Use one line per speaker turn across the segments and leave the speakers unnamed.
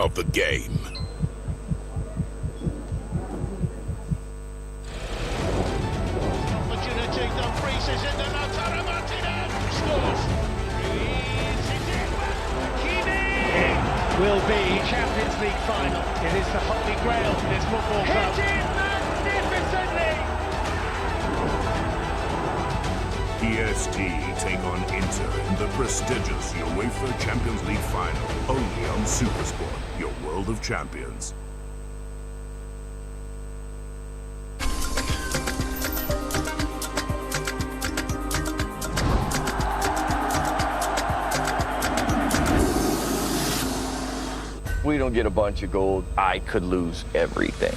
of the game.
Opportunity, the freezes in the Lautaro Martinez scores. Will be Champions League final. It is the holy grail for this football club. Hit it magnificently!
PST take on Inter in the prestigious UEFA Champions League final, only on SuperSport, your world of champions.
We don't get a bunch of gold, I could lose everything.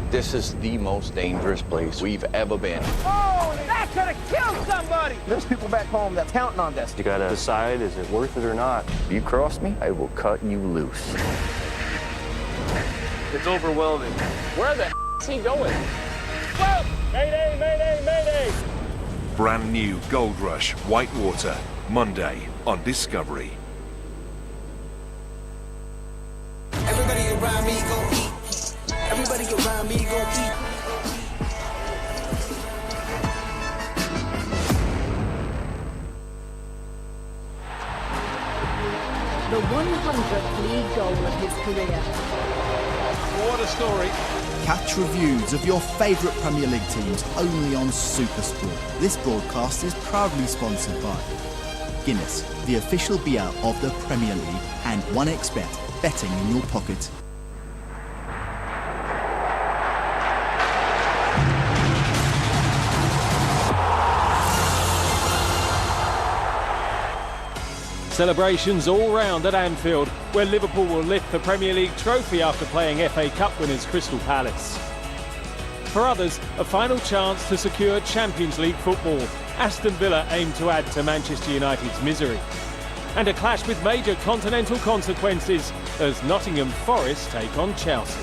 This is the most dangerous place we've ever been.
Oh, that could have killed somebody! There's people back home that's counting on this.
You gotta decide, is it worth it or not?
If you cross me, I will cut you loose.
It's overwhelming.
Where the is he going?
Whoa! Mayday, mayday, mayday!
Brand new Gold Rush Whitewater, Monday on Discovery.
Everybody around me gon' eat. Everybody around me gon' eat.
The 100th league goal of his career.
What a story.
Catch reviews of your favourite Premier League teams only on SuperSport. This broadcast is proudly sponsored by Guinness, the official beer of the Premier League, and 1xBet, betting in your pocket.
Celebrations all round at Anfield, where Liverpool will lift the Premier League trophy after playing FA Cup winners Crystal Palace. For others, a final chance to secure Champions League football. Aston Villa aim to add to Manchester United's misery. And a clash with major continental consequences as Nottingham Forest take on Chelsea.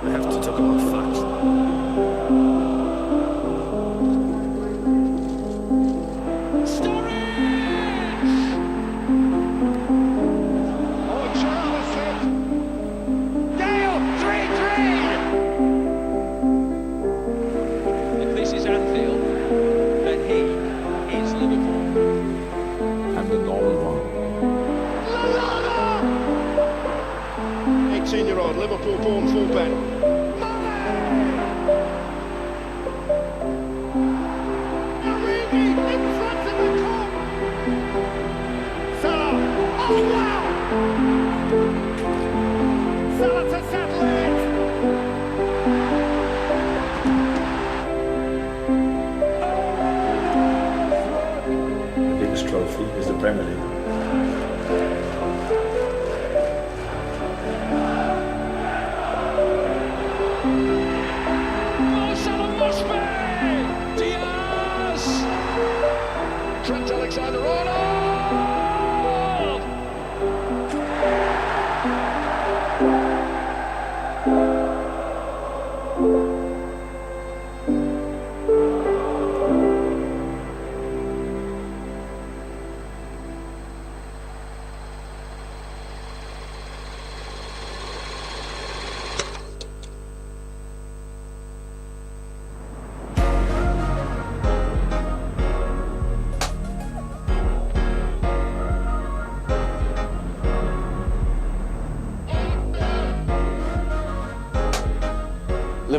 We have to talk about facts.
Liverpool-born fullback.
The biggest trophy is the Premier League.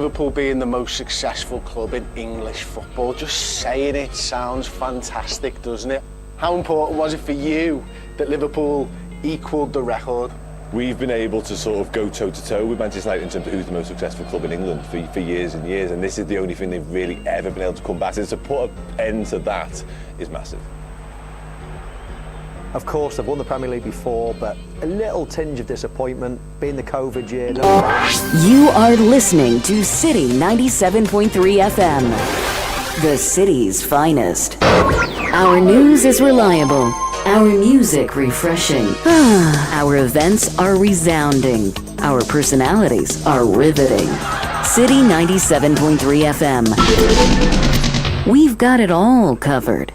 Liverpool being the most successful club in English football. Just saying it sounds fantastic, doesn't it? How important was it for you that Liverpool equalled the record?
We've been able to sort of go toe-to-toe with Manchester United in terms of who's the most successful club in England for years and years, and this is the only thing they've really ever been able to come back to. So to put an end to that is massive.
Of course, they've won the Premier League before, but a little tinge of disappointment, being the COVID year.
You are listening to Citi 97.3 FM, the city's finest. Our news is reliable. Our music refreshing. Our events are resounding. Our personalities are riveting. Citi 97.3 FM. We've got it all covered.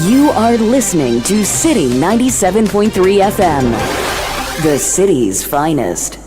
You are listening to Citi 97.3 FM, the city's finest.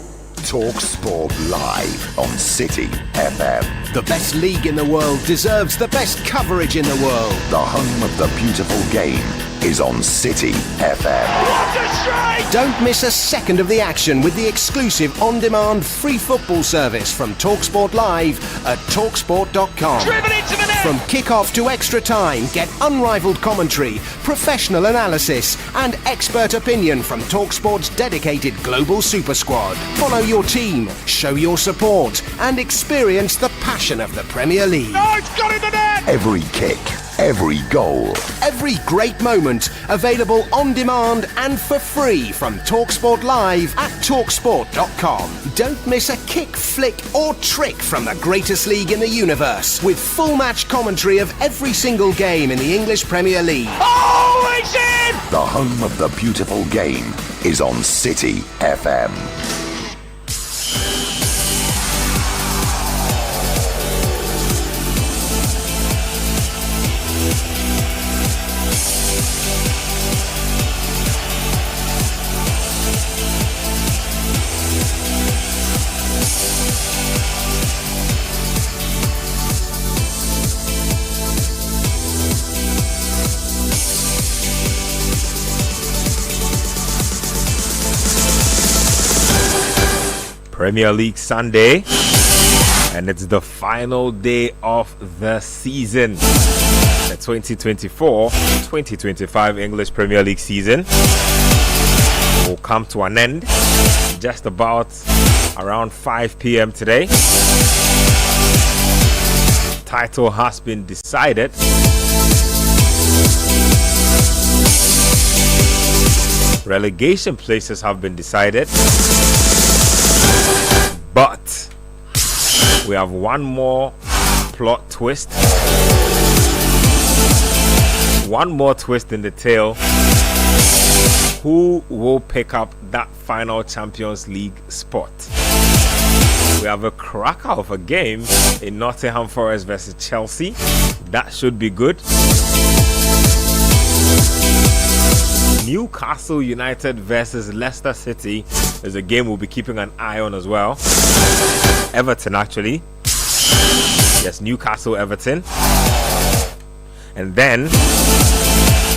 Talk Sport Live on Citi FM.
The best league in the world deserves the best coverage in the world.
The home of the beautiful game is on Citi FM.
What a strike! Don't miss a second of the action with the exclusive on-demand free football service from TalkSport Live at talksport.com.
Driven into the net!
From kick-off to extra time, get unrivaled commentary, professional analysis and expert opinion from TalkSport's dedicated global super squad. Follow your team, show your support and experience the passion of the Premier League.
Oh, it's got in the net!
Every kick, every goal,
every great moment available on demand and for free from TalkSport Live at talksport.com. Don't miss a kick, flick or trick from the greatest league in the universe with full match commentary of every single game in the English Premier League.
Oh, it's in!
The home of the beautiful game is on Citi FM.
Premier League Sunday, and it's the final day of the season. The 2024-2025 English Premier League season will come to an end just about around 5 p.m. today. Title has been decided. Relegation places have been decided. But we have one more plot twist. One more twist in the tale. Who will pick up that final Champions League spot? We have a cracker of a game in Nottingham Forest versus Chelsea. That should be good. Newcastle United versus Leicester City is a game we'll be keeping an eye on as well. Everton, actually. Yes, Newcastle, Everton. And then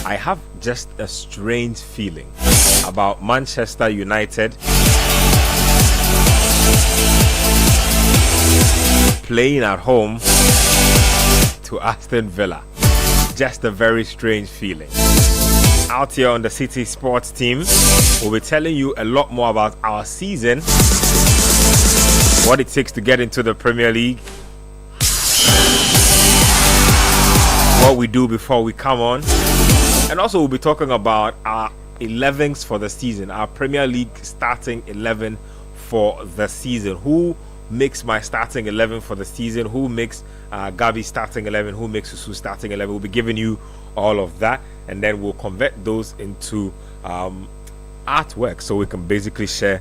I have just a strange feeling about Manchester United playing at home to Aston Villa. Just a very strange feeling. Out here on the Citi Sports Team, we'll be telling you a lot more about our season, what it takes to get into the Premier League, what we do before we come on, and also we'll be talking about our 11s for the season, our Premier League starting 11 for the season. Who makes my starting 11 for the season? Who makes Gabi starting 11? Who makes Susu starting 11? We'll be giving you all of that, and then we'll convert those into artwork so we can basically share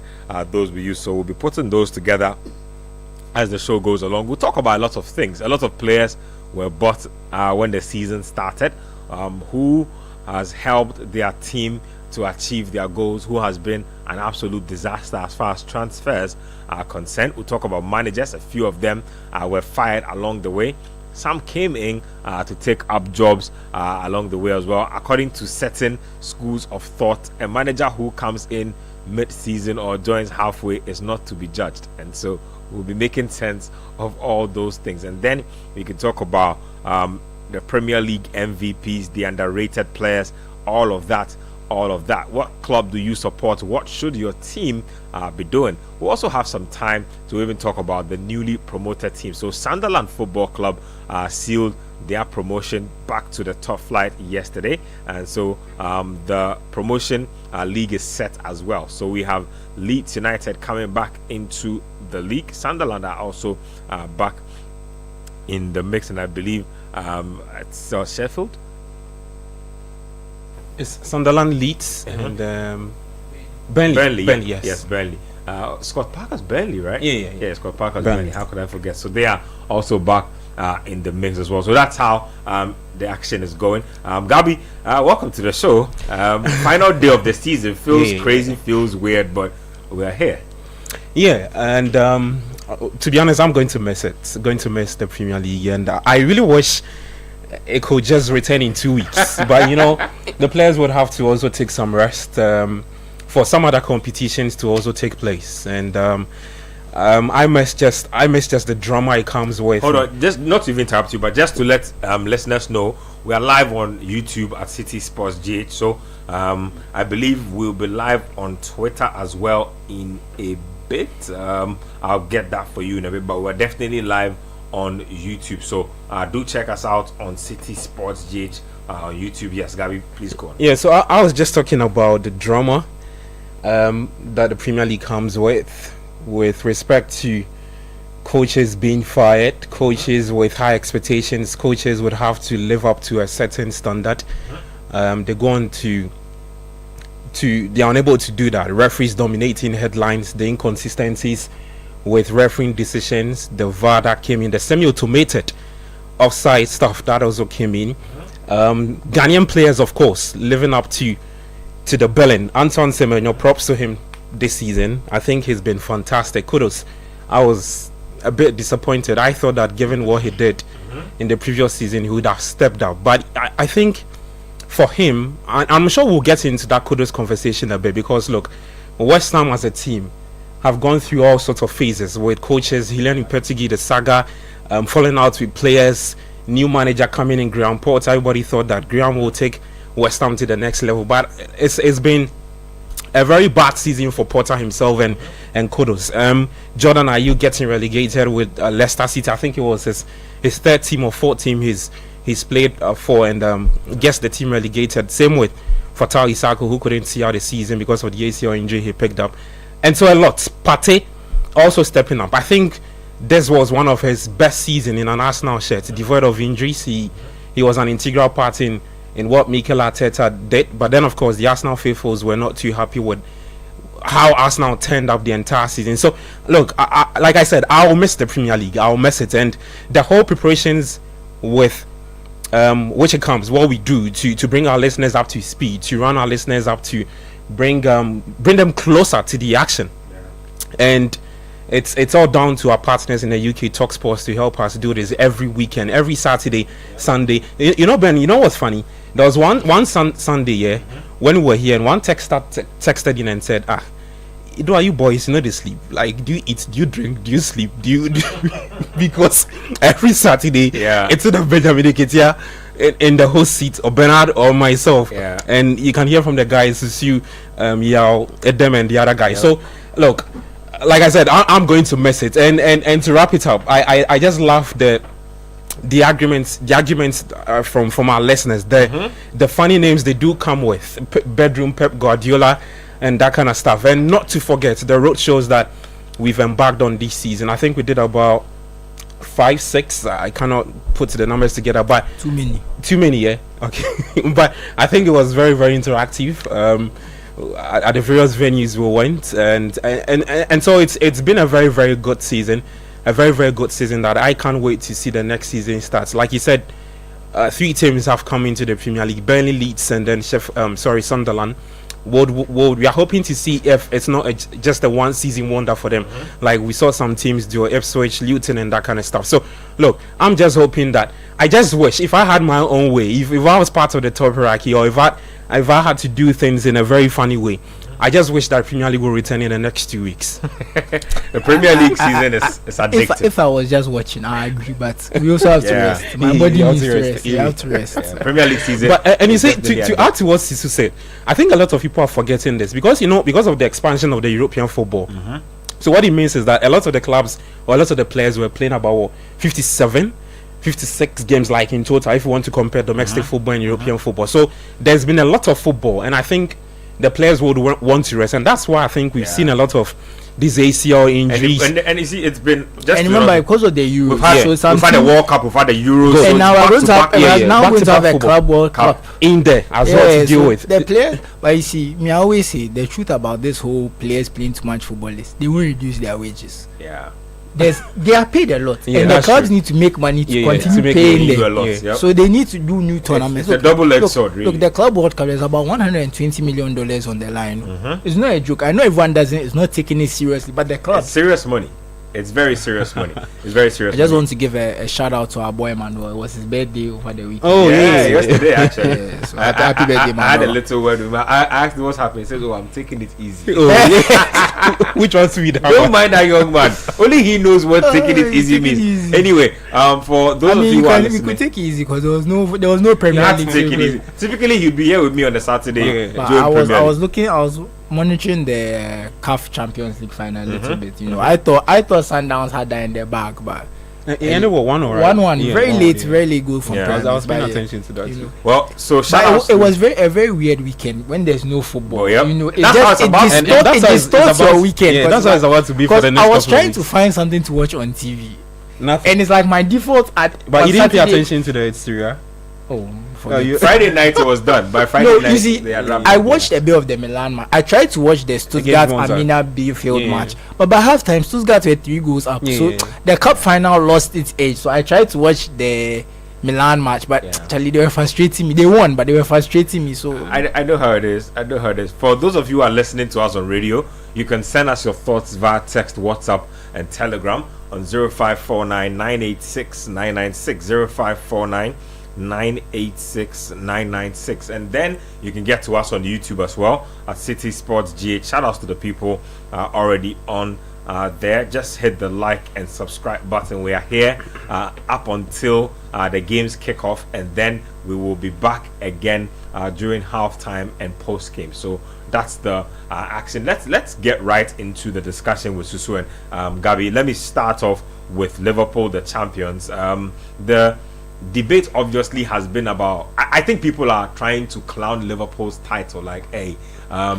those with you. So we'll be putting those together as the show goes along. We'll talk about a lot of things. A lot of players were bought when the season started. Who has helped their team to achieve their goals? Who has been an absolute disaster as far as transfers are concerned? We'll talk about managers. A few of them were fired along the way. Some came in to take up jobs along the way as well. According to certain schools of thought, a manager who comes in mid-season or joins halfway is not to be judged. And so we'll be making sense of all those things. And then we can talk about the Premier League MVPs, the underrated players, all of that. What club do you support? What should your team be doing? We'll also have some time to even talk about the newly promoted team. So Sunderland Football Club sealed their promotion back to the top flight yesterday, and so the promotion league is set as well. So we have Leeds United coming back into the league. Sunderland are also back in the mix, and I believe it's Sheffield.
It's Sunderland, Leeds, and Burnley. Burnley, yes,
Burnley. Scott Parker's Burnley, right?
Yeah.
Scott Parker's Burnley. How could I forget? So they are also back in the mix as well. So that's how the action is going. Gabi, welcome to the show. Final day of the season feels crazy, feels weird, but we are here.
Yeah, and to be honest, I'm going to miss it. Going to miss the Premier League, and I really wish it could just return in 2 weeks. But the players would have to also take some rest for some other competitions to also take place. And I miss just the drama it comes with.
Hold on, just not to even interrupt you, but just to let listeners know, we are live on YouTube at Citi Sports GH. So I believe we'll be live on Twitter as well in a bit. I'll get that for you in a bit, but we're definitely live on YouTube. So do check us out on Citi Sports GH on YouTube. Yes, Gabi, please go on.
Yeah, so I was just talking about the drama that the Premier League comes with respect to coaches being fired, coaches with high expectations, coaches would have to live up to a certain standard. They go on they're unable to do that. Referees dominating headlines, the inconsistencies with refereeing decisions, the VAR that came in, the semi-automated offside stuff that also came in. Ghanaian players, of course, living up to the billing. Antoine Semenyo, props to him this season. I think he's been fantastic. Kudos. I was a bit disappointed. I thought that given what he did in the previous season, he would have stepped up. But I think for him, I'm sure we'll get into that kudos conversation a bit, because look, West Ham as a team have gone through all sorts of phases with coaches. Hilary Pettigrew, the saga, falling out with players, new manager coming in, Graham Potter. Everybody thought that Graham will take West Ham to the next level, but it's been a very bad season for Potter himself and kudos. Jordan Ayew getting relegated with Leicester City. I think it was his third team or fourth team he's played for, and gets the team relegated. Same with Fatal Isako, who couldn't see out the season because of the ACL injury he picked up. And so a lot. Partey also stepping up. I think this was one of his best seasons in an Arsenal shirt, devoid of injuries. He was an integral part in what Mikel Arteta did. But then, of course, the Arsenal faithfuls were not too happy with how Arsenal turned up the entire season. So, look, like I said, I'll miss the Premier League. I'll miss it. And the whole preparations with which it comes, what we do to bring our listeners up to speed, to run our listeners up to bring them closer to the action. And it's all down to our partners in the UK, Talk Sports, to help us do this every weekend, every Saturday, Sunday. Ben, you know what's funny? There was one Sunday, when we were here, and one texted in and said, are you boys, they sleep? Like, do you eat, do you drink, do you sleep, do you because every Saturday it's either Benjamin Nketsia in the host seat, or Bernard or myself, and you can hear from the guys who see Yao, Edem, and the other guys. So look, like I said, I'm going to miss it. And to wrap it up, I just love the arguments from our listeners, the funny names they do come with, bedroom Pep Guardiola and that kind of stuff. And not to forget the road shows that we've embarked on this season. I think we did about 5, 6. I cannot put the numbers together, but
too many,
okay. But I think it was very, very interactive at the various venues we went, and so it's been a very, very good season, that I can't wait to see the next season starts. Like you said, 3 teams have come into the Premier League: Burnley, Leeds, and then Sunderland. We are hoping to see if it's not just a one season wonder for them, like we saw some teams do, Ipswich, Luton, and that kind of stuff. So look, I'm just hoping that, I just wish if I had my own way, if I was part of the top hierarchy, or if I had to do things in a very funny way, I just wish that Premier League will return in the next 2 weeks.
The Premier League season is addictive.
If I was just watching, I agree, but we also have to rest. My body needs to rest. You have to rest.
Premier League season.
But and you say to add to what Sisu said, I think a lot of people are forgetting this because because of the expansion of the European football. So what it means is that a lot of the clubs or a lot of the players were playing about 56 games like in total if you want to compare domestic football and European football. So there's been a lot of football, and I think the players would want to rest, and that's why I think we've seen a lot of these ACL injuries.
And you see, it's been just.
And remember, because of the Euros,
we've had the World Cup, we've had the Euros,
and now we're going to have a Club World Cup
in there as well to deal with
the players. But you see, I always say the truth about this whole players playing too much football is they won't reduce their wages.
Yeah.
They are paid a lot, and the clubs need to make money to continue paying them. So they need to do new tournaments.
It's a double-edged sword, really.
Look, the Club World Cup is about $120 million on the line. It's not a joke. I know everyone doesn't. It's not taking it seriously, but the club.
It's serious money. It's very serious money. It's very serious.
I just want to give a shout out to our boy Manuel. It was his birthday over the weekend.
Oh yeah, yesterday actually.
So happy birthday, Manuel.
I had a little word with him. I asked him what's happening. He said, "Oh, I'm taking it easy."
Which one's sweet?
Don't mind that young man. Only he knows what taking it easy means. Anyway, for those of you who are listening,
we could take it easy because there was no Premier League.
Take it easy. Typically, he'd be here with me on the Saturday.
I was monitoring the CAF Champions League final a little bit. I thought Sundowns had that in their bag, but
it ended with 1-1, right?
1-1, very late, very good from
I was paying attention to that too.
Well, so
it was a very weird weekend when there's no football.
It
distorts your weekend.
Yeah, that's how it's about to be for the next.
I was trying to find something to watch on TV.
Nothing.
And it's like my default
but you didn't pay attention to the Syria.
Friday night it was done. By Friday night,
you see, I watched a bit of the Milan match. I tried to watch the Stuttgart Amina Bielefeld match, but by halftime Stuttgart were 3 goals up. So the cup final lost its edge. So I tried to watch the Milan match, but actually they were frustrating me. They won, but they were frustrating me. So
I know how it is. For those of you who are listening to us on radio, you can send us your thoughts via text, WhatsApp, and Telegram on 0549 986 996 0549 986-996, and then you can get to us on YouTube as well at Citi Sports GH. Shout outs to the people already on there. Just hit the like and subscribe button. We are here up until the games kick off, and then we will be back again during halftime and post game. So that's the action. Let's get right into the discussion with Susu and Gabi. Let me start off with Liverpool, the champions. The debate obviously has been about, I think people are trying to clown Liverpool's title, like, hey,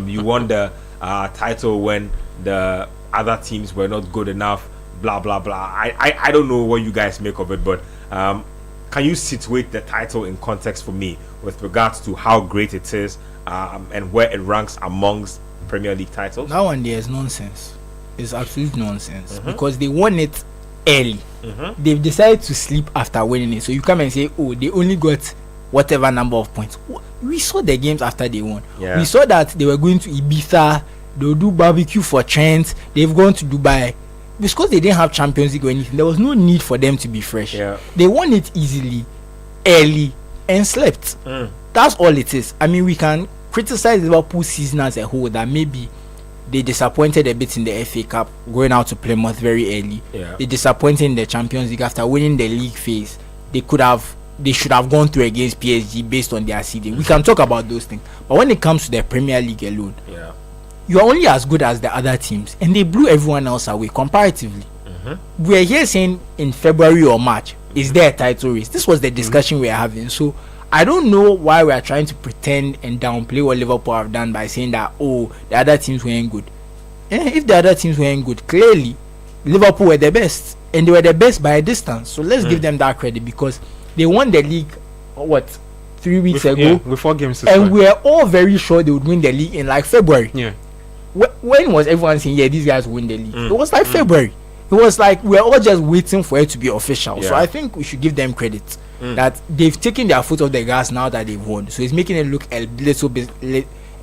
you won the title when the other teams were not good enough, blah blah blah. I don't know what you guys make of it, but can you situate the title in context for me with regards to how great it is and where it ranks amongst Premier League titles?
That one there is nonsense. It's absolute nonsense because they won it early. They've decided to sleep after winning it. So you come and say, oh, they only got whatever number of points. We saw the games after they won. We saw that they were going to Ibiza. They'll do barbecue for Trent. They've gone to Dubai. Because they didn't have Champions League or anything, there was no need for them to be fresh. They won it easily, early, and slept. That's all it is. I mean, we can criticize Liverpool's season as a whole, that maybe they disappointed a bit in the FA Cup, going out to Plymouth very early. They disappointed in the Champions League after winning the league phase. They should have gone through against PSG based on their seeding. We can talk about those things, but when it comes to the Premier League alone, you are only as good as the other teams, and they blew everyone else away comparatively. We are here saying in February or March, is there a title race? This was the discussion we are having. So I don't know why we are trying to pretend and downplay what Liverpool have done by saying that, oh, the other teams weren't good. If the other teams weren't good, clearly Liverpool were the best, and they were the best by a distance. So let's give them that credit, because they won the league 3 weeks ago
with 4 games,
and we were all very sure they would win the league in like February. When was everyone saying, yeah, these guys win the league? It was like February. It was like we're all just waiting for it to be official. So I think we should give them credit that they've taken their foot off the gas now that they've won. So it's making it look a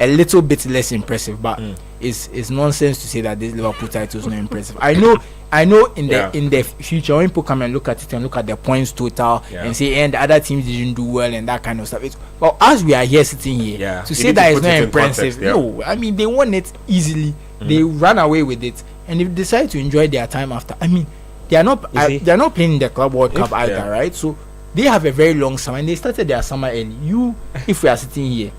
a little bit less impressive, but it's nonsense to say that this Liverpool title is not impressive. I know in the future when people come and look at it and look at the points total and say and the other teams didn't do well and that kind of stuff. Well, as we are here sitting here to say that it's not impressive, no, I mean they won it easily. They ran away with it and they decide to enjoy their time after. I mean they are not playing in the Club World Cup either, right? So they have a very long summer and they started their summer early. If we are sitting here,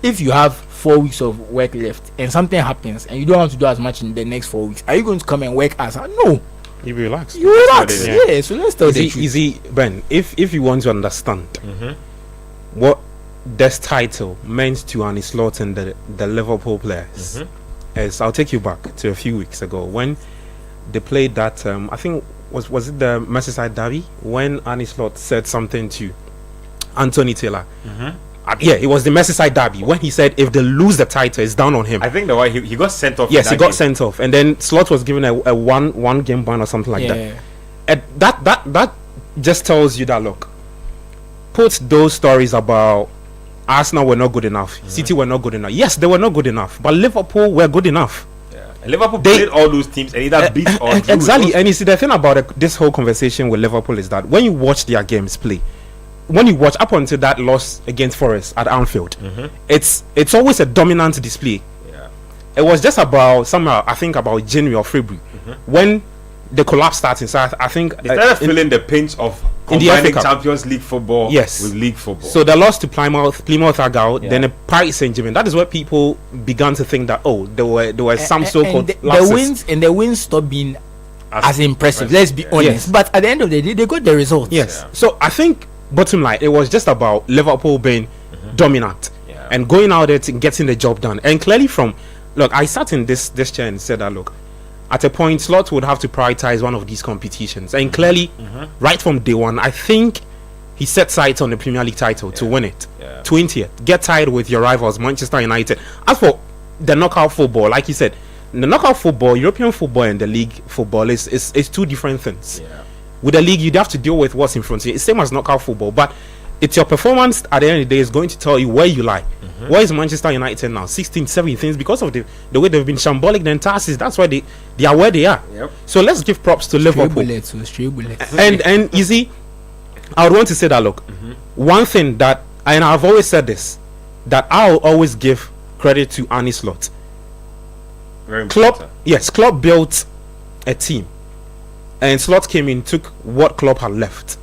if you have 4 weeks of work left and something happens and you don't want to do as much in the next 4 weeks, are you going to come and work as no?
You relax.
You relax. Yeah. So let's tell the truth.
Easy, Ben. If you want to understand what this title meant to Arne Slot and the Liverpool players, is I'll take you back to a few weeks ago when they played that. I think was it the Merseyside derby when Arne Slot said something to Anthony Taylor. It was the Merseyside derby when he said if they lose the title, it's down on him.
I think the way he got sent off.
Yes, he got sent off, and then Slot was given a one game ban or something like that. And that just tells you that look, put those stories about Arsenal were not good enough, City were not good enough. Yes, they were not good enough, but Liverpool were good enough.
And Liverpool played all those teams and either beat or drew.
Exactly, and you see the thing about this whole conversation with Liverpool is that when you watch their games play, when you watch up until that loss against Forest at Anfield, it's always a dominant display. It was just about somehow I think about January or February when the collapse started. So I think
they started feeling the pinch of combining Champions League football with league football.
So they lost to Plymouth Argyle, then a Paris Saint-Germain. That is where people began to think that there were some so-called lapses.
The wins stopped being as impressive. Let's be honest. But at the end of the day, they got the results.
Yes. So I think bottom line, it was just about Liverpool being dominant and going out there to getting the job done. And clearly I sat in this chair and said that look, at a point Slot would have to prioritize one of these competitions. And clearly, right from day one, I think he set sights on the Premier League title to win it. 20th. Get tied with your rivals, Manchester United. As for the knockout football, like you said, the knockout football, European football and the league football is two different things. With the league, you'd have to deal with what's in front of you. It's same as knockout football, but it's your performance at the end of the day is going to tell you where you lie. Where is Manchester United now? 16, 17 because of the way they've been shambolic the entire season. That's why they are where they are. So let's give props to Liverpool. And you see, I would want to say that look, one thing that, and I've always said this, that I'll always give credit to Arne Slot. Klopp built a team. And Slot came in, took what Klopp had left.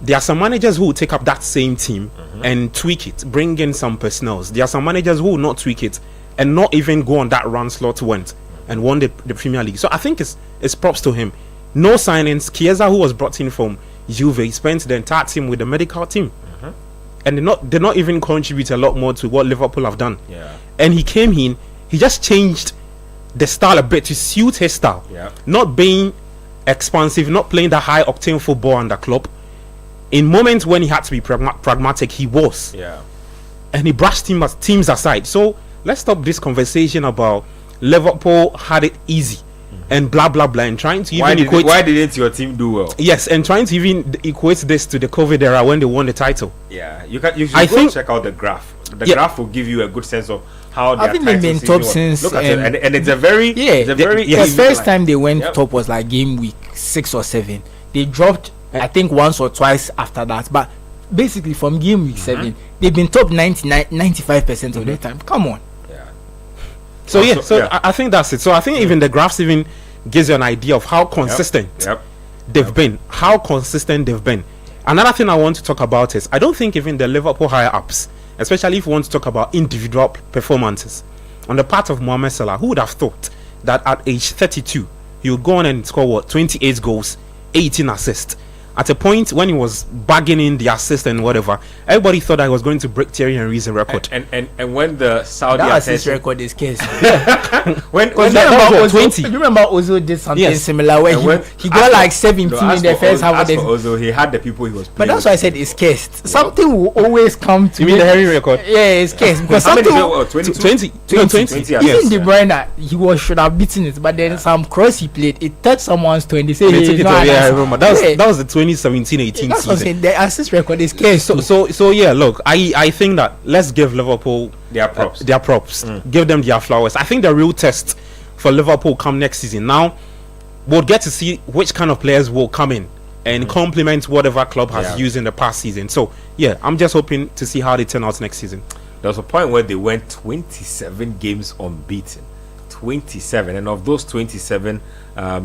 There are some managers who will take up that same team and tweak it, bring in some personnels. There are some managers who will not tweak it and not even go on that run Slot went and won the Premier League. So I think it's props to him. No signings. Chiesa, who was brought in from Juve, spent the entire team with the medical team. And did not even contribute a lot more to what Liverpool have done. And he came in, he just changed the style a bit to suit his style. Not being expansive, not playing the high octane football under Klopp. In moments when he had to be pragmatic, he was. And he brushed teams aside. So let's stop this conversation about Liverpool had it easy and blah blah blah, and trying to
why didn't your team do well?
Yes, and trying to even equate this to the COVID era when they won the title.
You should go check out the graph. The graph will give you a good sense of how
I think they've been top since.
Look at it, and it's a very
the first time they went top was like game week 6 or 7. They dropped I think once or twice after that, but basically from game week 7 they've been top 95% of their time. Come on.
I think that's it. So I think even the graphs even gives you an idea of how consistent they've been. How consistent they've been. Another thing I want to talk about is I don't think even the Liverpool higher ups, especially if you want to talk about individual performances on the part of Mohamed Salah, who would have thought that at age 32 he would go on and score 28 goals, 18 assists. At a point when he was bagging in the assist and whatever, everybody thought that he was going to break Thierry Henry's record.
And when the Saudi
assist record is case.
when
you remember Ozil did something similar where he got like 17 in the first half of the season.
Ozil, he had the people he was playing.
But that's why I said it's cased. Something will always come to
you mean the Henry record?
Yeah, it's cased because
something
20.
Even De Bruyne should have beaten it, but then some cross he played, it touched someone's 20.
I remember that was the 20 2017-18
That's what I'm
season.
saying. The assist record is case.
So yeah, look, I think that let's give Liverpool
their props.
Give them their flowers. I think the real test for Liverpool come next season. Now we'll get to see which kind of players will come in and complement whatever club has used in the past season. So yeah, I'm just hoping to see how they turn out next season.
There was a point where they went 27 games unbeaten. 27, and of those 27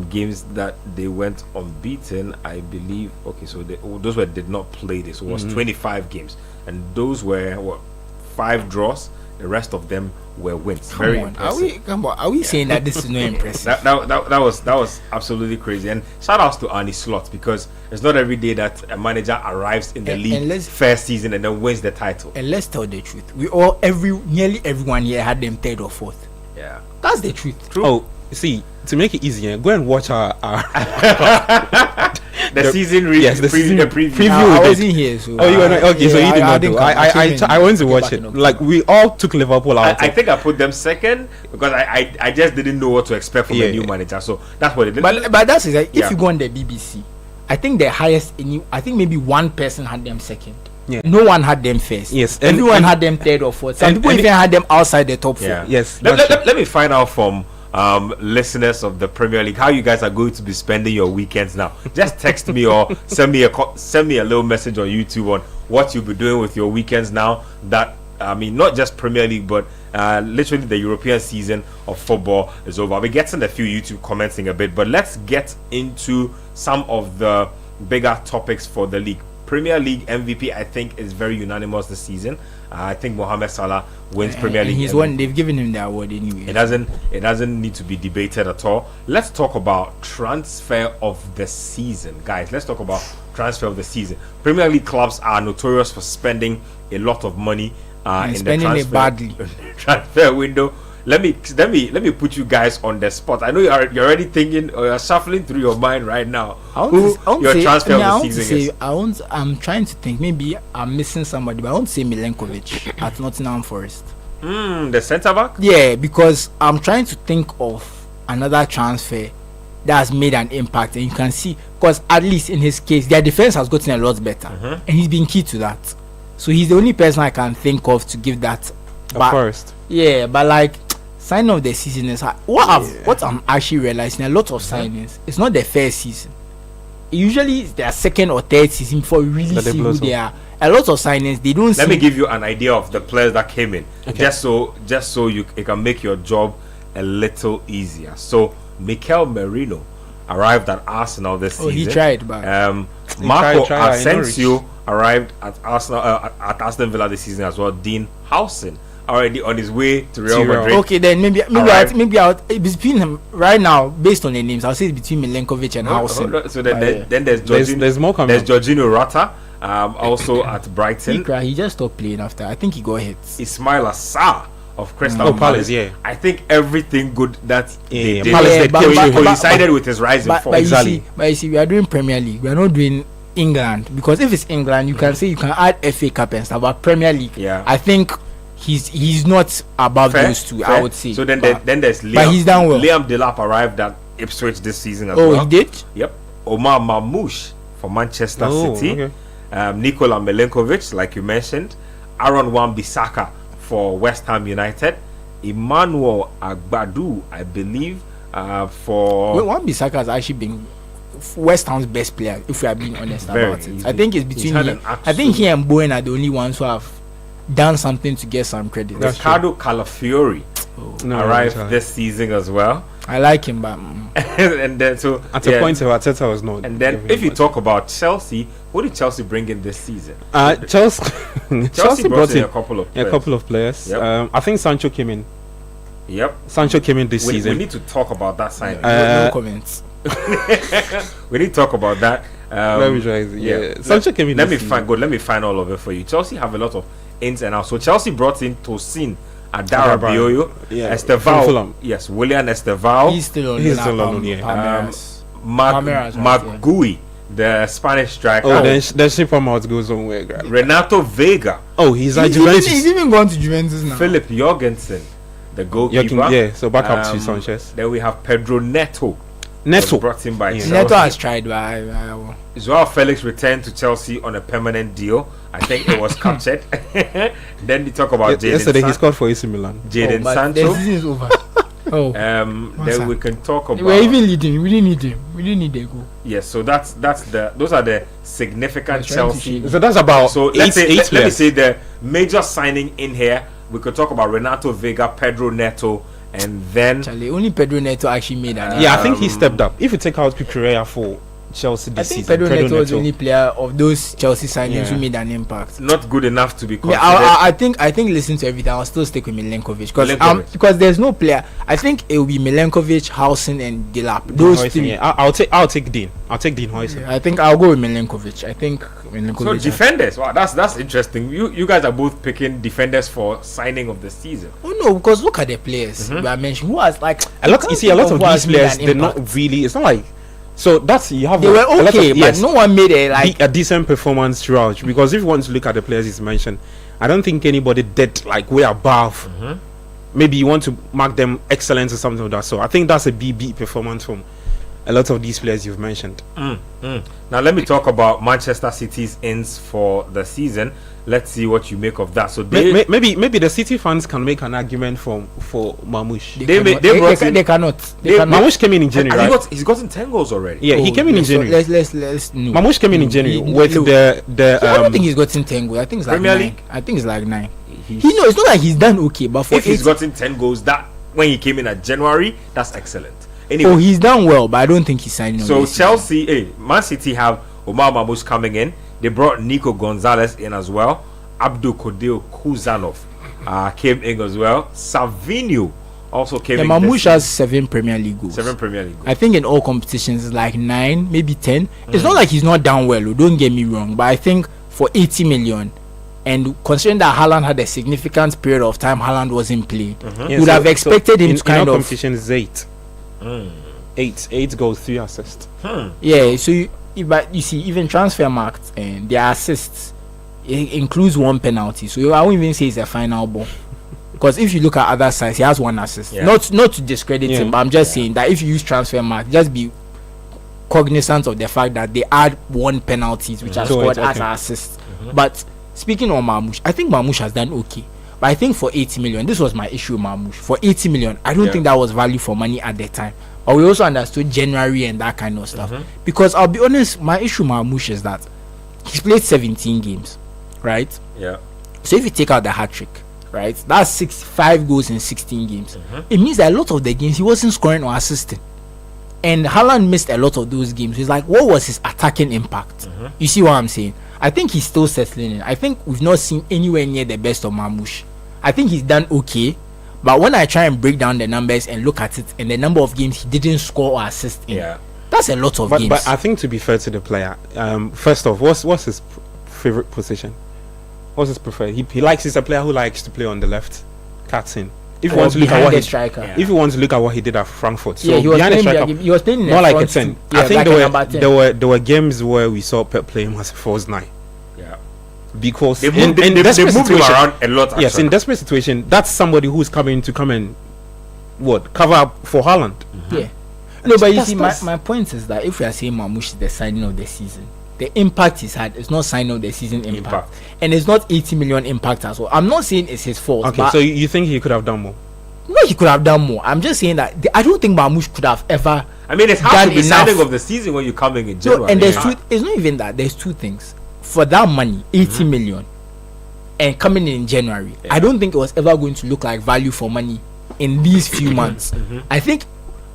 games that they went unbeaten, I believe, okay, so those were did not play this, so it was 25 games, and those were 5 draws. The rest of them were wins. Very impressive.
Are we saying that this is not impressive?
That was absolutely crazy. And shout outs to Arne Slot, because it's not every day that a manager arrives in the league first season and then wins the title.
And let's tell the truth, nearly everyone here had them third or fourth.
Yeah,
that's the truth.
True. Oh, see, to make it easier, go and watch our
the season review.
Yes, the preview.
I wasn't here, so
you were not, okay. So you did not do. I went to watch it. Like, we all took Liverpool out.
I think I put them second because I just didn't know what to expect from a new manager. So that's what it did.
But that's it. If you go on the BBC, I think the highest. I think maybe one person had them second.
Yeah.
No one had them first.
Yes,
everyone had them third or fourth. Some people even had them outside the top 4.
Yeah.
Yes.
Let me find out from listeners of the Premier League how you guys are going to be spending your weekends now. Just text me or send me a little message on YouTube on what you'll be doing with your weekends now. That not just Premier League, but literally the European season of football is over. I'll be getting a few YouTube comments in a bit, but let's get into some of the bigger topics for the league. Premier League MVP, I think, is very unanimous this season. I think Mohamed Salah wins Premier League.
He's won. They've given him the award anyway.
It doesn't need to be debated at all. Let's talk about transfer of the season, guys. Let's talk about transfer of the season. Premier League clubs are notorious for spending a lot of money in the transfer window. Let me put you guys on the spot. I know you're already thinking or you're shuffling through your mind right now who your transfer of the season is.
I'm trying to think. Maybe I'm missing somebody, but I won't say Milenkovic at Nottingham Forest.
The centre back?
Yeah, because I'm trying to think of another transfer that has made an impact, and you can see, because at least in his case, their defense has gotten a lot better, and he's been key to that. So he's the only person I can think of to give that.
Forest.
Yeah, but like, sign of the season is what I'm actually realizing. A lot of signings, it's not their first season. Usually it's their second or third season before we really see who they are. A lot of signings they don't.
Let me give you an idea of the players that came in, just so it can make your job a little easier. So Mikel Merino arrived at Arsenal this season.
He tried, but
Marco Asensio arrived at Arsenal at Aston Villa this season as well. Dean Howson already on his way to Real Madrid.
Okay, then maybe between him right now, based on the names, I'll say it's between Milenkovic and Howson.
So then there's
more coming.
There's Jorginho Rata, also at Brighton.
He just stopped playing after. I think he got hit.
Ismail Assar of Crystal Palace.
Yeah.
I think everything good that they did
Palace
coincided with his rising form.
But you see, we are doing Premier League. We are not doing England, because if it's England, you can say you can add FA Cup and stuff. But Premier League, I think he's not above those two. I would say.
So then there's Liam.
But he's done well.
Liam Delap arrived at Ipswich this season as well.
Oh, he did?
Yep. Omar Mamouche for Manchester City.
Okay.
Nikola Milenkovic, like you mentioned. Aaron Wan-Bissaka for West Ham United. Emmanuel Agbadu, I believe, for
Wan-Bissaka has actually been West Ham's best player, if we are being honest about it. I think it's between I think he and Bowen are the only ones who have done something to get some credit.
Ricardo Calafiori arrived this season as well.
I like him, but
and then so
at a point Arteta was not.
And then if you talk about Chelsea, what did Chelsea bring in this season?
Chelsea
brought in a couple of players.
Yep. I think Sancho came in.
Yep.
Sancho came in this season.
We need to talk about that signing.
No comments.
We need to talk about that.
Let me try. Sancho came in.
Let me find all of it for you. Chelsea have a lot of ins and outs. So Chelsea brought in Tosin Adara Bioyo, Estevao, William Estevao.
He's still on.
Mark Gui, the Spanish striker.
Oh, then Shipamouth goes somewhere.
Renato Vega.
Oh, he's at Juventus.
He's even gone to Juventus now.
Philip Jorgensen, the goalkeeper.
So back up to Sanchez.
Then we have Pedro Neto. was brought in by Chelsea.
Neto has tried, but
Joao Felix returned to Chelsea on a permanent deal. I think it was captured. Then we talk about Jadon.
Yesterday he scored for AC Milan.
Jadon Sancho.
The season is over.
Then we can talk about.
We're even leading. We didn't need him. We didn't need a goal.
Yes, so those are the significant Chelsea.
So that's about
let me say the major signing in here. We could talk about Renato Vega, Pedro Neto, and then
only Pedro Neto actually made an.
I think he stepped up. If you take out Piquerea for Chelsea this season,
Pedro Neto was the only player of those Chelsea signings who made an impact.
Not good enough to be considered.
I think listen to everything. I'll still stick with Milenkovic because there's no player. I think it will be Milenkovic, Housen, and Delap. Those three.
I'll take Dean. I'll take Dean Housen.
I think I'll go with Milenkovic.
So defenders. Wow, that's interesting. You guys are both picking defenders for signing of the season.
Oh no, because look at the players we are mentioning. Who has like
a lot? You see, a lot of these players, they're not really. It's not like. So that's you have.
They were okay, but no one made a
decent performance throughout. Because if you want to look at the players he's mentioned, I don't think anybody did like way above. Maybe you want to mark them excellence or something like that. So I think that's a BB performance from a lot of these players you've mentioned.
Now let me talk about Manchester City's ins for the season. Let's see what you make of that. So
maybe the City fans can make an argument for Mamouche.
They cannot.
Mamouche came in January.
He's gotten 10 goals already.
Yeah, he came in January.
Let's
Mamouche came in January with the.
I don't think he's gotten 10 goals. I think it's like
Premier
9.
League?
I think it's like 9. It's not like he's done okay, but for
if he's gotten 10 goals, that when he came in at January, that's excellent.
Anyway, he's done well, but I don't think he's signing.
So Chelsea, Man City have Omar Mamouche coming in. They brought Nico Gonzalez in as well. Abdul Kodil Kuzanov came in as well. Savinho also came in.
Mamouche has 7 Premier League goals.
7 Premier League goals.
I think in all competitions it's like 9, maybe 10. It's not like he's not done well, don't get me wrong, but I think for 80 million, and considering that Haaland had a significant period of time Haaland wasn't playing, you would have expected him to kind
in all
of.
competitions 8. 8 goals, 3 assists.
Yeah, so but you see, even transfer marks and their assists, it includes 1 penalty. So I won't even say it's a final ball, because if you look at other sides, he has 1 assist. Not to discredit him, but I'm just saying that if you use transfer marks, just be cognizant of the fact that they add 1 penalties which are scored as an assist. But speaking on Mamouche, I think Mamouche has done okay. But I think for 80 million, this was my issue with Mamouche. For 80 million, I don't think that was value for money at the time. But we also understood January and that kind of stuff. Because I'll be honest, my issue with Mamouche is that he's played 17 games, right?
Yeah.
So if you take out the hat-trick, right, that's 5 goals in 16 games. It means that a lot of the games he wasn't scoring or assisting. And Haaland missed a lot of those games. It's like, what was his attacking impact? You see what I'm saying? I think he's still settling in. I think we've not seen anywhere near the best of Mamouche. I think he's done okay, but when I try and break down the numbers and look at it and the number of games he didn't score or assist in, that's a lot of games.
But I think, to be fair to the player, first off, what's his favorite position? What's his preferred? He's a player who likes to play on the left, cuts in. If you want to look at if you want to look at what he did at Frankfurt, so
he was playing
more like a 10. I think there were games where we saw Pep play him as a false 9. Because
they moved him around a lot. Actually.
Yes, in desperate situation, that's somebody who's coming to come and cover up for Haaland.
No, but you see, my point is that if we are saying Mamouche is the signing of the season, the impact he's had is not signing of the season impact, and it's not 80 million impact as well. I'm not saying it's his fault.
Okay, so you think he could have done more?
No, he could have done more. I'm just saying that I don't think Mamouche could have ever.
I mean, it's hard to be signing of the season when you're coming in January.
No, and it's not even that. There's 2 things. For that money, 80 million, and coming in January, I don't think it was ever going to look like value for money in these few months. I think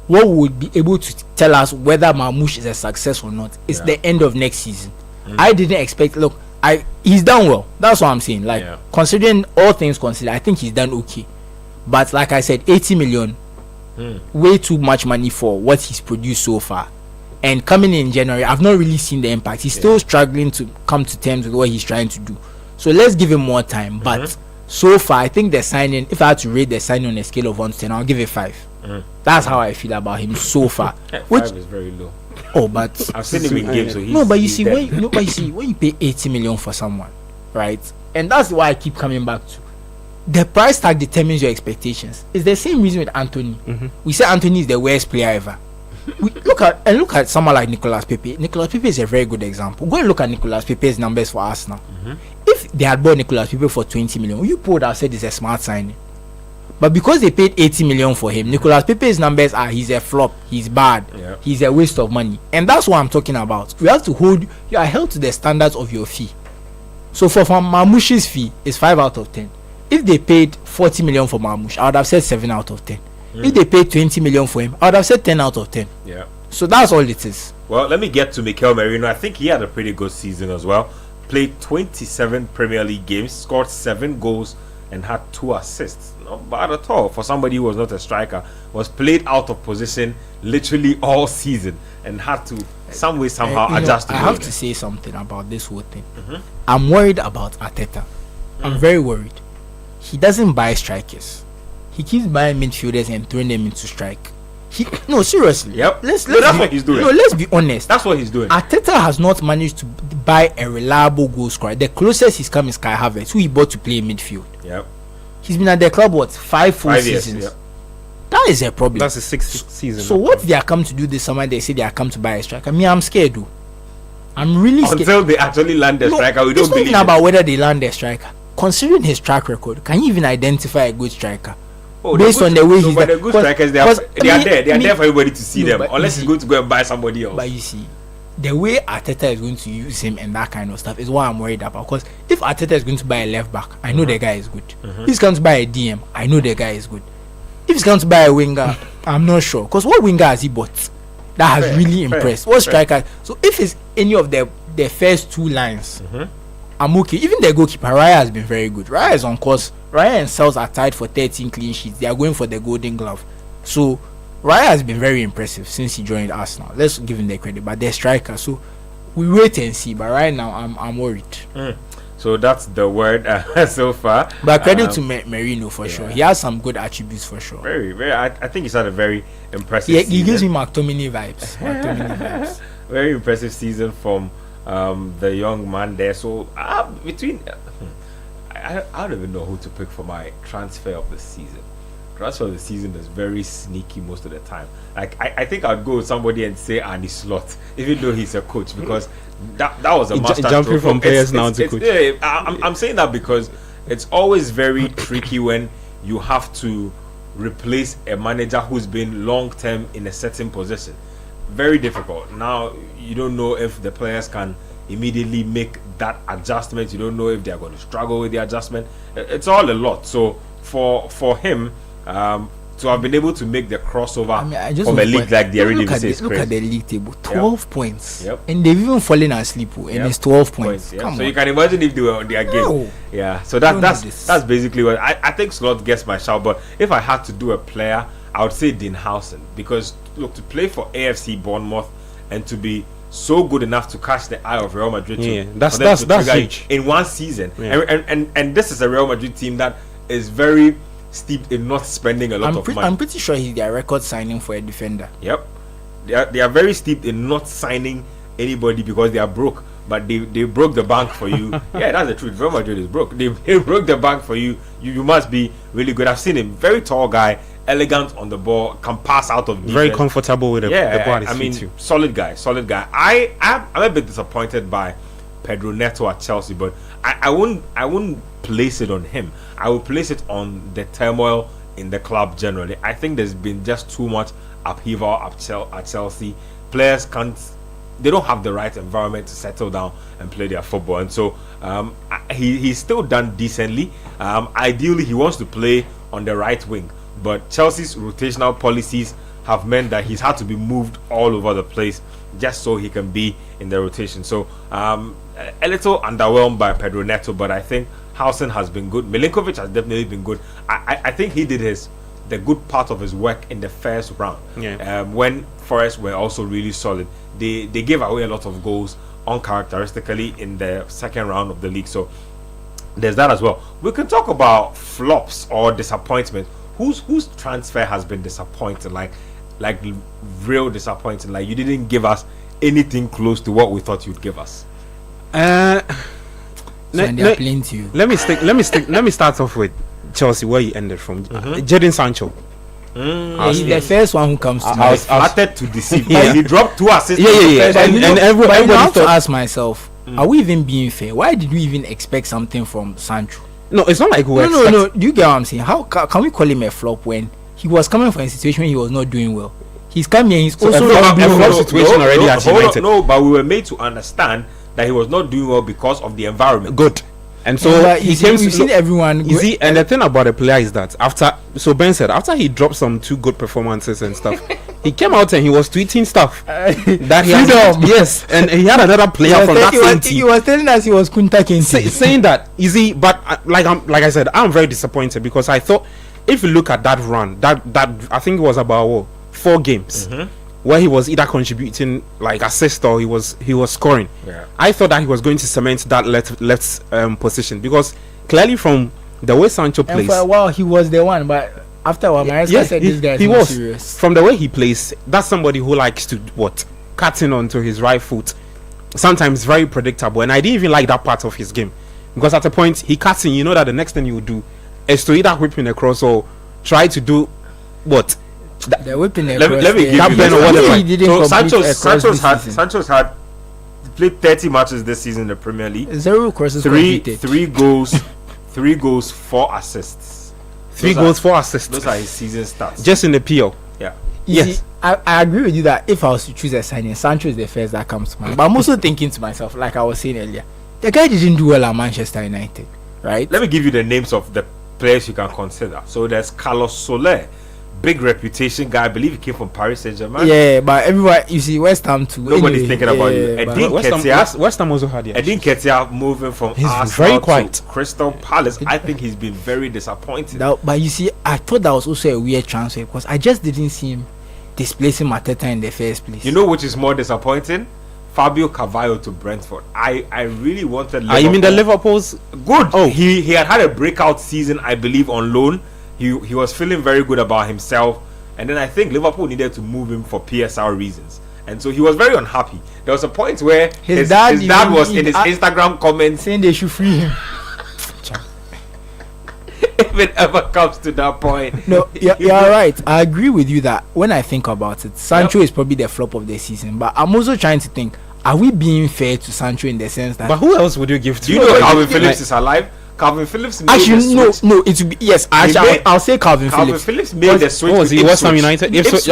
what would be able to tell us whether Mamouche is a success or not is the end of next season. I didn't expect. Look, he's done well. That's what I'm saying. Like considering all things considered, I think he's done okay. But like I said, 80 million, way too much money for what he's produced so far. And coming in January, I've not really seen the impact. He's still struggling to come to terms with what he's trying to do. So let's give him more time. But so far, I think the signing, if I had to rate the signing on a scale of 1 to 10, I'll give it 5. That's how I feel about him so far.
5 is very low.
Oh, but
I've seen him in games. So
no, but you see, when you pay 80 million for someone, right? And that's why I keep coming back to. The price tag determines your expectations. It's the same reason with Anthony. We say Anthony is the worst player ever. look at someone like Nicolas Pepe. Nicolas Pepe is a very good example. Go and look at Nicolas Pepe's numbers for Arsenal. If they had bought Nicolas Pepe for 20 million, you would have said it's a smart signing. But because they paid 80 million for him, Nicolas Pepe's numbers are he's a flop, he's bad, he's a waste of money. And that's what I'm talking about. You have to you are held to the standards of your fee. So for Marmoush's fee, it's 5 out of 10. If they paid 40 million for Marmoush, I would have said 7 out of 10. If they paid 20 million for him, I would have said 10 out of 10.
Yeah.
So that's all it is.
Well, let me get to Mikel Merino. I think he had a pretty good season as well. Played 27 Premier League games, scored 7 goals, and had 2 assists. Not bad at all for somebody who was not a striker. Was played out of position literally all season and had to somehow adjust.
I have to say something about this whole thing. I'm worried about Arteta. I'm very worried. He doesn't buy strikers. He keeps buying midfielders and throwing them into strike. No, seriously.
Yep.
That's
what he's doing.
No, let's be honest.
That's what he's doing.
Arteta has not managed to buy a reliable goal scorer. The closest he's come is Kai Havertz, who he bought to play in midfield.
Yep.
He's been at the club 5 full seasons.
Yep.
That is a problem.
That's the 6th season.
So what they are come to do this summer? They say they are come to buy a striker. I'm scared, though. I'm really scared.
Until they actually land a striker, we don't believe.
It's not about whether they land a striker. Considering his track record, can you even identify a good striker? Based on the way he's
the good strikers, they are there. They are there for everybody to see them. Unless he's going to go and buy somebody else.
But you see, the way Arteta is going to use him and that kind of stuff is what I'm worried about. Because if Arteta is going to buy a left back, I know the guy is good. If he's going to buy a DM, I know the guy is good. If he's going to buy a winger, I'm not sure. Because what winger has he bought that has really impressed? What striker? So if it's any of the first 2 lines, I'm okay. Even the goalkeeper, Raya, has been very good. Raya is on course. Raya and Sels are tied for 13 clean sheets. They are going for the Golden Glove. So Raya has been very impressive since he joined Arsenal. Let's give him the credit. But they're striker, so we wait and see. But right now, I'm worried.
So that's the word so far.
But credit to Merino for sure. He has some good attributes for sure.
Very, very. I think he's had a very impressive season.
He gives me McTominay vibes.
Very impressive season from the young man there. So between I don't even know who to pick for my transfer of the season. Transfer of the season is very sneaky most of the time. Like I think I'd go with somebody and say Arne Slot, even though he's a coach, because that was a master
jumping from players now to coach.
I'm saying that because it's always very tricky when you have to replace a manager who's been long term in a certain position. Very difficult. Now you don't know if the players can immediately make that adjustment. You don't know if they're going to struggle with the adjustment. It's all a lot. So for him to have been able to make the crossover from a league like the Eredivisie,
look at the league table, 12 points, and they've even fallen asleep, and it's 12 points.
So you can imagine if they were on their game. So that's basically what I think. Slot gets my shout, but if I had to do a player, I would say Dean Howson, because look, to play for AFC Bournemouth and to be so good enough to catch the eye of Real Madrid,
that's huge
in one season. And this is a Real Madrid team that is very steeped in not spending a lot of money.
I'm pretty sure he's their record signing for a defender.
Yep, they are very steeped in not signing anybody because they are broke. But they broke the bank for you. Yeah, that's the truth. Real Madrid is broke. They broke the bank for you. You must be really good. I've seen him, very tall guy, elegant on the ball, can pass out of defense.
Very comfortable with the ball.
I mean, solid guy. I'm a bit disappointed by Pedro Neto at Chelsea, but I wouldn't place it on him. I would place it on the turmoil in the club generally. I think there's been just too much upheaval at Chelsea. Players they don't have the right environment to settle down and play their football, and so he's still done decently. Ideally, he wants to play on the right wing, but Chelsea's rotational policies have meant that he's had to be moved all over the place just so he can be in the rotation. So a little underwhelmed by Pedro Neto, but I think Howson has been good. Milinkovic has definitely been good. I think he did the good part of his work in the first round. When Forest were also really solid, they gave away a lot of goals uncharacteristically in the second round of the league. So there's that as well. We can talk about flops or disappointment. Whose transfer has been disappointing, like real disappointing? Like you didn't give us anything close to what we thought you'd give us.
Let me
start off with Chelsea, where you ended from. Jadon Sancho.
He's the first one who comes to
I was flattered to deceive. He dropped 2 assists.
And everybody have to ask myself, are we even being fair? Why did we even expect something from Sancho?
No, it's not like we were
No. Do you get what I'm saying? How can we call him a flop when he was coming from a situation where he was not doing well? He's come here. He's also not doing well.
Situation already at United.
No, but we were made to understand that he was not doing well because of the environment.
Good. And so he came.
You've seen everyone.
You see, and the thing about the player is that Ben said after he dropped some 2 good performances and stuff, he came out and he was tweeting stuff that he had. Yes, and he had another player from that same team.
He was telling us he was Kunta Kinte,
saying that easy. But like I said, I'm very disappointed because I thought if you look at that run, that I think it was about 4 games. Where he was either contributing like assist or he was scoring.
Yeah.
I thought that he was going to cement that left position because clearly from the way Sancho plays.
And for a while he was the one, but after a while, Maresca said this guy is not serious.
From the way he plays, that's somebody who likes to cut in onto his right foot. Sometimes very predictable, and I didn't even like that part of his game because at a point he cuts in. You know that the next thing you would do is to either whip him across or try to do what.
They're whipping
let me give you this. Sancho's had played 30 matches this season in the Premier League.
0 crosses,
3 goals, 3 goals, 4 assists.
3 goals, 4 assists.
Those are his season stats.
Just in the PL.
Yeah.
Yes. See, I agree with you that if I was to choose a signing, Sancho is the first that comes to mind. But I'm also thinking to myself, like I was saying earlier, the guy didn't do well at Manchester United, right?
Let me give you the names of the players you can consider. So there's Carlos Soler. Big reputation guy. I believe he came from Paris Saint-Germain.
Yeah, but everyone, you see, West Ham too.
Nobody's thinking about you. Edin Nketsia.
West Ham also had
Edin Nketsia moving from Arsenal to Crystal Palace. I think he's been very disappointed.
But you see, I thought that was also a weird transfer because I just didn't see him displacing Mateta in the first place.
You know which is more disappointing? Fabio Carvalho to Brentford. I really wanted Liverpool.
You mean the Liverpool's
good? Oh, he had a breakout season, I believe, on loan. He was feeling very good about himself, and then I think Liverpool needed to move him for PSR reasons, and so he was very unhappy. There was a point where his dad was in his Instagram comments
saying they should free him.
If it ever comes to that point.
No, you're right. I agree with you that when I think about it, Sancho is probably the flop of the season, but I'm also trying to think, are we being fair to Sancho in the sense that...
But who else would you give to?
Do you know Calvin Phillips is alive? Calvin Phillips made
actually
the switch.
no it would be yes I'll say Calvin
Phillips made the switch.
What was he? West Ham United? Ipswich.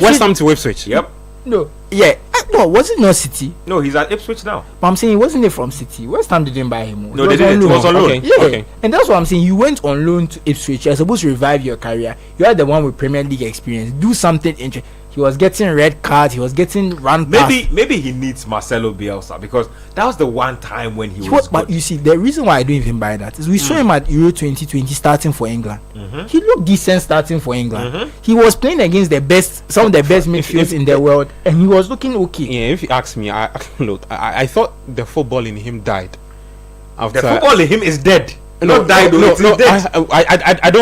West Ham to Ipswich.
Yep.
No, was it not City?
No, he's at Ipswich now.
But I'm saying he wasn't there from City. West Ham didn't buy him.
No, they didn't. He was on loan.
Okay. And that's what I'm saying. You went on loan to Ipswich. You're supposed to revive your career. You are the one with Premier League experience. Do something interesting. He was getting red cards. He was getting run past.
Maybe he needs Marcelo Bielsa because that was the one time when he was.
But you see, the reason why I don't even buy that is we saw him at Euro 2020 starting for England. He looked decent starting for England. He was playing against some of the best midfielders in the world, and he was looking okay.
Yeah, if you ask me, I thought the football in him died.
The football in him is dead.
I don't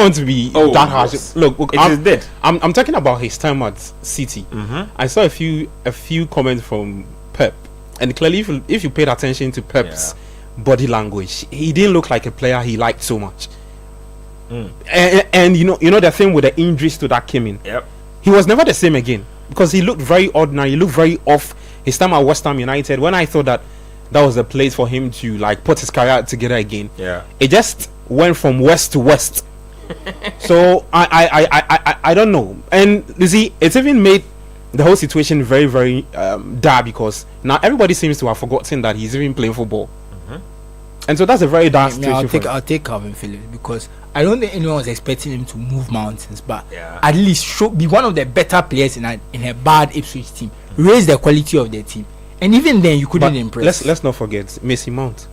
want to be that harsh. Look, it is dead. I'm talking about his time at City. I saw a few comments from Pep, and clearly, if you paid attention to Pep's body language, he didn't look like a player he liked so much. And you know the thing with the injuries to that came in.
Yep.
He was never the same again because he looked very ordinary. He looked very off. His time at West Ham United, when I thought that was the place for him to like put his career together again.
Yeah,
it just went from west to west. So I don't know. And you see, it's even made the whole situation very, very dire because now everybody seems to have forgotten that he's even playing football. And so that's a very dark situation.
I'll take Calvin Phillips because I don't think anyone was expecting him to move mountains, but at least be one of the better players in a bad Ipswich team. Raise the quality of the team. And even then, you couldn't impress.
Let's not forget Mason Mount.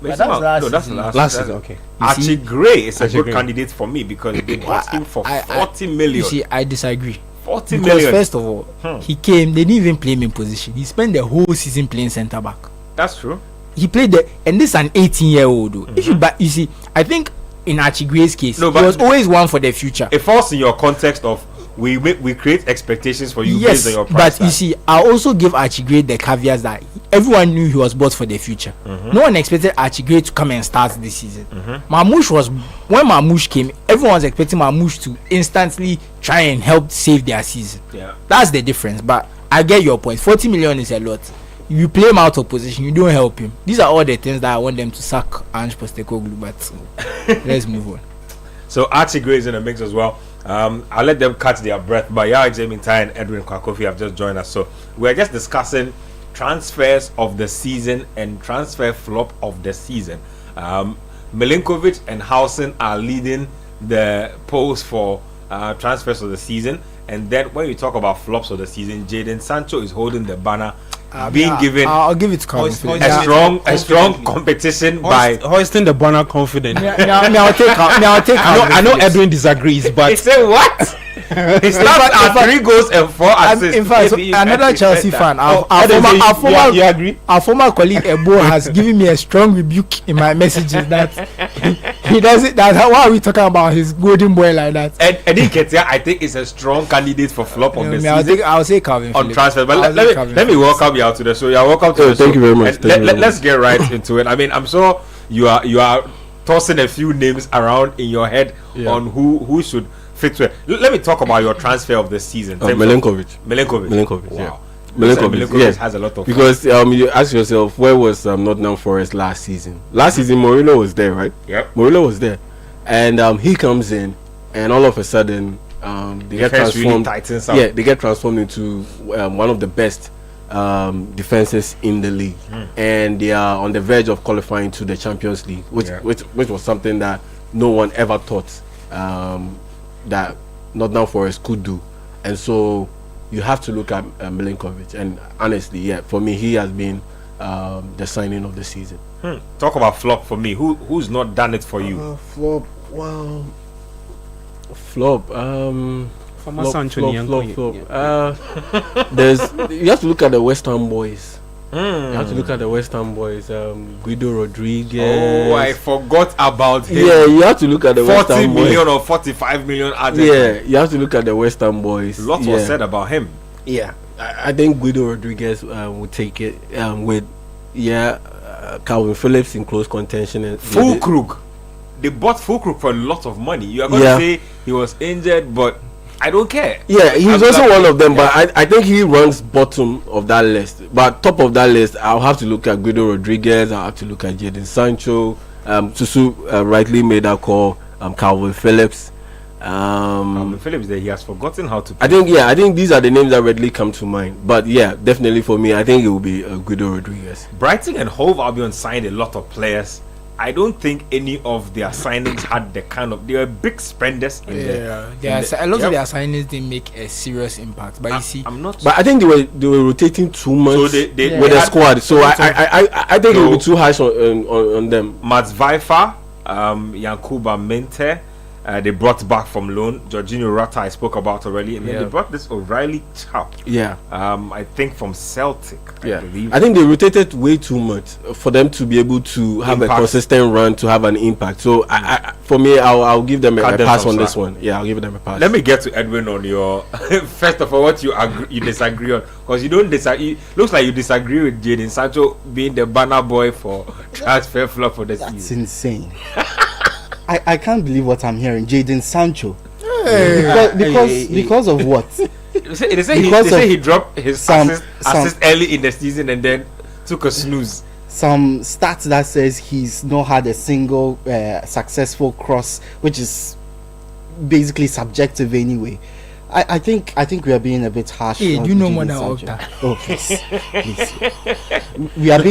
That's last season.
Okay.
Archie Gray is a good candidate for me because they bought him for 40 million.
You see, I disagree.
40
because
million.
First of all, he came. They didn't even play him in position. He spent the whole season playing centre back.
That's true.
He played and this is an 18-year-old. If you see, I think in Archie Gray's case, he was always one for the future.
It falls in your context of we create expectations for you
yes,
based on your price.
But you see, I also give Archigray the caveats that everyone knew he was bought for the future. No one expected Archigray to come and start this season. When Mamouche came, everyone was expecting Mamouche to instantly try and help save their season.
Yeah,
that's the difference. But I get your point. 40 million is a lot. If you play him out of position, you don't help him. These are all the things that I want them to sack Ange Postecoglou. But let's move on.
So Archigray is in the mix as well. I'll let them catch their breath. But yeah, Jamie Tai and Edwin Kwakofi have just joined us. So we're just discussing transfers of the season and transfer flop of the season. Milinkovic and Housen are leading the polls for transfers of the season. And then when you talk about flops of the season, Jadon Sancho is holding the banner, being given
I'll give it to Calvin Phillips.
a strong competition by
hoisting the banner confident.
I'll take
I know Edwin disagrees, but
he said what? He starts at 3 goals and 4 assists.
In fact, another Chelsea fan, our former colleague Ebo has given me a strong rebuke in my messages that he does it. That why are we talking about his golden boy like that?
And Nketsia, I think, is a strong candidate for flop of the season.
I'll say Calvin
on transfer. But let me welcome you out to the show. You're welcome to the show.
Thank you very much.
Let's get right into it. I mean, I'm sure you are tossing a few names around in your head on who should fit to it. Let me talk about your transfer of the season.
Milinkovic.
Wow.
Yeah. Milinkovic
has a lot of
because you ask yourself, where was Nottingham Forest last season? Last season Mourinho was there, right?
Yep.
Mourinho was there, and he comes in, and all of a sudden they get transformed.
Really
they get transformed into one of the best defenses in the league, and they are on the verge of qualifying to the Champions League, which was something that no one ever thought that Nottingham Forest could do. And so you have to look at Milinkovic, and honestly, for me, he has been the signing of the season.
Talk about flop for me. Who's not done it for you?
Flop. Well, flop.
Former Sancho and
United. You have to look at the West Ham boys. You have to look at the West Ham boys. Guido Rodriguez.
Oh, I forgot about him.
Yeah, you have to look at the West Ham
40 million or 45 million.
Yeah, you have to look at the West Ham boys.
Lots was said about him.
Yeah, I think Guido Rodriguez would take it with Calvin Phillips in close contention. And
Fulkrug. They bought Fulkrug for a lot of money. You are going to say he was injured, but I don't care.
Yeah, he's also one of them, but I think he ranks bottom of that list. But top of that list, I'll have to look at Guido Rodriguez. I'll have to look at Jadon Sancho. Susu rightly made that call. Calvin Phillips.
Calvin Phillips, he has forgotten how to play.
I think these are the names that readily come to mind. But yeah, definitely for me, I think it will be Guido Rodriguez.
Brighton and Hove Albion signed a lot of players. I don't think any of their signings had the kind of... They were big spenders in
a lot of their signings didn't make a serious impact. But you see...
But I think they were rotating too much with the squad. So I think it would be too harsh on them.
Mats Vaifa, Yankuba Mente, they brought back from loan Jorginho Rata, I spoke about already, and then they brought this O'Reilly chap. I think from Celtic. I believe.
I think they rotated way too much for them to be able to have a consistent run, to have an impact. So for me, I'll give them a pass on this one. Yeah, I'll give them a pass.
Let me get to Edwin on your first of all what you disagree on, because you don't disagree. Looks like you disagree with Jadon Sancho being the banner boy for transfer flop for the season.
That's insane. I can't believe what I'm hearing. Jadon Sancho. Because of what?
They say he dropped his assist early in the season and then took a snooze.
Some stats that says he's not had a single successful cross, which is basically subjective anyway. I think we are being a bit harsh.
Hey, do you know more than Octa?
Oh, please. We are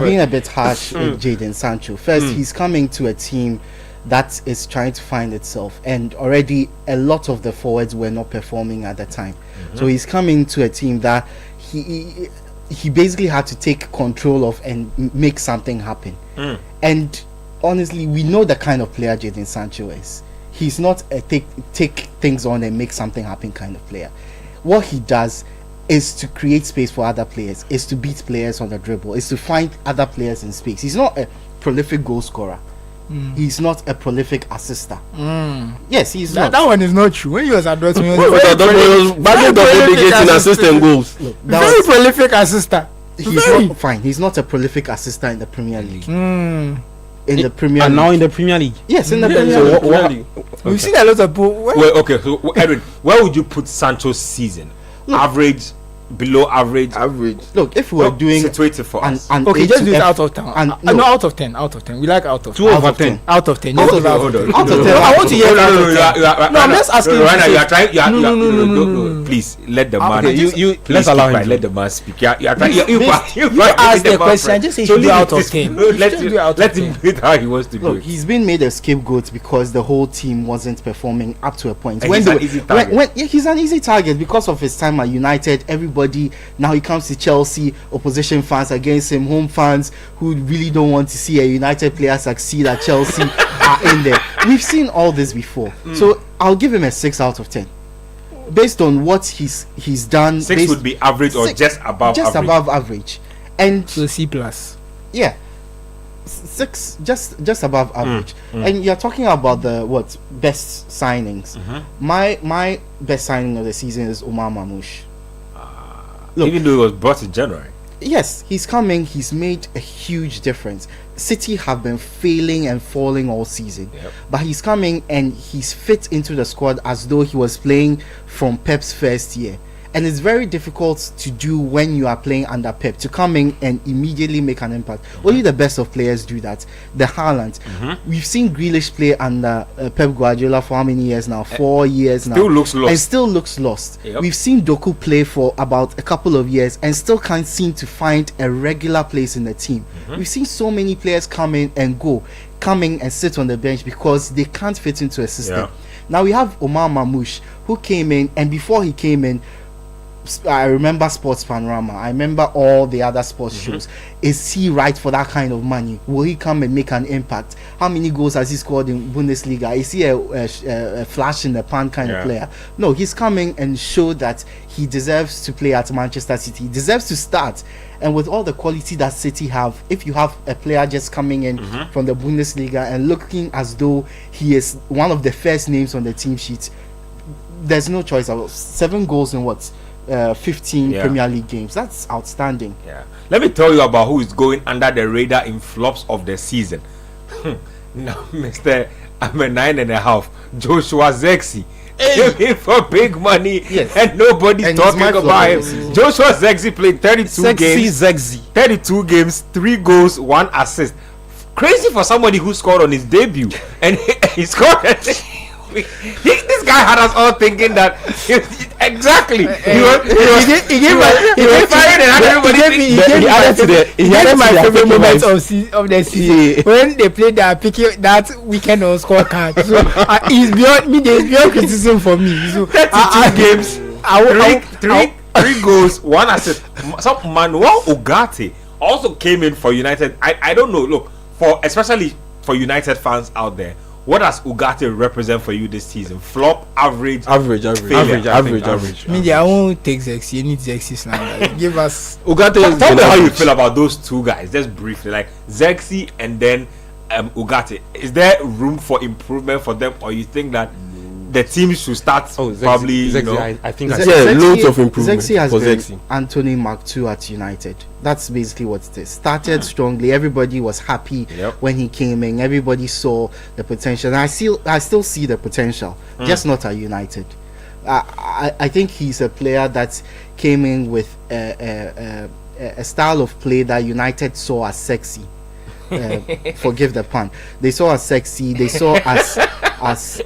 being a bit harsh with Jadon Sancho. First, he's coming to a team that is trying to find itself, and already a lot of the forwards were not performing at the time. So he's coming to a team that he basically had to take control of and make something happen. And honestly, we know the kind of player Jadon Sancho is. He's not a take things on and make something happen kind of player. What he does is to create space for other players, is to beat players on the dribble, is to find other players in space. He's not a prolific goal scorer. He's not a prolific assister. Yes, he's not.
That one is not true. When he was at Dortmund,
he was bagging double digits in assistant goals.
Very prolific assister.
He's not fine. He's not a prolific assister in the Premier League. In the Premier League.
And now in the Premier League.
Yes, in the Premier League.
We've seen a lot of people.
Well, okay, so Edwin, where would you put Sancho's season? Average, below average?
Average. Look, if we were doing
situated for us.
Okay, just do it out of 10. No, out of 10. Out of 10. We like out of 10.
2 over 10.
Out of 10.
Hold on.
Out of 10. I want to hear out of 10. No, I'm just asking you.
Right now, you are trying. No. Please let the man.
Let's allow him.
Let the man speak. You are trying.
You ask the question. Just say you do out of 10.
Let him do it how he wants to do it.
He's been made a scapegoat because the whole team wasn't performing up to a point.
He's an easy target.
He's an easy target because of his time at United. Everybody now he comes to Chelsea, opposition fans against him, home fans who really don't want to see a United player succeed at Chelsea are in there. We've seen all this before. So I'll give him a 6 out of 10. Based on what he's done.
6 would be average or just above
just
average?
Above average. And
so C plus.
Yeah. 6 just above average. And you're talking about the best signings. My best signing of the season is Omar Mamouche.
Look, even though it was brought in January.
Yes, he's coming. He's made a huge difference. City have been failing and falling all season, but he's coming and he's fit into the squad as though he was playing from Pep's first year. And it's very difficult to do when you are playing under Pep, to come in and immediately make an impact. Only the best of players do that. The Haaland. We've seen Grealish play under Pep Guardiola for how many years now? 4 years now.
Still looks lost.
And still looks lost. We've seen Doku play for about a couple of years and still can't seem to find a regular place in the team. We've seen so many players come in and go, coming and sit on the bench because they can't fit into a system. Now we have Omar Mamouche, who came in, and before he came in, I remember Sports Panorama. I remember all the other sports shows. Is he right for that kind of money? Will he come and make an impact? How many goals has he scored in Bundesliga? Is he a flash in the pan kind of player? No, he's coming and showed that he deserves to play at Manchester City. He deserves to start. And with all the quality that City have, if you have a player just coming in from the Bundesliga and looking as though he is one of the first names on the team sheet, there's no choice. 7 goals in 15 Premier League games. That's outstanding.
Let me tell you about who is going under the radar in flops of the season. Now, Mr. I'm a 9.5. Joshua Zexi came in for big money, and nobody's talking about him. Joshua Zexi played 32 games. 32 games, 3 goals, 1 assist. Crazy for somebody who scored on his debut, and he scored. This guy had us all thinking that exactly. He
gave my favorite moments of the season when they played that weekend on scorecard. So it's beyond me. There's beyond criticism for me. So
32 games, 3 goals, 1 assist. Some Manuel Ugarte also came in for United. I don't know. Look, especially for United fans out there, what does Ugarte represent for you this season? Flop, average.
I
mean,
I won't take Zexi. You need Zexi now. Give us
Ugarte.
Tell me how you feel about those 2 guys, just briefly, like Zexi and then Ugarte. Is there room for improvement for them, or you think that the team should start probably?
Zexi, I think loads of improvement.
Zexi has been Anthony Mark II at United. That's basically what it is. Started strongly. Everybody was happy when he came in. Everybody saw the potential. And I still see the potential, just not at United. I think he's a player that came in with a style of play that United saw as sexy. Forgive the pun. They saw as sexy. They saw as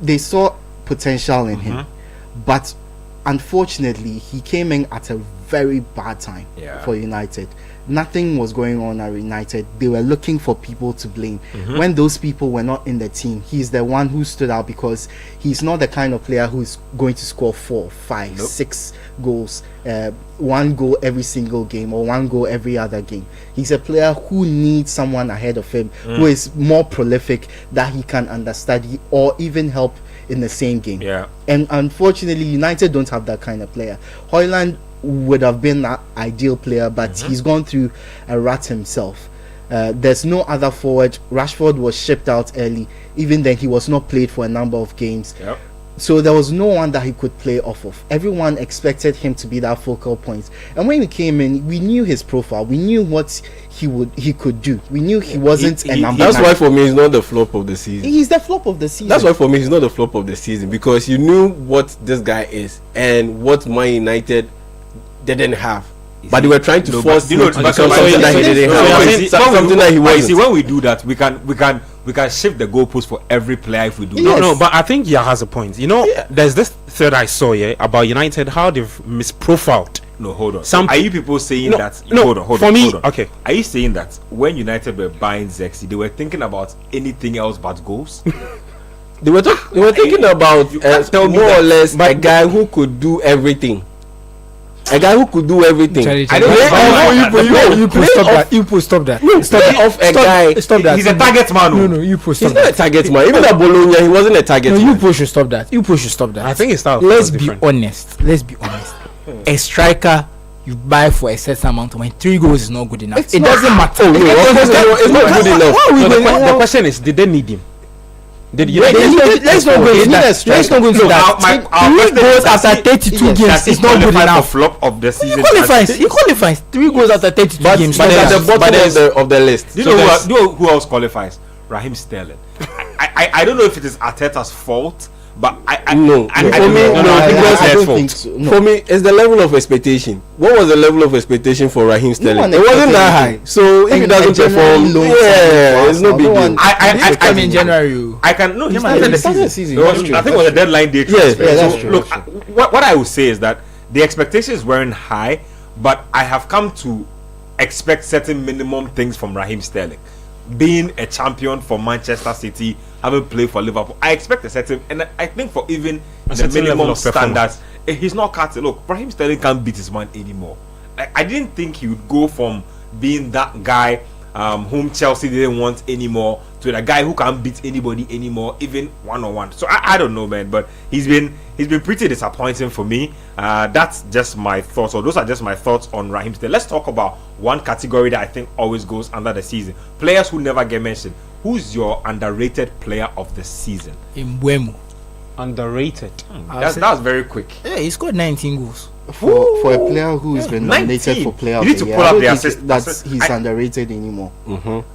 they saw potential in him, but unfortunately he came in at a very bad time for United. Nothing was going on at United. They were looking for people to blame. When those people were not in the team, he's the one who stood out because he's not the kind of player who's going to score 4, 5, 6 goals, 1 goal every single game or 1 goal every other game. He's a player who needs someone ahead of him who is more prolific, that he can understudy or even help in the same game. And unfortunately, United don't have that kind of player. Højlund would have been that ideal player, but he's gone through a rut himself. There's no other forward. Rashford was shipped out early. Even then, he was not played for a number of games.
Yep.
So there was no one that he could play off of. Everyone expected him to be that focal point. And when he came in, we knew his profile. We knew what he could do. We knew he wasn't a number.
That's why for me he's not the flop of the season.
He's the flop of the season.
That's why for me he's not the flop of the season, because you knew what this guy is and what Man United didn't have. But they were trying to force him to become something that he didn't have. Something that he wasn't.
See, when we do that, we can shift the goalpost for every player if we do.
No, but I think has a point. You know, there's this thread I saw about United, how they've misprofiled.
No, hold on. Are you people saying that?
No,
hold on.
For me,
hold on.
okay.
Are you saying that when United were buying Zexi, they were thinking about anything else but goals?
They were thinking about more or less a guy who could do everything. A guy who could do everything.
Stop that. Stop that.
He's a target man.
No, you push.
He's not a target man. Even at Bologna, he wasn't a target man.
You push should stop that. I think it's start. Let's be honest. A striker you buy for a certain amount of money, 3 goals is not good enough. It doesn't matter.
It's not good enough.
The question is, did they need him?
Let's not go into that. 3 goals after 32 games is not good enough.
Flop of the season.
He qualifies. 3 goals after 32 games.
But at the bottom of the list.
Do you know who else qualifies? Raheem Sterling. I don't know if it is Arteta's fault, but I
don't think so. For me, it's the level of expectation. What was the level of expectation for Raheem Sterling? It wasn't that high. So if he doesn't perform, it's no big deal.
I mean, January.
I can no. He started the season. I think it was a deadline day transfer.
Yeah, that's true.
Look, what I would say is that the expectations weren't high, but I have come to expect certain minimum things from Raheem Sterling. Being a champion for Manchester City, having played for Liverpool, I expect a certain, and I think for even the minimum standards, he's not cutting. Look, Raheem Sterling can't beat his man anymore. I didn't think he would go from being that guy whom Chelsea didn't want anymore to the guy who can't beat anybody anymore, even one-on-one. So I don't know, man, but he's been pretty disappointing for me. That's just my thoughts, or those are just my thoughts on Raheem Sterling. Let's talk about one category that I think always goes under the season: players who never get mentioned. Who's your underrated player of the season?
Mbeumo.
Underrated.
That was very quick.
Yeah, he scored 19 goals.
For a player who has been nominated
19.
for player of
You need
the
to
year,
pull
I
up
don't
the
think
assist.
that he's underrated anymore.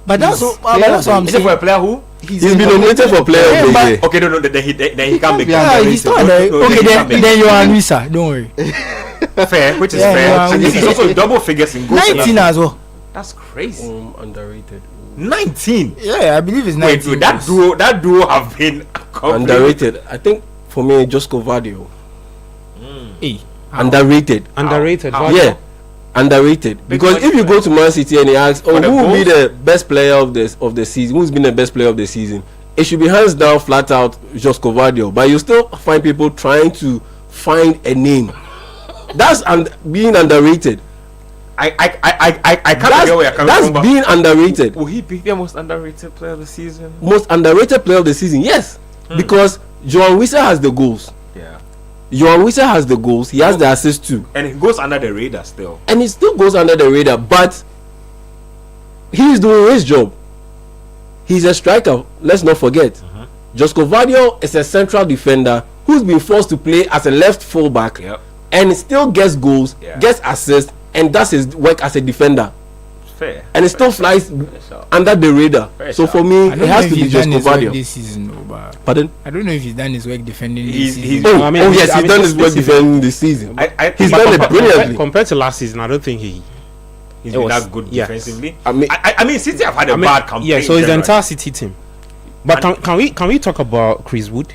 But that's what I'm
Is it
saying.
for a player who?
He's
been nominated for player of the year.
Okay, no, then he can't make
Yeah,
it.
he's not okay. Then you're on Risa. Don't worry.
Fair, which is
Yeah,
fair.
yeah,
And he's also double figures in goals.
19 as well.
That's crazy.
Underrated.
19.
Yeah, I believe it's 19.
Wait, that duo have been
Underrated. I think for me, Josko Vadio.
Hey,
Underrated.
Underrated.
Yeah, underrated. Because if you go to Man City and you ask, who will be the best player of the season? Who's been the best player of the season? It should be hands down, flat out, Josko Vadio. But you still find people trying to find a name. That's being underrated.
I can't hear where you're coming from.
That's being underrated.
Will he be the most underrated player of the season?
Most underrated player of the season, yes. Because João Wissa has the goals.
Yeah.
João Wissa has the goals. He has the assists too.
And he goes under the radar still.
And he still goes under the radar, but he's doing his job. He's a striker. Let's not forget. Josko Vadio is a central defender who's been forced to play as a left fullback, and still gets goals, gets assists, and does his work as a defender.
Fair.
And it still flies under the radar. So for me, it has to be Josko Vadio.
This season, but
pardon?
I don't know if he's done his work defending this season.
He's done his work defending this season. He's done it brilliantly.
Compared to last season, I don't think he's
been that good defensively.
I
mean, City have had a bad campaign.
Yeah, so it's the entire City team. But can we talk about Chris Wood?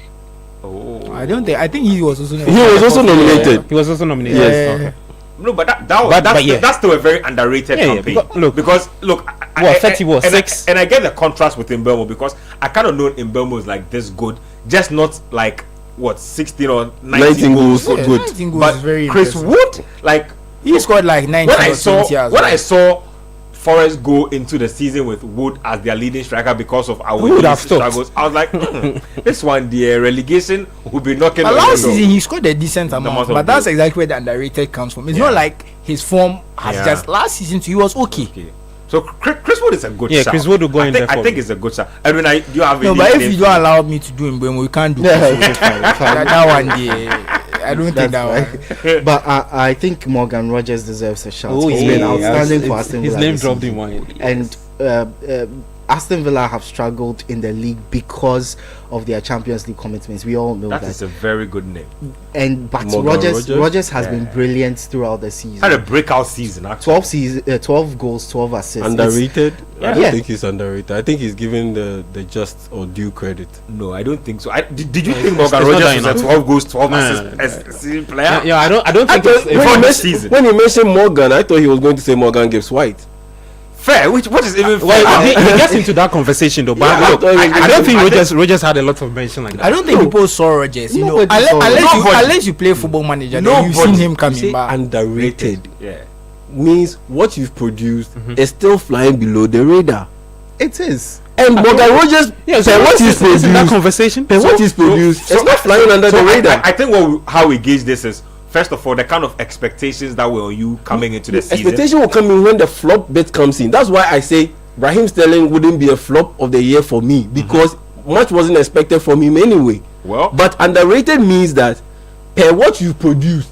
Oh,
I don't think. I think he was also
nominated.
He was also nominated.
Yeah.
No, but that's still a very underrated campaign. Because
30 was 6.
And I get the contrast with Mbeumo, because I kind of know Mbeumo is like this good, just not like 16 or 19 goals.
Yeah,
Good.
19 goals
But
is very
Chris Wood, like
he scored like 19
when
or 20 as well.
I saw Forest go into the season with Wood as their leading striker because of our struggles, I was like, this one, the relegation will be knocking on the door.
Last season he scored a decent amount, but that's exactly where the underrated comes from. It's not like his form has just last season too, he was okay.
So Chris Wood is a good
Yeah,
shout.
Chris Wood will go in there.
I think it's a good shout. I mean, do you have
no,
any
but if
name
you
for
don't
me?
allow me to do Mbemo, we can't do that one day. I don't think that one.
But I think Morgan Rogers deserves a shout.
Oh,
He's been outstanding for Aston Villa.
His name
this
dropped
season.
in one.
And Aston Villa have struggled in the league because of their Champions League commitments. We all know that.
That is a very good name.
But
Morgan
Rogers has been brilliant throughout the season.
Had a breakout season, actually.
12 goals, 12 assists.
Underrated? I don't
Yeah.
think he's underrated. I think he's given the just or due credit.
No, I don't think so. Did you think Morgan Rogers was a 12 goals, 12 assists as a season player?
Yeah, I don't think
When he mentioned Morgan, I thought he was going to say Morgan Gibbs White.
Fair, what is even fair?
Well, he gets into that conversation though, but I don't think Rogers had a lot of mention like that.
I don't think people saw Rogers. You know, unless you play Football Manager, then you've seen him coming back.
Underrated.
Yeah.
Means what you've produced is still flying below the radar.
It is.
And Morgan Rogers, what he's produced,
in that conversation.
What he's produced, it's not flying under the radar.
I think how we gauge this is, first of all, the kind of expectations that were on you coming into the season.
Expectation will come in when the flop bit comes in. That's why I say Raheem Sterling wouldn't be a flop of the year for me, because much wasn't expected from him anyway.
Well,
but underrated means that per what you produced,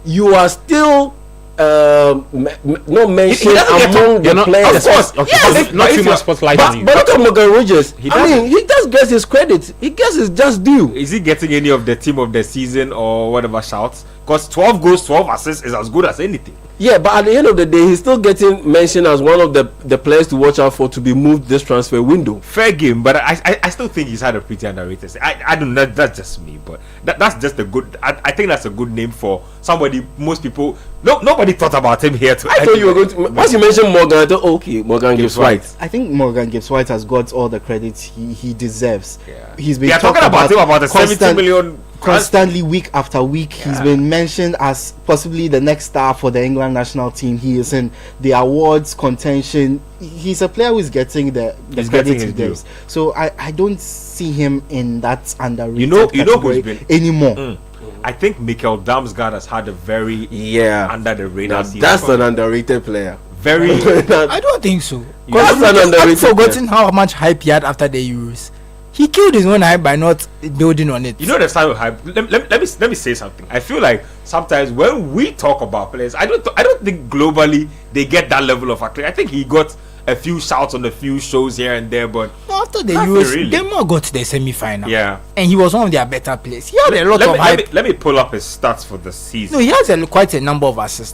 you are still not mentioned among the players.
Of course, okay. Not too much spotlight on you.
But look at Morgan Rogers. He just gets his credit. He gets his just due.
Is he getting any of the team of the season or whatever shouts? Because 12 goals, 12 assists is as good as anything.
Yeah, but at the end of the day, he's still getting mentioned as one of the players to watch out for to be moved this transfer window.
Fair game, but I still think he's had a pretty underrated. I don't know, that's just me, but that's just a good. I think that's a good name for somebody. Most people, nobody thought about him here.
I thought you were going to. Once you mentioned Morgan, I thought, okay, Morgan Gibbs White.
I think Morgan Gibbs White has got all the credit he deserves.
Yeah.
He's been
talking about him about the 70 million.
Constantly, week after week, he's been mentioned as possibly the next star for the England national team. He is in the awards contention. He's a player who is getting the credit he deserves. So I don't see him in that underrated category anymore.
I think Mikel Damsgaard has had a very under the radar season.
That's an underrated player.
Very.
I don't think so.
That's an underrated.
I've forgotten how much hype he had after the Euros. He killed his own hype by not building on it.
You know the style of hype. Let me say something. I feel like sometimes when we talk about players, I don't think globally they get that level of accolade. I think he got a few shouts on a few shows here and there, but
after the Euros, Denmark got to the semi-final.
Yeah,
and he was one of their better players. He had a lot of hype.
Let me pull up his stats for the season.
No, he has quite a number of assists.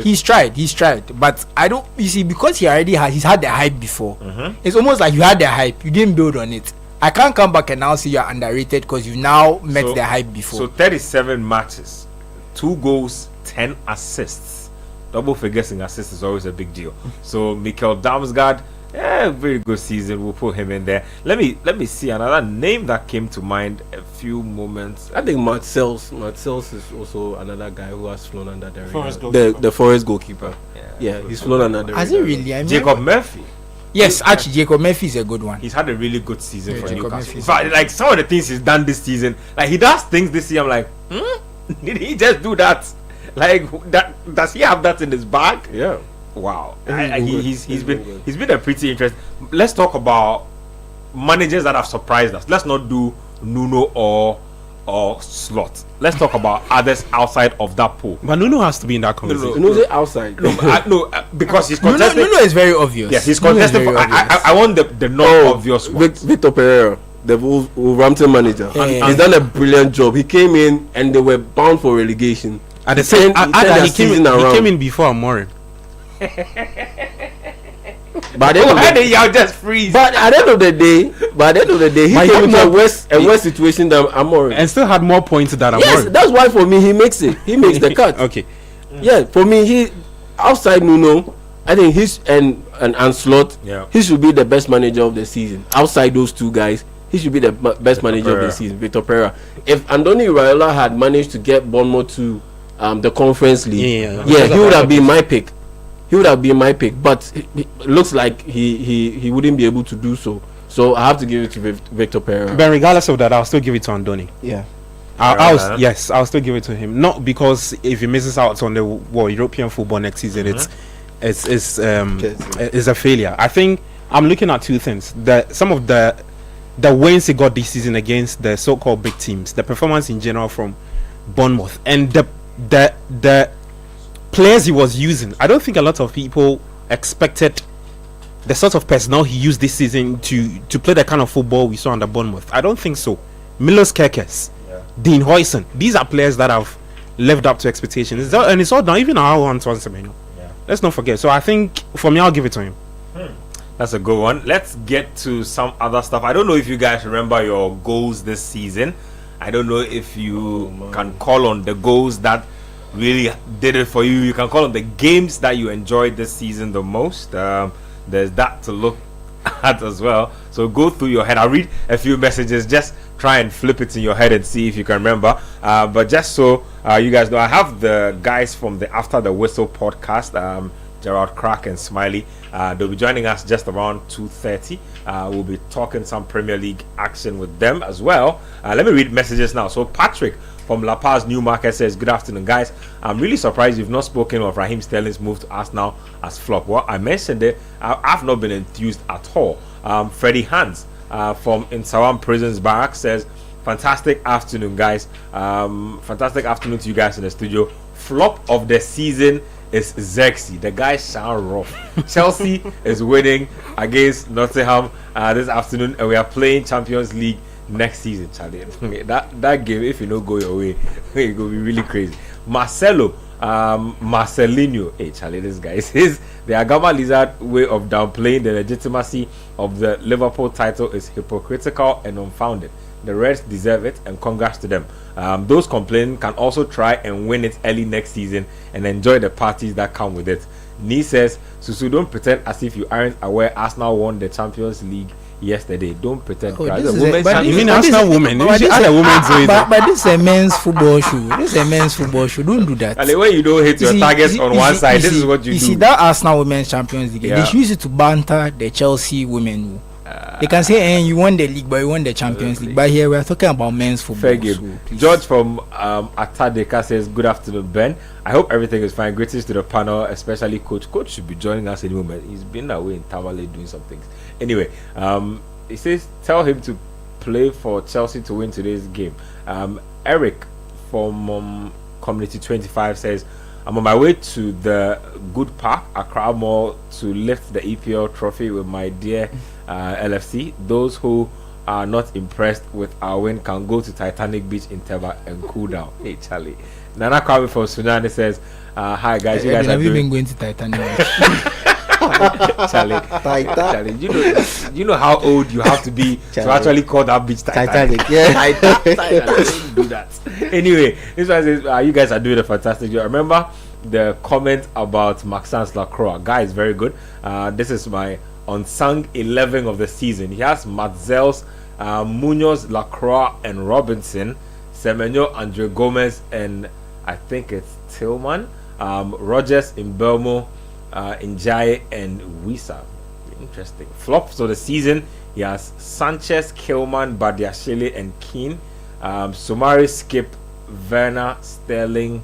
He's tried. But I don't. You see, because he's had the hype before. It's almost like you had the hype, you didn't build on it. I can't come back and now say you're underrated because you now met the hype before.
So 37 matches, 2 goals, 10 assists. Double figures in assists is always a big deal. So Mikel Damsgaard, very good season. We'll put him in there. Let me see another name that came to mind a few moments.
I think Matt Sells is also another guy who has flown under the radar. The Forest goalkeeper. Yeah, he's flown under the radar.
Has he really?
Jacob Murphy.
Yes, actually, Jacob Murphy is a good one.
He's had a really good season for Newcastle. But like some of the things he's done this season, like he does things this year. I'm like, did he just do that? Like that? Does he have that in his bag?
Yeah.
Wow. He's been a pretty interesting. Let's talk about managers that have surprised us. Let's not do Nuno or Slot. Let's talk about others outside of that pool.
But Nuno has to be in that conversation.
Nuno's outside.
No, because he's contesting.
Nuno is very obvious.
Yes, he's contesting. I want the non-obvious ones.
Victor Pereira, the Wolverhampton manager. He's done a brilliant job. He came in and they were bound for relegation.
At the same time, he came in before Amorim.
But at the end of the day, he came into a worse situation than Amorim
and still had more points than Amorim.
Yes, that's why for me he makes it. He makes the cut.
Okay.
Yeah, for me he outside Nuno, I think he's and Slot.
Yeah.
He should be the best manager of the season. Outside those two guys, he should be the best manager of the season. Victor Pereira. If Andoni Iraola had managed to get Bournemouth to the Conference League, he would have been my pick. He would have been my pick, but it looks like he wouldn't be able to do so. So I have to give it to Victor Pereira.
But regardless of that, I'll still give it to Andoni.
Yeah.
I'll still give it to him. Not because if he misses out on the European football next season, is a failure. I think I'm looking at two things. Some of the wins he got this season against the so-called big teams, the performance in general from Bournemouth, and the players he was using. I don't think a lot of people expected the sort of personnel he used this season to play the kind of football we saw under Bournemouth. I don't think so. Milos Kerkez, Dean Huijsen, these are players that have lived up to expectations. And it's all done, even our one Semenyo. Let's not forget. So I think for me, I'll give it to him.
That's a good one. Let's get to some other stuff. I don't know if you guys remember your goals this season. I don't know if you can call on the goals that really did it for you. You can call on the games that you enjoyed this season the most. There's that to look at as well. So go through your head. I'll read a few messages. Just try and flip it in your head and see if you can remember. But just so you guys know, I have the guys from the After the Whistle podcast, Gerald Crack and Smiley. They'll be joining us just around 2:30. We'll be talking some Premier League action with them as well. Let me read messages now. So Patrick from La Paz Newmarket says, good afternoon, guys. I'm really surprised you've not spoken of Raheem Sterling's move to Arsenal as flop. Well, I mentioned it. I've not been enthused at all. Freddie Hans from Insawam Prisons Barrack says, fantastic afternoon, guys. Fantastic afternoon to you guys in the studio. Flop of the season is Zexi. The guys sound rough. Chelsea is winning against Nottingham this afternoon, and we are playing Champions League next season, Charlie. that game, if you don't go your way, it's gonna be really crazy. Marcelo, Marcelinho, hey Charlie, this guy says the Agama Lizard way of downplaying the legitimacy of the Liverpool title is hypocritical and unfounded. The Reds deserve it, and congrats to them. Those complaining can also try and win it early next season and enjoy the parties that come with it. Nee says, Susu, don't pretend as if you aren't aware Arsenal won the Champions League yesterday. Don't pretend.
You mean Arsenal women? But this is a men's football show. Don't do that.
And when you don't hit your targets on one side, this is what you do.
You see that Arsenal Women's Champions League, they should use it to banter the Chelsea women. They can say, you won the league, but you won the Champions League. But here we are talking about men's football.
Fair game. George from Atadeka says, good afternoon, Ben. I hope everything is fine. Greetings to the panel, especially Coach. Coach should be joining us in a moment. He's been away in Tamale doing some things. Anyway, he says, tell him to play for Chelsea to win today's game. Eric from Community 25 says, I'm on my way to the Good Park, Accra Mall, to lift the EPL trophy with my dear LFC. Those who are not impressed with our win can go to Titanic Beach in Teba and cool down. Hey, Charlie. Nana Kwame from Sudan says, hi guys, you guys
have you been going to Titanic?
Charlie, you know how old you have to be to actually call that beach Titanic. Titanic. Do that. Anyway, this one says, you guys are doing a fantastic job. Remember the comment about Maxence Lacroix? Guy is very good. This is my unsung 11 of the season. He has Matzels, Munoz, Lacroix, and Robinson, Semenyo, Andre Gomez, and I think it's Tillman, Rogers, Mbelmo, Njai, and Wisa. Interesting. Flops of the season, he has Sanchez, Kilman, Badiashile, and Keane. Somari, Skip, Werner, Sterling,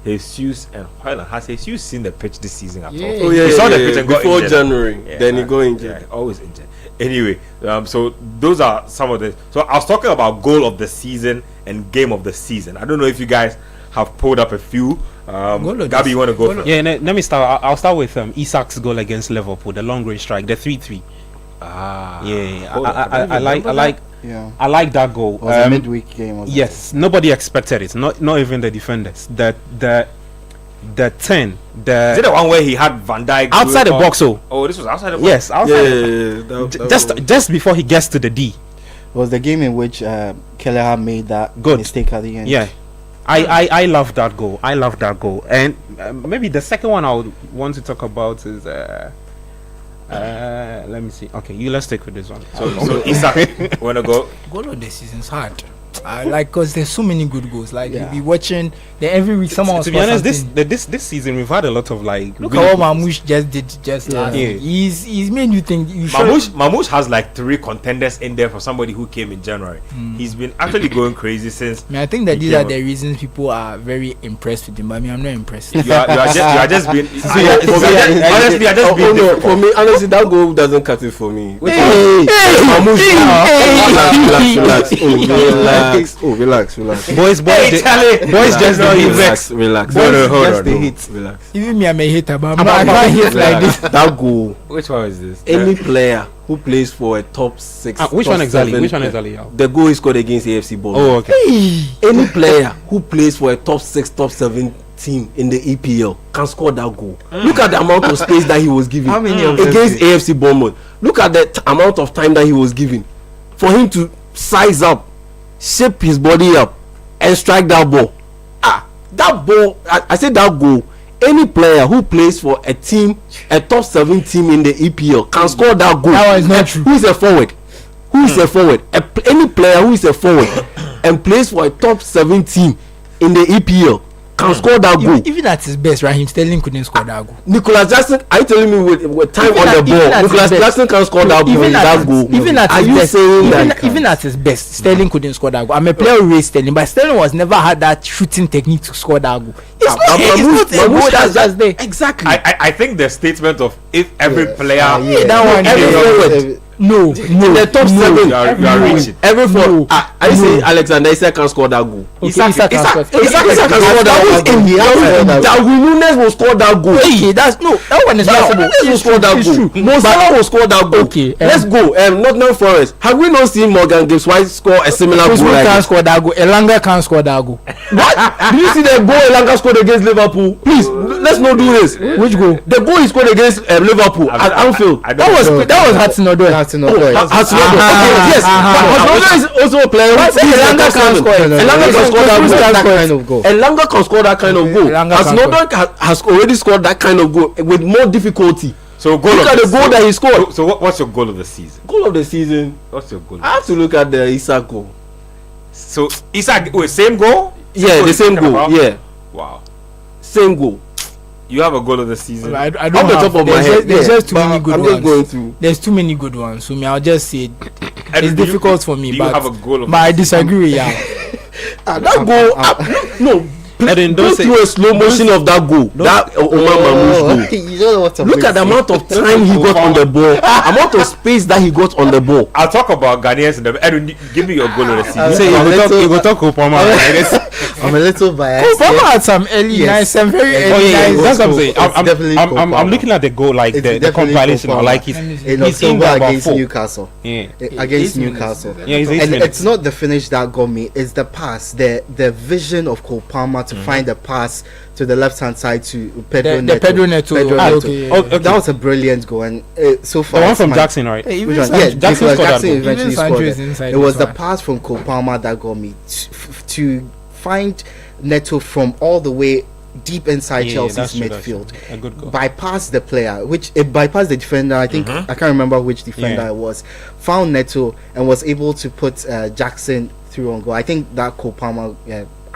Jesus, and Hoyland. Has Jesus seen the pitch this season at all?
He saw the pitch and before January. Then he go injured.
Always injured. Anyway, so those are some of the. So I was talking about goal of the season and game of the season. I don't know if you guys have pulled up a few. Gabby, you want to go first?
Yeah, let me start. I'll start with Isak's goal against Liverpool, the long range strike, the 3-3. I like that goal.
It was a midweek game.
Yes, nobody expected it. Not even the defenders. The 10.
Is it the one where he had Van Dijk
outside the box?
Oh, this was outside the box.
Yes, outside. Just before he gets to the D.
It was the game in which Kelleher made that mistake at the end.
Yeah. I love that goal. And maybe the second one I would want to talk about is let me see. Okay, let's stick with this one.
So Isak, wanna go?
Goal of the season's hard. Like, cause there's so many good goals. Like you'll be watching. Then every week someone.
To be honest, this season we've had a lot of like.
Look at what Mamouche just did last. Yeah. He's made you think.
Mamouche has like 3 contenders in there for somebody who came in January. He's been actually going crazy since.
I think that these are the reasons people are very impressed with him. But I mean, I'm not impressed.
You are just being. Honestly, I just being.
For me, honestly, that goal doesn't cut it for me. Relax.
Boys, just
relax.
Relax. Even me, I'm a hater, but I can't hit like this.
That goal.
Which one is this?
Any player who plays for a top 6.
Which one exactly?
The goal he scored against AFC Bournemouth.
Oh, okay.
Any player who plays for a top 6, top 7 team in the EPL can score that goal. Look at the amount of space that he was given against AFC Bournemouth. Look at the amount of time that he was given for him to size up, shape his body up, and strike that ball. That ball, I said that goal. Any player who plays for a team, a top 7 team in the EPL can score that goal.
That is not true.
Who is a forward? Any player who is a forward and plays for a top 7 team in the EPL can score that goal.
Even at his best, Raheem Sterling couldn't score that goal.
Nicholas Jackson, are you telling me with time on the ball, Nicholas Jackson can score that goal?
Even at his best, Sterling couldn't score that goal. I'm a player who raised Sterling, but Sterling was never had that shooting technique to score that gool. It's not a goal that's just there.
Exactly.
I think the statement of if every player,
that one, no, the top 7
you are reaching.
Every four. I say Alexander Isak can score that goal.
Isak can score
that goal. Darwin Núñez will score that goal.
Okay, that one is possible.
Núñez will score that goal. Mo Salah will score that goal.
Okay,
let's go. Nottingham Forest. Have we not seen Morgan Gibbs White score a similar goal?
Like can't score that goal. Elanga can't score that goal.
What? Did you see the goal Elanga scored against Liverpool? Please, let's not do this.
Which goal?
The goal he scored against Liverpool at Anfield.
That was Hudson-Odoi.
Yes, but is also a player. Elanga can score that kind of goal. Hudson-Odoi has already scored that kind of goal with more difficulty.
So look
at the goal that he scored.
So what's your goal of the season?
Goal of the season.
What's your goal?
I have to look at the Isak goal.
So Isak, same goal?
Yeah, the same goal. Yeah.
Wow.
Same goal.
You have a goal of the season.
I don't have. Top of my head. There's just too many good ones. There's too many good ones. So I'll just say it's difficult for me. But
have a goal of
I disagree with you.
That goal. No. Don't do a slow motion of that goal. That Omar Mamouche goal. Look at the amount of time he got on the ball. Amount of space that he got on the ball.
I'll talk about Ghanaians in the Edwin, give me your goal of the season.
You go talk Kopama.
I'm a little biased.
Kopama had some early nice and very early nice.
That's what I'm saying. I'm looking at the goal, like the compilation. I like it.
In October against Newcastle. Against Newcastle.
Yeah,
and it's not the finish that got me. It's the pass. The vision of Kopama to find a pass to the left hand side to Pedro Neto. That was a brilliant goal, and so far
the one from Jackson, right?
Jackson eventually scored it. It was the pass from Kopama that got me to find Neto from all the way deep inside Chelsea's midfield.
A good goal.
Bypassed the player, which it bypassed the defender. I think I can't remember which defender it was. Found Neto and was able to put Jackson through on goal. I think that Kopama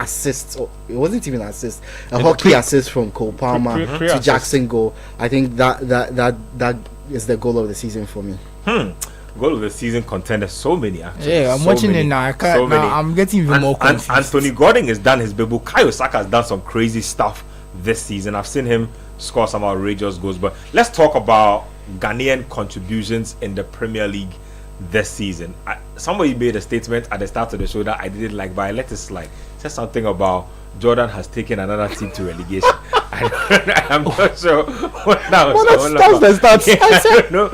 assist, it wasn't even assist, a hockey assist from Kopama to Jackson goal. I think that is the goal of the season for me.
Goal of the season contender, so many actually.
Yeah, I'm watching it now. I can't. I'm getting even more confused.
Anthony Gordon has done his bit. Bukayo Saka has done some crazy stuff this season. I've seen him score some outrageous goals. But let's talk about Ghanaian contributions in the Premier League this season. Somebody made a statement at the start of the show that I didn't like, but I let it slide. Said something about Jordan has taken another team to relegation. I'm not sure what that was.
Well, that's
I don't know.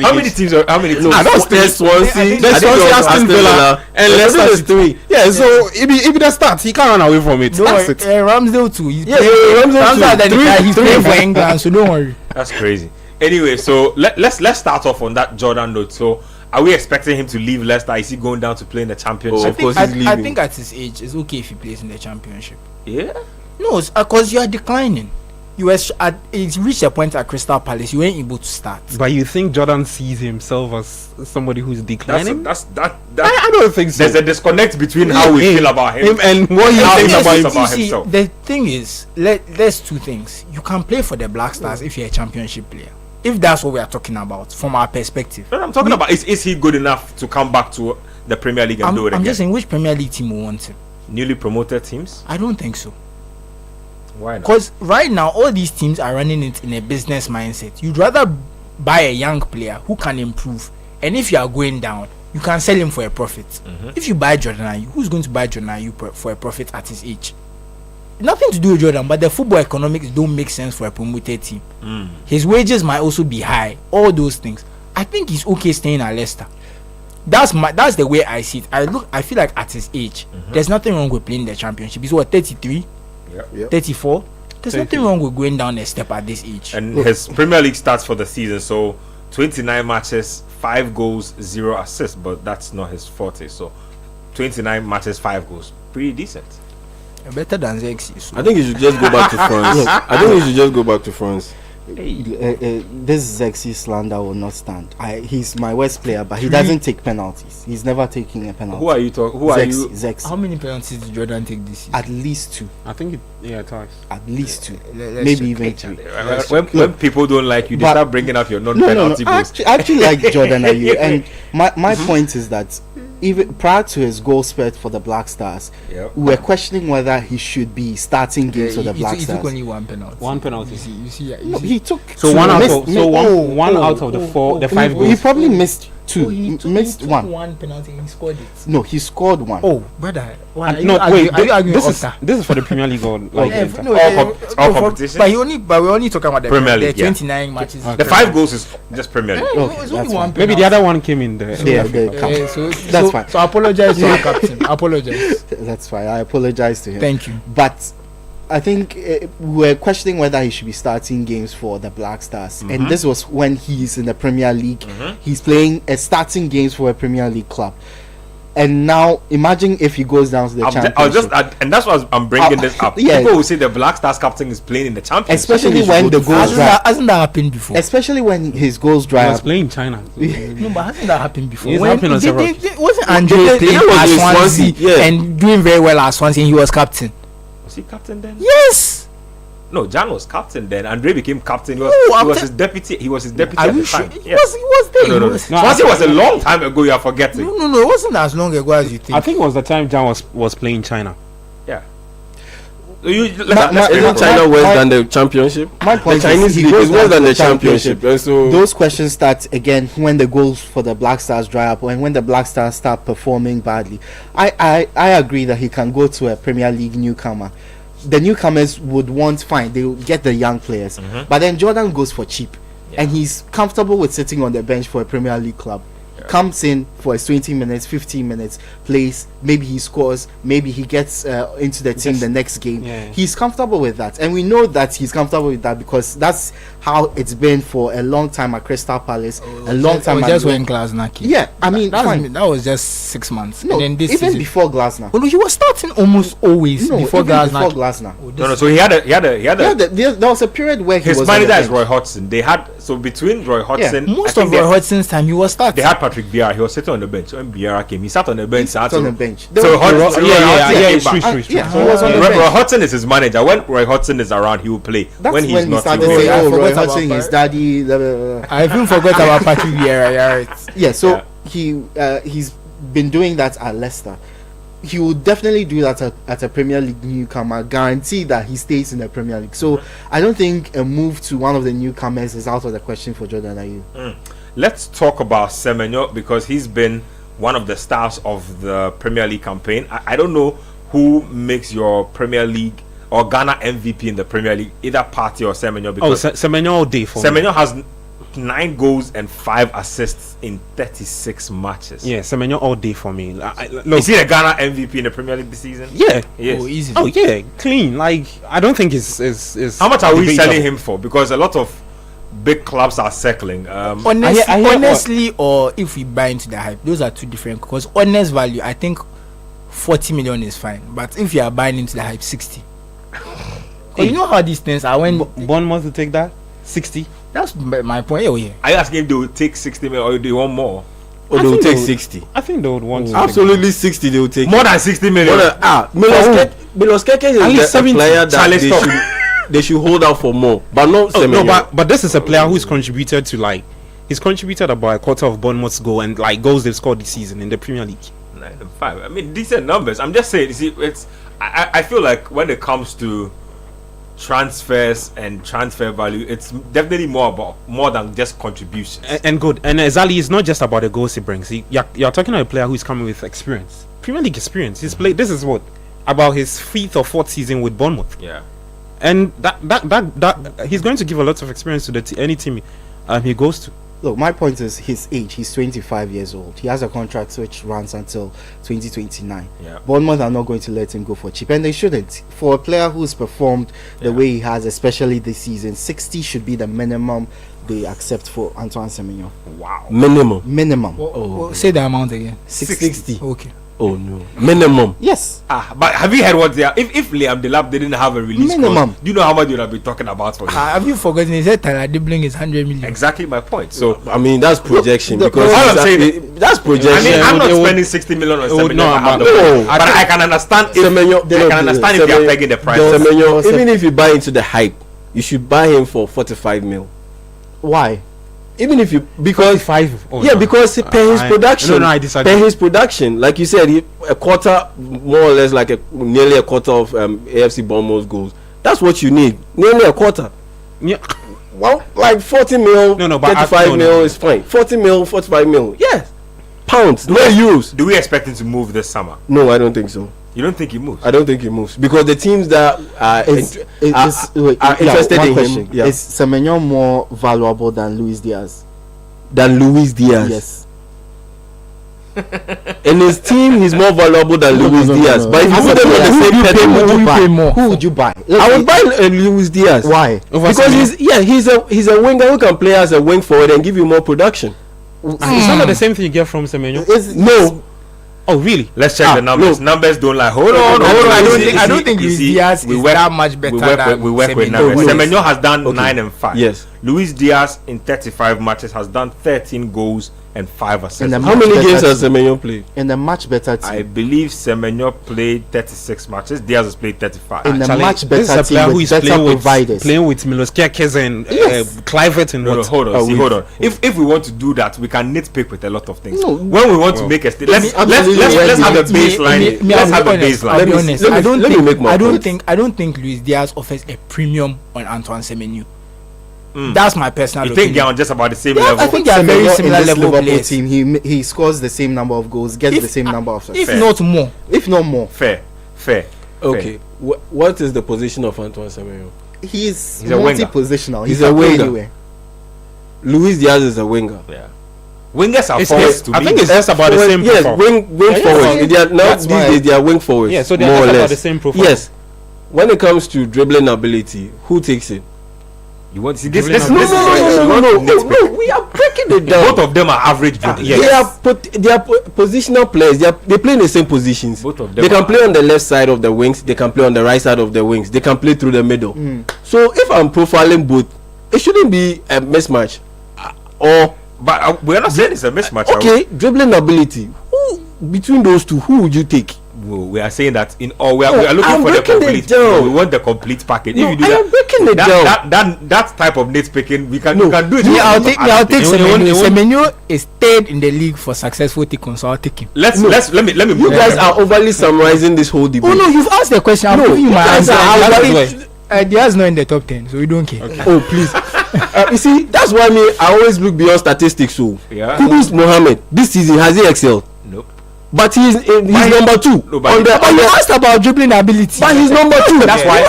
How many teams?
I don't there's Swansea,
Aston Villa, and Leicester 3. Yeah, so if the start, he can't run away from it. That's it.
Ramsdale too.
Ramsdale
he's playing for England, so don't worry.
That's crazy. Anyway, so let's start off on that Jordan note. So, are we expecting him to leave Leicester? Is he going down to play in the Championship?
Of course he's leaving.
I think at his age, it's okay if he plays in the Championship.
Yeah?
No, because you are declining. It reached a point at Crystal Palace you weren't able to start.
But you think Jordan sees himself as somebody who's declining?
I
don't think so.
There's a disconnect between how we feel about him
and what he thinks about
himself. The thing is, there's two things. You can play for the Black Stars if you're a championship player. If that's what we are talking about from our perspective.
No, I'm talking about is he good enough to come back to the Premier League and do it again?
I'm just saying, which Premier League team will want him?
Newly promoted teams?
I don't think so.
Why not?
Because right now all these teams are running it in a business mindset. You'd rather buy a young player who can improve, and if you are going down, you can sell him for a profit. If you buy Jordan Ayew, who's going to buy Jordan Ayew for a profit at his age? Nothing to do with Jordan, but the football economics don't make sense for a promoted team. His wages might also be high. All those things. I think he's okay staying at Leicester. That's the way I see it. I feel like at his age, there's nothing wrong with playing the championship. He's 33, 34. There's nothing wrong with going down a step at this age.
And his Premier League starts for the season, so 29 matches, 5 goals, 0 assists, but that's not his forte. So 29 matches, 5 goals, pretty decent.
Better than Zexi. So.
I think he should just go back to France. I think he should just go back to France.
This Zexi slander will not stand. He's my worst player, but he doesn't take penalties. He's never taking a penalty.
Who are you talking? Who are you?
Zexi.
How many penalties did Jordan take this season?
At least 2.
I think twice.
At least 2. Maybe even 3.
When people don't like you, they start bringing up your non-penalty goals.
I actually like Jordan Ayew, and my point is that even prior to his goal spurt for the Black Stars, we were questioning whether he should be starting games for the Black Stars.
He took only 1 penalty.
One penalty.
You see,
he took
one out of the 5 goals.
He probably missed 2. He missed 1.
He took 1 penalty and he scored it.
No, he scored 1.
Oh, brother.
Are you arguing
this is for the Premier League or
like all competitions?
But we're only talking about the
Premier League.
29 matches.
The 5 goals is just Premier League.
It's only 1
maybe the other one came in there.
That's fine.
So I apologize to our captain. I apologize.
That's fine. I apologize to him.
Thank you.
But I think we're questioning whether he should be starting games for the Black Stars, and this was when he's in the Premier League. He's playing starting games for a Premier League club, and now imagine if he goes down to the championship.
And that's why I'm bringing this up.
Yeah.
People will say the Black Stars captain is playing in the championship,
especially when the goals dry.
Hasn't that happened before?
Especially when his goals dry.
He was playing in China.
No, but hasn't that happened before?
Wasn't
Andre playing at Swansea and doing very well at Swansea, and he was captain?
Was he captain then?
Yes.
No, Jan was captain then. Andre became captain. He was his deputy. He was his deputy at the time.
He was there.
No. Swansea was a long time ago. You are forgetting.
No. It wasn't as long ago as you think.
I think it was the time Jan was playing in China.
Yeah.
Isn't China worse than the championship?
My point
the Chinese league is worse than the championship. So
those questions start again when the goals for the Black Stars dry up, and when the Black Stars start performing badly. I agree that he can go to a Premier League newcomer. The newcomers would want they will get the young players, but then Jordan goes for cheap, and he's comfortable with sitting on the bench for a Premier League club. Comes in for his 20 minutes, 15 minutes, plays, maybe he scores, maybe he gets into the team the next game. He's comfortable with that, and we know that he's comfortable with that because that's how it's been for a long time at Crystal Palace. A long time.
Just when Glasner came.
Yeah, I mean
that was just 6 months.
No,
and then this
even
season,
before Glasner.
Oh, no, he was starting almost always before
Glasner.
No. So he had
there was a period where
his manager is Roy Hodgson. They had between Roy Hodgson,
most of Roy Hodgson's time he was starting.
They had Patrick Vieira. He was sitting on the bench. When Vieira came, he sat on the bench.
So Roy
Hodgson is his manager. When Roy Hodgson is around, he will play.
That's
when he's not,
started saying, Roy Hodgson is daddy.
I even forgot about Patrick Vieira.
Yeah, so he's been doing that at Leicester. He will definitely do that at a Premier League newcomer, guarantee that he stays in the Premier League. So I don't think a move to one of the newcomers is out of the question for Jordan Ayew.
Let's talk about Semenyo because he's been one of the stars of the Premier League campaign. I don't know who makes your Premier League or Ghana MVP in the Premier League, either Partey or Semenyo. Because
Semenyo all day for
Semenyo has 9 goals and 5 assists in 36 matches.
Yeah, Semenyo all day for me.
Is he the Ghana MVP in the Premier League this season?
Yeah.
Yes.
Easy.
Oh yeah, clean. Like I don't think it's
how much are we selling him for? Because a lot of big clubs are circling.
Honestly, or if we buy into the hype, those are two different. Because honest value, I think 40 million is fine. But if you are buying into the hype, 60. But you know how these things are when
Bournemouth to take that 60.
That's my point. Oh yeah.
Are you asking if they will take 60 million or do you want more?
Or they will take 60.
I think they would want to
absolutely 60. They will take
more than 60 million.
Milos Keke is a player that they should hold out for more, but not
no, but this is a player who's contributed to he's contributed about a quarter of Bournemouth's goal and goals they've scored this season in the Premier League.
9-5. I mean, decent numbers. I'm just saying. You see, I feel like when it comes to transfers and transfer value, it's definitely more than just contributions.
And good. And Zali is not just about the goals he brings. You're talking about a player who's coming with experience, Premier League experience. He's played. This is about his 5th or 4th season with Bournemouth.
Yeah.
And that he's going to give a lot of experience to any team he goes to.
Look, my point is his age. He's 25 years old. He has a contract which runs until 2029.
Yeah.
Bournemouth are not going to let him go for cheap, and they shouldn't. For a player who's performed the way he has, especially this season, 60 should be the minimum they accept for Antoine Semenyo.
Wow.
Minimum.
Say the amount again.
60.
Okay.
Oh no. Minimum.
Yes.
But have you heard what they are? If Liam Delap didn't have a release
minimum,
do you know how much you would have been talking about for him?
Have you forgotten? He said Tyler Dibling is 100 million.
Exactly my point. So
I mean that's projection because
all I'm saying
that's projection.
I mean I'm not spending 60 million on Semenyo. But I can understand if they are pegging the price.
Semenyo, even if you buy into the hype, you should buy him for 45 mil.
Why?
Even if you because
5
because per his production,
I disagree.
Per his production, like you said, a quarter, more or less, like nearly a quarter of AFC Bournemouth's goals. That's what you need, nearly a quarter.
Yeah.
Well, like 40 mil, 35 mil is fine. 40 mil, 45 mil, yes. Pounds, no euros.
Do we expect him to move this summer?
No, I don't think so.
You don't think he moves?
I don't think he moves because the teams that are interested in him.
Is Semenyo more valuable than Luis Diaz?
Yes. In his team, he's more valuable than Luis Diaz. But if you put them in the same category,
who would you buy?
I would buy Luis Diaz.
Why?
Because he's a winger who can play as a wing forward and give you more production.
It's not the same thing you get from Semenyo.
No.
Oh really?
Let's check the numbers. Numbers don't lie. Hold on.
I don't think Luis Diaz is that much better than
we work with numbers. Semenyo has done 9-5.
Yes.
Luis Diaz in 35 matches has done 13 goals and 5 assists.
How many games has Semenyo played?
In a much better team.
I believe Semenyo played 36 matches. Diaz has played 35.
In a much better team with better providers.
Playing with Milos Kerkez and Clivert and
what? Hold on. If we want to do that, we can nitpick with a lot of things. No. When we want to make a let's have a baseline. Let's have a baseline.
I don't think Luis Diaz offers a premium on Antoine Semenyo. That's my personal opinion.
You think they're on just about the same level?
I think they are very similar level players.
Team, he scores the same number of goals, gets the same number of success.
If not more.
Fair.
Okay. What is the position of Antoine Semenyo?
He's multi-positional.
He's a winger. Anywhere. Luis Diaz is a winger.
Yeah. Wingers are forwards to me.
I think it's just about the same profile.
Yes, wing forwards. These days they are wing forwards.
Yeah, so they are about the same profile.
Yes. When it comes to dribbling ability, who takes it?
You want to see this?
No. We are breaking it down.
Both of them are average dribblers.
They are positional players. They play in the same positions.
Both of them.
They can play on the left side of the wings. They can play on the right side of the wings. They can play through the middle. So if I'm profiling both, it shouldn't be a mismatch.
But we're not saying it's a mismatch.
Okay, dribbling ability. Between those two, who would you take?
We are saying that we are looking for the complete. We want the complete package.
No,
if you do that type of nitpicking, we can do it.
I'll take Semenyo. Semenyo is third in the league for successful tackles, so I'll take him.
Let me.
You guys are overly summarizing this whole debate.
Oh no, you've asked the question. I'm giving you my answer. Diaz not in the top 10, so we don't care.
Okay. Oh please. You see, that's why I always look beyond statistics. So Kudus Mohammed this season, has he excelled?
Nope.
But he's number 2.
You asked about dribbling ability.
But he's number 2.
That's why.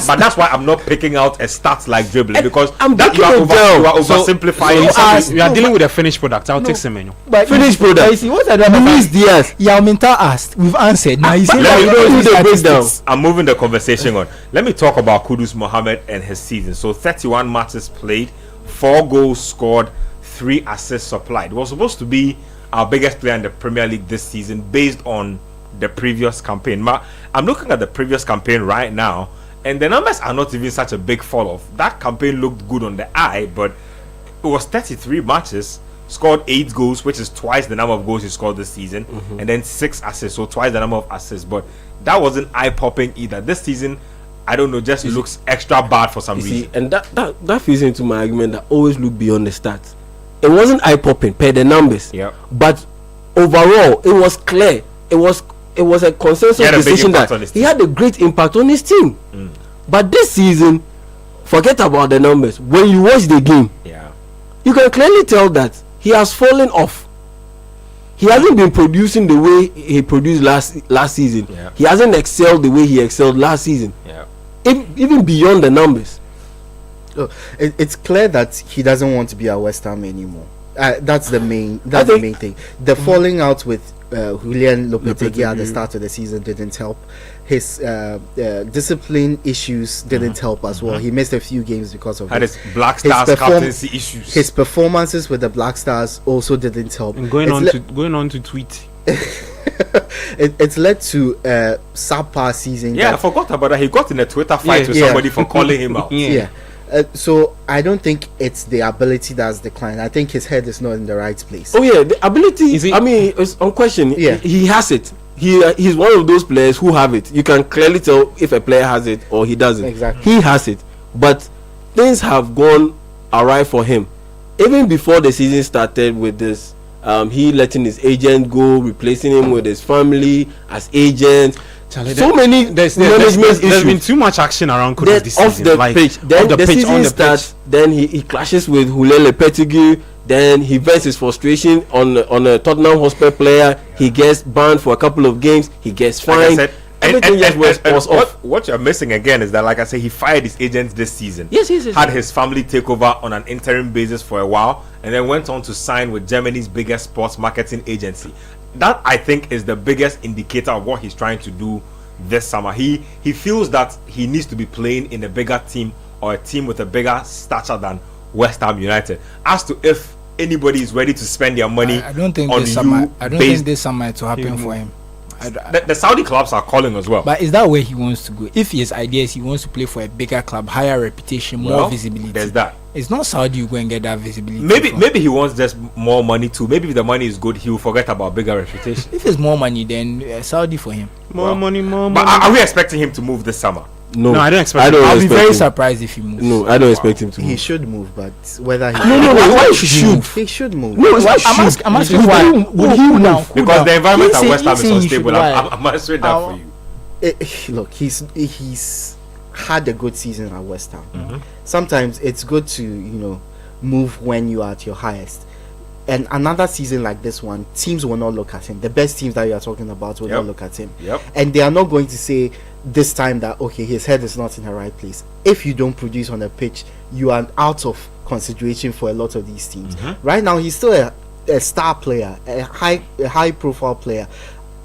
But that's why I'm not picking out a stats like dribbling, because
you
are oversimplifying.
We are dealing with a finished product. I'll take Semenyo.
Finished product.
You see, what's that?
Luis Diaz.
Yauminta asked. We've answered. Now he's
I'm moving the conversation on. Let me talk about Kudus Mohammed and his season. So 31 matches played, 4 goals scored, 3 assists supplied. It was supposed to be our biggest player in the Premier League this season based on the previous campaign. I'm looking at the previous campaign right now, And the numbers are not even such a big fall off. That campaign looked good on the eye, but it was 33 matches, scored 8 goals, which is twice the number of goals he scored this season, and then 6 assists, so twice the number of assists. But that wasn't eye-popping either. This season, I don't know, just looks extra bad for some reason.
And that fits into my argument that always look beyond the stats. It wasn't eye-popping per the numbers, but overall, it was clear. It was a consensus decision that he had a great impact on his team. But this season, forget about the numbers. When you watch the game, you can clearly tell that he has fallen off. He hasn't been producing the way he produced last season. He hasn't excelled the way he excelled last season. Even beyond the numbers.
It's clear that he doesn't want to be at West Ham anymore. That's the main thing. The falling out with Julian Lopetegui at the start of the season didn't help. His discipline issues didn't help as well. He missed a few games because of
his Black Stars captaincy issues.
His performances with the Black Stars also didn't help.
And going on to tweet.
It's led to subpar season.
I forgot about that. He got in a Twitter fight with somebody for calling him out.
So I don't think it's the ability that's declined. I think his head is not in the right place.
Oh yeah, the ability. I mean, it's unquestioned. He has it. He's one of those players who have it. You can clearly tell if a player has it or he doesn't.
Exactly.
He has it, but things have gone awry for him. Even before the season started with this, he letting his agent go, replacing him with his family as agent.
Charlie,
so many
there's been too much action around Kudus this
off
season.
The pitch. Then the season starts. Then he clashes with Julian Lopetegui. Then he vents his frustration on a Tottenham Hotspur player. He gets banned for a couple of games. He gets fined.
Like everything just was off. What you're missing again is that, like I said, he fired his agents this season.
Yes.
Had his family take over on an interim basis for a while, and then went on to sign with Germany's biggest sports marketing agency. That, I think, is the biggest indicator of what he's trying to do this summer. He feels that he needs to be playing in a bigger team or a team with a bigger stature than West Ham United. As to if anybody is ready to spend their money,
I don't think
on
this summer. I don't think this summer to happen for him.
The Saudi clubs are calling as well.
But is that where he wants to go? If his idea is he wants to play for a bigger club, higher reputation, more visibility.
There's that.
It's not Saudi you go and get that visibility.
Maybe he wants just more money too. Maybe if the money is good, he will forget about bigger reputation.
If it's more money, then Saudi for him.
More money.
But are we expecting him to move this summer?
No,
I don't expect.
I'll be very surprised if he moves.
No, I don't expect him to move.
He should move, but whether he
why should he move?
He should move.
No, why
I'm asking why would he move?
Because the environment at West Ham is unstable. I'm answering that for you.
Look, he's had a good season at West Ham. Sometimes it's good to move when you are at your highest. And another season like this one, teams will not look at him. The best teams that you are talking about will not look at him. And they are not going to say this time that, okay, his head is not in the right place. If you don't produce on the pitch, you are out of consideration for a lot of these teams. Right now, he's still a star player, a high profile player.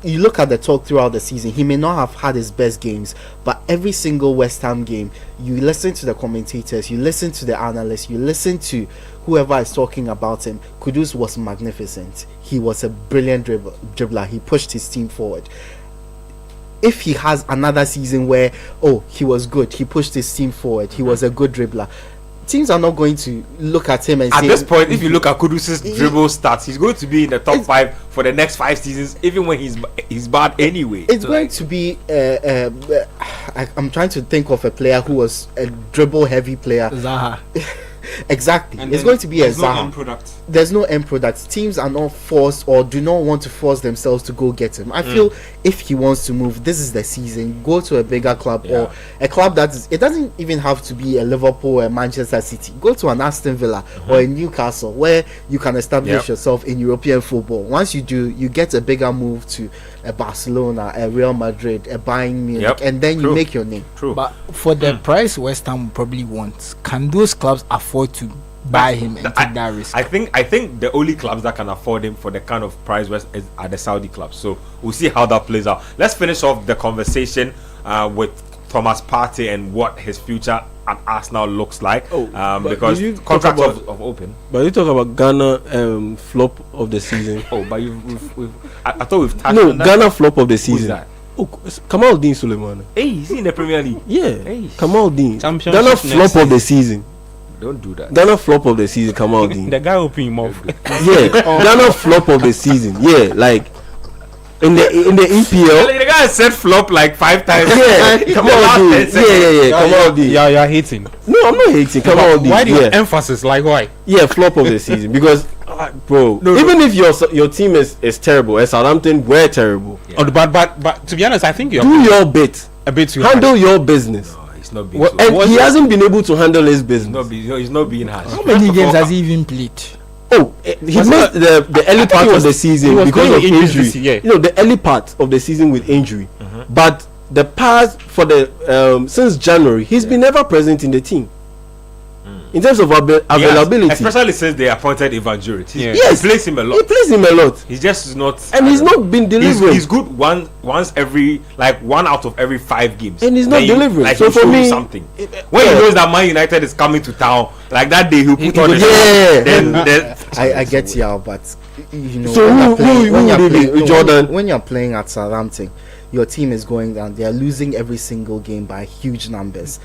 You look at the talk throughout the season, he may not have had his best games, but every single West Ham game, you listen to the commentators, you listen to the analysts, you listen to whoever is talking about him. Kudus was magnificent. He was a brilliant dribbler. He pushed his team forward. If he has another season where, he was good, he pushed his team forward, he was a good dribbler, teams are not going to look at him and
at
say,
this point, if you look at Kudus's dribble stats, he's going to be in the top 5 for the next 5 seasons, even when he's bad anyway.
It's going to be I'm trying to think of a player who was a dribble heavy player.
Zaha.
Exactly.
And
it's going to be a Zaha.
Product.
There's no end product. Teams are not forced or do not want to force themselves to go get him. I feel if he wants to move, this is the season. Go to a bigger club or a club that is. It doesn't even have to be a Liverpool or a Manchester City. Go to an Aston Villa or a Newcastle where you can establish yourself in European football. Once you do, you get a bigger move to a Barcelona, a Real Madrid, a Bayern Munich, and then you make your name.
But for the price West Ham probably wants, can those clubs afford to buy him and take that risk?
I think the only clubs that can afford him for the kind of price are the Saudi clubs. So we'll see how that plays out. Let's finish off the conversation with Thomas Partey and what his future at Arsenal looks like. Because contract of open.
But you talk about Ghana flop of the season.
But I thought we've touched on that.
Ghana flop of the season. Kamaldeen Suleiman.
Hey, he's in the Premier League.
Yeah,
Hey.
Kamaldeen.
Championship
Ghana
next
flop of the season.
Don't do that.
Ghana flop of the season. Kamaldeen.
The guy opening him off.
Yeah, Ghana flop of the season. Yeah, like in the EPL.
The guy said flop like 5 times.
Yeah, Kamaldeen. Yeah. Kamaldeen.
Yeah, you're hating.
No, I'm not hating. Kamaldeen.
Why do you emphasis? Like why?
Yeah, flop of the season because, bro, even if your team is terrible, and Southampton were terrible.
Yeah. Oh, but to be honest, I think you're
do your bit.
A bit too
handle
harsh.
your business.
No, he's not being.
And he hasn't been able to handle his business.
He's not being harsh.
How many games has he even played?
Oh, he missed the early part of the season because of injury.
Yeah.
You know, the early part of the season with injury. But the past for the since January, he's been never present in the team. In terms of availability,
especially since they appointed Ivan Juric.
Yes,
he plays him a lot.
He plays him a lot.
He's just not,
and he's not been delivering.
He's good once every 1 out of every 5 games,
and he's not delivering.
Like,
so for me,
something when he knows that Man United is coming to town, like that day he'll put on the
then I get you, but you know,
so Jordan,
when you're playing at Southampton, your team is going down. They are losing every single game by huge numbers.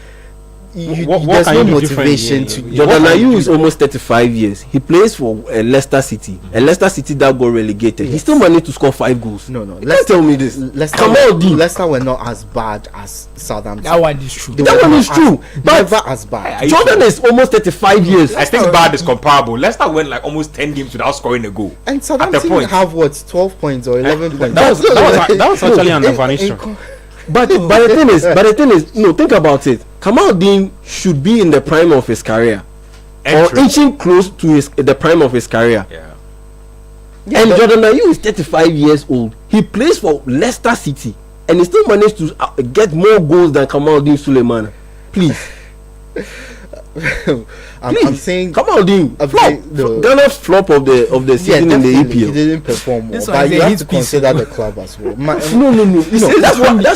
There's no motivation to.
Jordan Ayew is almost 35 years. He plays for Leicester City, and Leicester City that got relegated. Yes. He still managed to score 5 goals.
No,
Leicester, tell me this.
Leicester were not as bad as Southampton.
That one is true.
That one is true.
Never as bad.
Jordan is almost 35 years.
I think bad is comparable. Leicester went like almost 10 games without scoring a goal.
And Southampton have what 12 points or 11 points.
That was actually under Van Nistelrooy.
But the thing is, no, think about it. Kamaldeen should be in the prime of his career, or inching close to the prime of his career.
Yeah,
and Jordan Ayew is 35 years old. He plays for Leicester City, and he still managed to get more goals than Kamaldeen Suleiman. Please.
I'm saying
Kamaldeen flop. Ghana's flop of the season in the EPL.
He didn't perform well, but you have to consider the club as well.
No. That's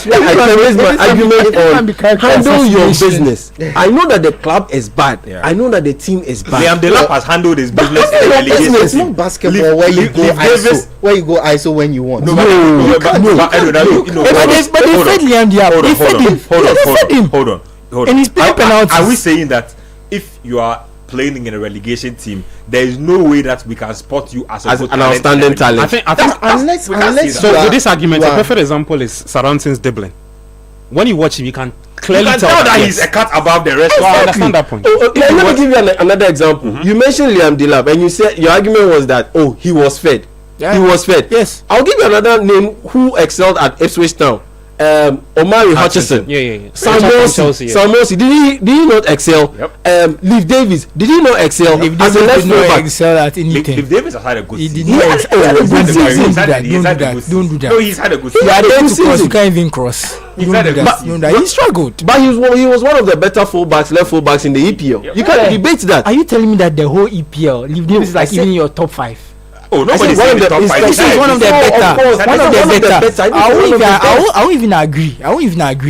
why I can raise my argument on handle your business. I know that the club is bad. I know that the team is bad.
Liam Delap has handled his business.
It's not basketball where you go ISO. Where you go ISO when you want.
But they fed Liam Delap. They fed him.
Hold on.
And he's playing penalties.
Are we saying that if you are playing in a relegation team, there is no way that we can spot you as
an outstanding talent?
I think unless so with this argument, a perfect example is Southampton's dribbling. When you watch him, you can clearly
tell that he's a cut above the rest.
I understand that point.
Let me give you another example. You mentioned Liam Delap, and you said your argument was that he was fed. He was fed.
Yes.
I'll give you another name who excelled at Ipswich Town. Omari Hutchinson. Samosi. Did he not excel?
Yep.
Leif Davis. Did he not excel?
Leif Davis did not excel at anything.
Leif Davis has had a good season.
He did not excel. Don't do that.
No, he's had a good season.
You are there to cross. You can't even cross. He struggled.
But he was one of the better left fullbacks in the EPL. You can't debate that.
Are you telling me that the whole EPL, Leif Davis is like even in your top 5?
Oh, nobody's in the top 5.
He's one of the better. One of the better. I won't even agree.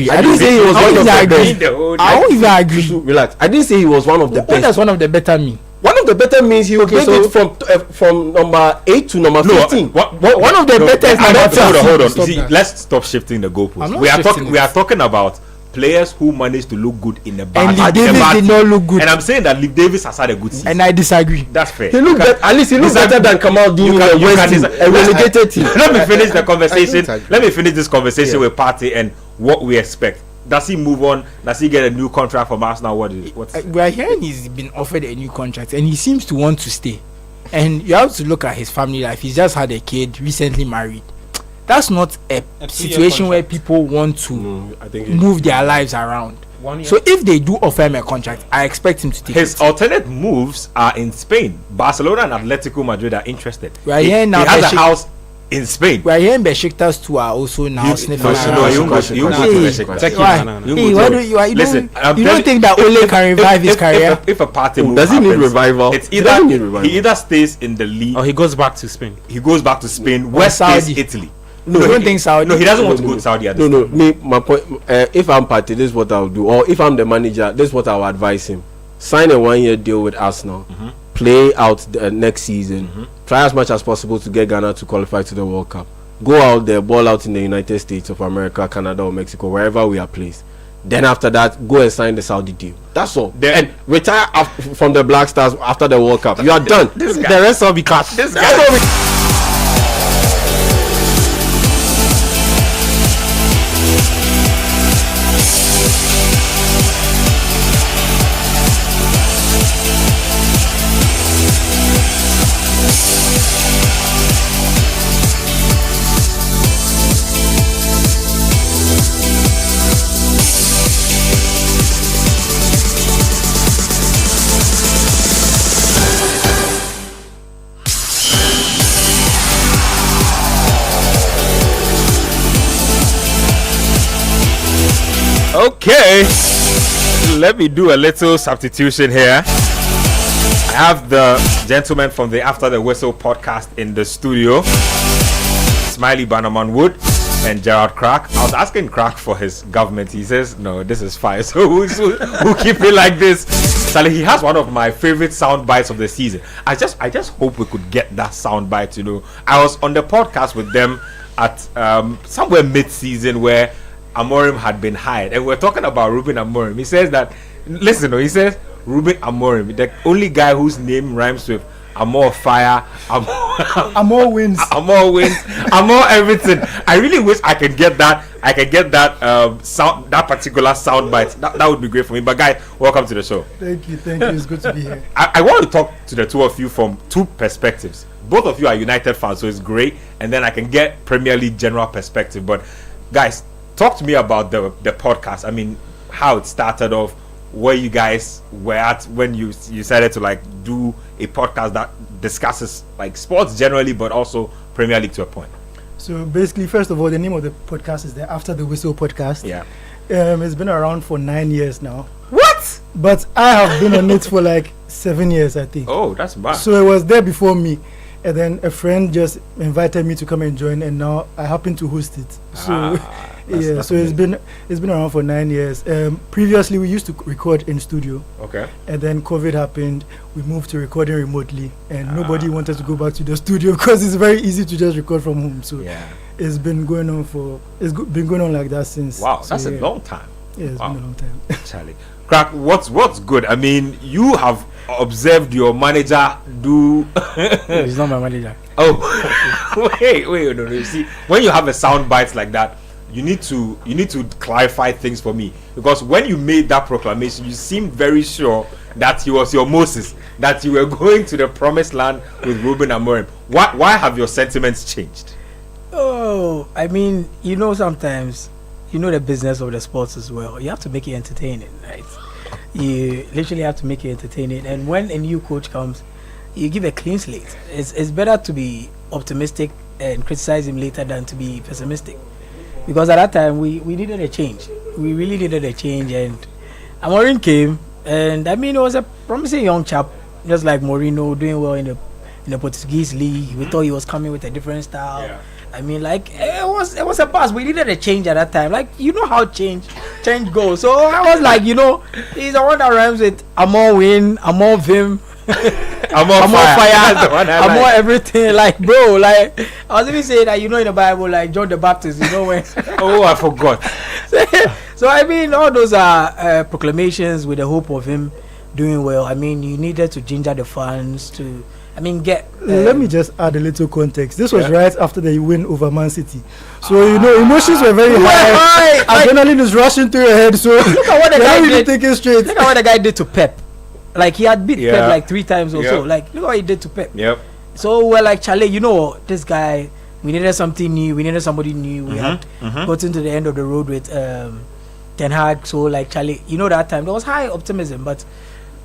I didn't say he was one of the best. I won't even agree.
Relax. I didn't say he was one of the best.
What does one of the better mean?
One of the better means he will take it from number 8 to number 15.
One of the better is number 10.
Hold on. See, let's stop shifting the goalposts. We are talking about players who managed to look good in the bad.
And Leif Davis did not look good.
And I'm saying that Leif Davis has had a good season.
And I disagree.
That's fair.
He looked at least he looked better than Kamaldeen in the West team, a relegated team.
Let me finish the conversation. Let me finish this conversation with Partey and what we expect. Does he move on? Does he get a new contract from Arsenal?
We are hearing he's been offered a new contract and he seems to want to stay. And you have to look at his family life. He's just had a kid, recently married. That's not a situation where people want to move their lives around. So if they do offer him a contract, I expect him to take
his alternate moves are in Spain. Barcelona and Atletico Madrid are interested.
We are hearing now
he has a house in Spain.
We are hearing Besiktas too are also now sniffing around.
You
don't think that Ole can revive his career?
If a party move
does he need revival?
It's either he either stays in the league
or he goes back to Spain.
West stays Italy.
No, I don't think Saudi.
No, he doesn't want to go to Saudi.
My point. If I'm Partey, this is what I'll do. Or if I'm the manager, this is what I'll advise him: sign a 1-year deal with Arsenal, play out the next season, try as much as possible to get Ghana to qualify to the World Cup. go out there, ball out in the United States of America, Canada, or Mexico, wherever we are placed. Then after that, go and sign the Saudi deal. That's all. And retire from the Black Stars after the World Cup. You are done. The rest will be cut.
This guy. Okay, let me do a little substitution here. I have the gentleman from the After the Whistle podcast in the studio, Smiley Bannerman Wood and Gerard Crack. I was asking Crack for his government. He says, no, this is fine. So we'll keep it like this. Sally, he has one of my favorite sound bites of the season. I just hope we could get that sound bite, you know. I was on the podcast with them at somewhere mid-season where Amorim had been hired, and we're talking about Ruben Amorim. He says that, listen, he says Ruben Amorim, the only guy whose name rhymes with Amor Fire,
Amor wins,
Amor everything. I really wish I can get that. Sound, that particular sound bite. That would be great for me. But guys, welcome to the show.
Thank you. It's good to be here.
I want to talk to the two of you from two perspectives. Both of you are United fans, so it's great. And then I can get Premier League general perspective. But guys, talk to me about the podcast. I mean, how it started off, where you guys were at when you decided to like do a podcast that discusses like sports generally, but also Premier League to a point.
So basically, first of all, the name of the podcast is the After the Whistle podcast.
Yeah.
It's been around for 9 years now.
What?
But I have been on it for like 7 years, I think.
Oh, that's bad.
So it was there before me. And then a friend just invited me to come and join, and now I happen to host it. So that's so it's been around for 9 years. Previously we used to record in studio.
Okay.
And then COVID happened. We moved to recording remotely, and nobody wanted to go back to the studio because it's very easy to just record from home. So it's been going on like that since.
Wow,
so
that's a long time.
Yeah, it's been a long time.
Charlie, Crack, what's good? I mean, you have observed your manager do.
He's not my manager.
Oh, wait, no. You see, when you have a sound bite like that, you need to clarify things for me, because when you made that proclamation, you seemed very sure that he was your Moses, that you were going to the promised land with Ruben Amorim. Why have your sentiments changed?
Oh, I mean, sometimes the business of the sports as well. You have to make it entertaining, right? You literally have to make it entertaining. And when a new coach comes, you give a clean slate. It's better to be optimistic and criticize him later than to be pessimistic. Because at that time, we needed a change. We really needed a change. And Amorim came, and I mean, it was a promising young chap, just like Mourinho, doing well in the Portuguese league. We thought he was coming with a different style. Yeah. I mean, like, it was a buzz. We needed a change at that time. Like, you know how change goes. So I was like, he's the one that rhymes with Amor win, Amor vim, Amor fire, Amor everything. Like, bro, like, I was even saying that, in the Bible, like John the Baptist, when.
Oh, I forgot.
So I mean, all those are proclamations with the hope of him doing well. I mean, you needed to ginger the fans to. Let
me just add a little context. This was right after the win over Man City. So, emotions were very high. Adrenaline is rushing through your head. So,
look at what the guy did.
Thinking straight.
Look at what the guy did to Pep. Like, he had beat Pep like 3 times or so. Like, look what he did to Pep.
Yep.
So, we're like, Charlie, this guy, we needed something new. We needed somebody new. We had gotten to the end of the road with Ten Hag. So, like, Charlie, that time, there was high optimism. But,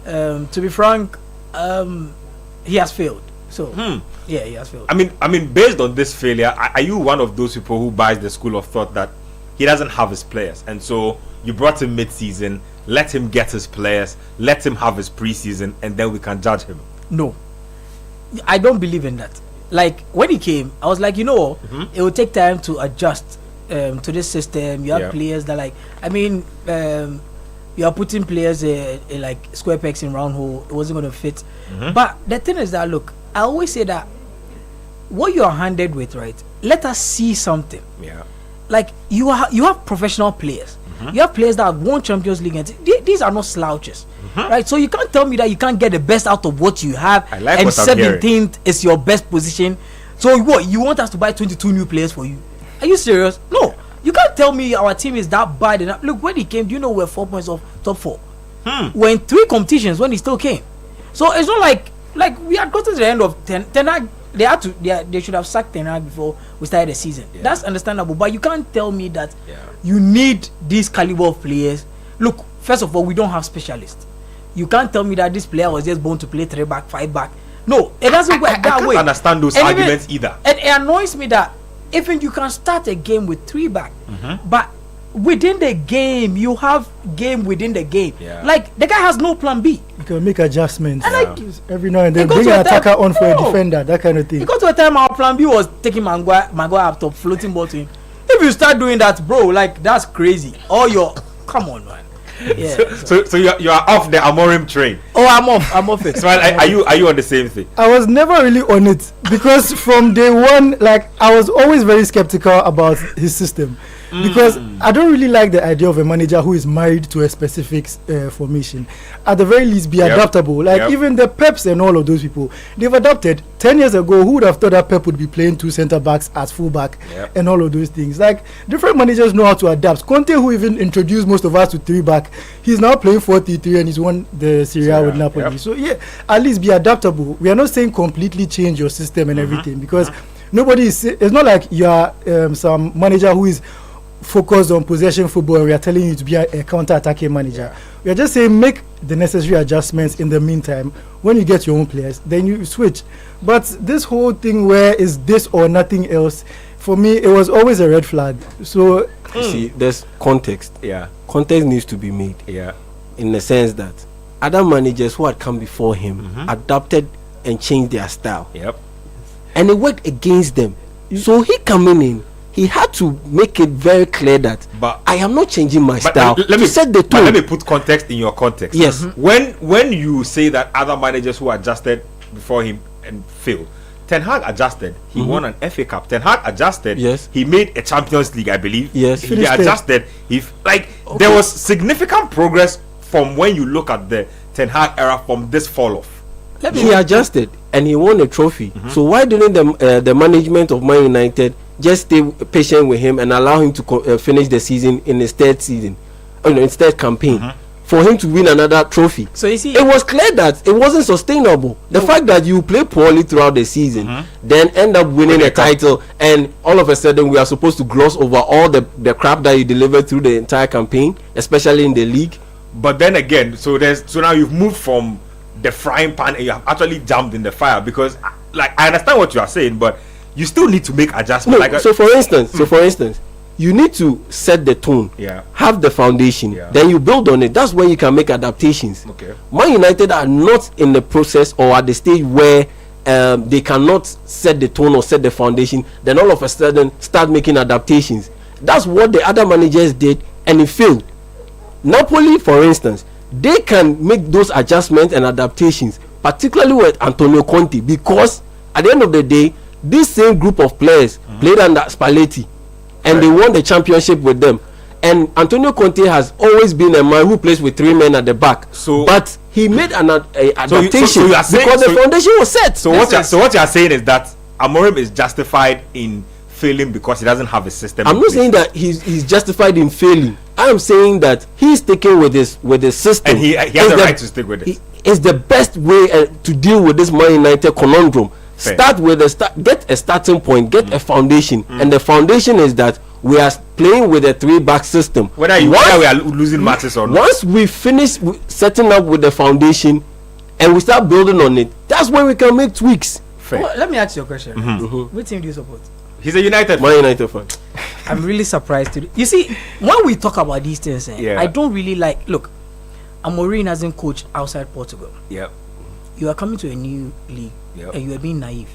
to be frank, he has failed. So yeah, he has failed.
I mean, based on this failure, are you one of those people who buys the school of thought that he doesn't have his players, and so you brought him mid-season, let him get his players, let him have his preseason, and then we can judge him?
No, I don't believe in that. Like, when he came, I was like, it will take time to adjust to this system. You have players that you are putting players like square pegs in round hole. It wasn't going to fit. But the thing is that, look, I always say that what you are handed with, right? Let us see something.
Yeah.
Like you have professional players. You have players that have won Champions League, and these are not slouches, right? So you can't tell me that you can't get the best out of what you have.
I like
and
what I'm hearing.
17th is your best position. So what, you want us to buy 22 new players for you? Are you serious? No, you can't tell me our team is that bad enough. Look, when he came, do you know we're 4 points off top 4? We're in 3 competitions when he still came. So it's not like we had gotten to the end of Ten Hag. They should have sacked Ten Hag before we started the season. That's understandable, but you can't tell me that you need this caliber of players. Look, first of all, we don't have specialists. You can't tell me that this player was just born to play 3 back, 5 back. No, it doesn't work that way.
I can't understand those arguments either.
And it annoys me that even you can start a game with 3 back, but within the game you have game within the game. Like the guy has no plan B.
You can make adjustments
like,
every now and then. Bring an attacker on for a defender, that kind of thing.
You got to a time our plan B was taking Maguire up top, floating ball to him. If you start doing that, bro, like that's crazy. Come on, man. Yeah.
So you are off the Amorim train.
Oh, I'm off it.
So are you on the same thing?
I was never really on it because from day one, like I was always very skeptical about his system. Because I don't really like the idea of a manager who is married to a specific formation. At the very least, be adaptable. Like even the Peps and all of those people, they've adapted. 10 years ago, who would have thought that Pep would be playing 2 center backs as fullback and all of those things? Like different managers know how to adapt. Conte, who even introduced most of us to 3 back, he's now playing 4-3-3 and he's won the Serie A with Napoli. So yeah, at least be adaptable. We are not saying completely change your system and everything, because nobody is. It's not like you are some manager who is focused on possession football and we are telling you to be a counter-attacking manager. We are just saying make the necessary adjustments in the meantime. When you get your own players, then you switch. But this whole thing where is this or nothing else, for me it was always a red flag. So
you see, there's context. Context needs to be made. In the sense that other managers who had come before him adapted and changed their style. And it worked against them. So he coming in, he had to make it very clear that I am not changing my style.
Let me
set the tone.
Let me put context in your context.
Yes.
When you say that other managers who adjusted before him and failed, Ten Hag adjusted. He won an FA Cup. Ten Hag adjusted.
Yes.
He made a Champions League, I believe.
Yes.
He adjusted. There was significant progress from when you look at the Ten Hag era from this fall off.
He adjusted and he won a trophy. So why didn't the management of Man United just stay patient with him and allow him to finish the season in his third campaign for him to win another trophy?
So you see,
it was clear that it wasn't sustainable. The fact that you play poorly throughout the season, then end up winning a title, and all of a sudden we are supposed to gloss over all the crap that you delivered through the entire campaign, especially in the league.
But then again, so now you've moved from the frying pan and you have actually jumped in the fire, because like I understand what you are saying, but you still need to make adjustments.
No, so for instance, you need to set the tone, have the foundation, then you build on it. That's when you can make adaptations. Man United are not in the process or at the stage where they cannot set the tone or set the foundation, then all of a sudden start making adaptations. That's what the other managers did and it failed. Napoli, for instance, they can make those adjustments and adaptations, particularly with Antonio Conte, because at the end of the day, this same group of players played under Spalletti and they won the championship with them. And Antonio Conte has always been a man who plays with 3 men at the back. But he made an adaptation because the foundation was set.
So what you are saying is that Amorim is justified in failing because he doesn't have a system.
I'm not saying that he's justified in failing. I am saying that he's sticking with his system,
and he has the right to stick with it.
It's the best way to deal with this Man United conundrum.
Fair.
Start with get a starting point, get a foundation, and the foundation is that we are playing with a 3-back system.
Whether we are losing matches or not.
Once we finish setting up with the foundation and we start building on it, that's when we can make tweaks.
Well, let me ask you a question. Which team do you support?
He's a United
Man United fan.
I'm really surprised today. You see, when we talk about these things, I don't really like. Look, Amorim hasn't coached outside Portugal. You are coming to a new league, and you are being naive.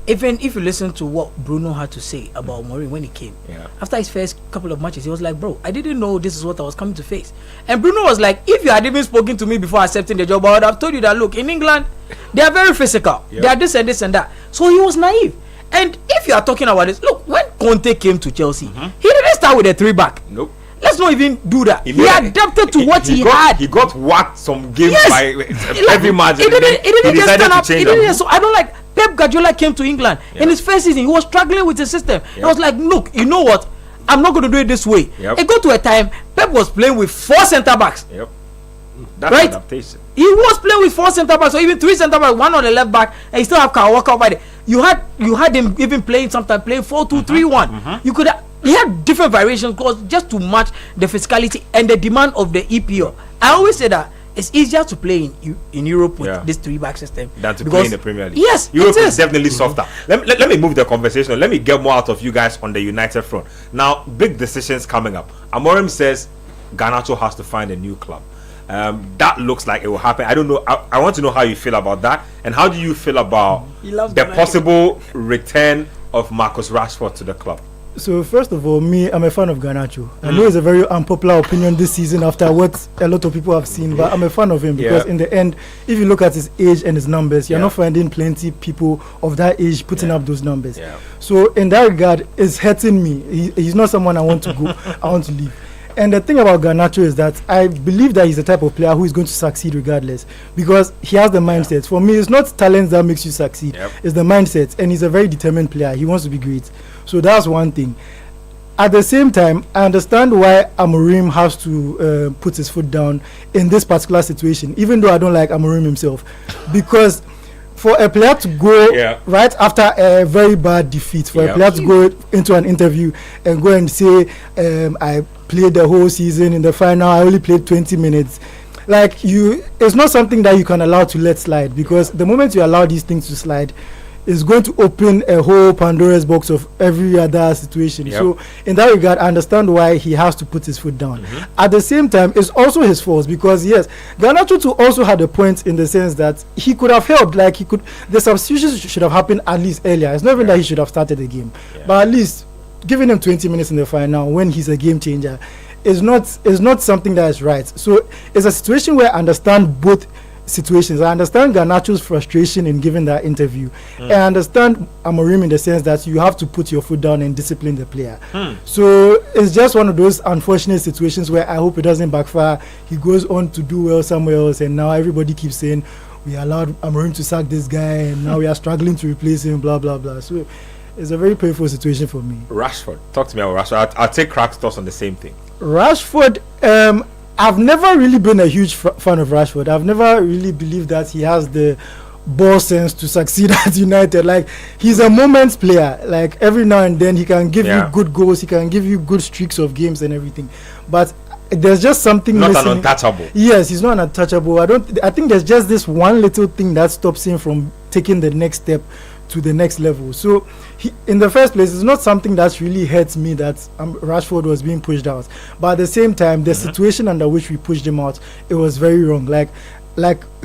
Even if you listen to what Bruno had to say about Amorim when he came, after his first couple of matches, he was like, "Bro, I didn't know this is what I was coming to face." And Bruno was like, "If you had even spoken to me before accepting the job, I would have told you that. Look, in England, they are very physical. They are this and this and that." So he was naive. And if you are talking about this, look, when Conte came to Chelsea, he didn't start with a 3-back.
Nope.
Let's not even do that. He adapted to what he had.
He got whacked some games by every match.
He didn't just stand up. So I don't like. Pep Guardiola came to England in his first season. He was struggling with the system. I was like, look, you know what? I'm not going to do it this way. It got to a time Pep was playing with 4 centre backs.
That's adaptation.
He was playing with 4 centre backs or even 3 centre backs, 1 on the left back, and he still have Kyle Walker by there. You had him even playing sometimes playing 4-2-3-1. You could have. He had different variations because just to match the physicality and the demand of the EPL. I always say that it's easier to play in Europe with this 3-back system
than to play in the Premier League.
Yes,
Europe is definitely softer. Let me move the conversation. Let me get more out of you guys on the United front. Now, big decisions coming up. Amorim says Garnacho has to find a new club. That looks like it will happen. I don't know. I want to know how you feel about that, and how do you feel about the possible return of Marcus Rashford to the club?
So first of all, I'm a fan of Garnacho. I know it's a very unpopular opinion this season after what a lot of people have seen, but I'm a fan of him because in the end, if you look at his age and his numbers, you're not finding plenty people of that age putting up those numbers. So in that regard, it's hurting me. He's not someone I want to go. I want to leave. And the thing about Garnacho is that I believe that he's the type of player who is going to succeed regardless, because he has the mindset. For me, it's not talent that makes you succeed. It's the mindset, and he's a very determined player. He wants to be great. So that's one thing. At the same time, I understand why Amorim has to put his foot down in this particular situation, even though I don't like Amorim himself, because for a player to go right after a very bad defeat, for a player to go into an interview and go and say, I played the whole season, in the final I only played 20 minutes. Like, it's not something that you can allow to let slide, because the moment you allow these things to slide, it's going to open a whole Pandora's box of every other situation. So in that regard, I understand why he has to put his foot down. At the same time, it's also his fault, because yes, Garnacho too also had a point in the sense that he could have helped. Like, the substitutions should have happened at least earlier. It's not even that he should have started the game, but at least giving him 20 minutes in the final when he's a game changer is not something that is right. So it's a situation where I understand both situations. I understand Garnacho's frustration in giving that interview. And I understand Amorim in the sense that you have to put your foot down and discipline the player. So it's just one of those unfortunate situations where I hope it doesn't backfire. He goes on to do well somewhere else, and now everybody keeps saying we allowed Amorim to sack this guy, and now we are struggling to replace him, blah blah blah. So it's a very painful situation for me.
Rashford, talk to me about Rashford. I'll take Crack's thoughts on the same thing.
Rashford, I've never really been a huge fan of Rashford. I've never really believed that he has the ball sense to succeed at United. Like, he's a moments player. Like, every now and then he can give you good goals, he can give you good streaks of games and everything. But there's just something
not
missing.
An untouchable.
Yes, he's not an untouchable. I think there's just this one little thing that stops him from taking the next step to the next level. So in the first place, it's not something that really hurts me that Rashford was being pushed out, but at the same time, the situation under which we pushed him out, it was very wrong. Like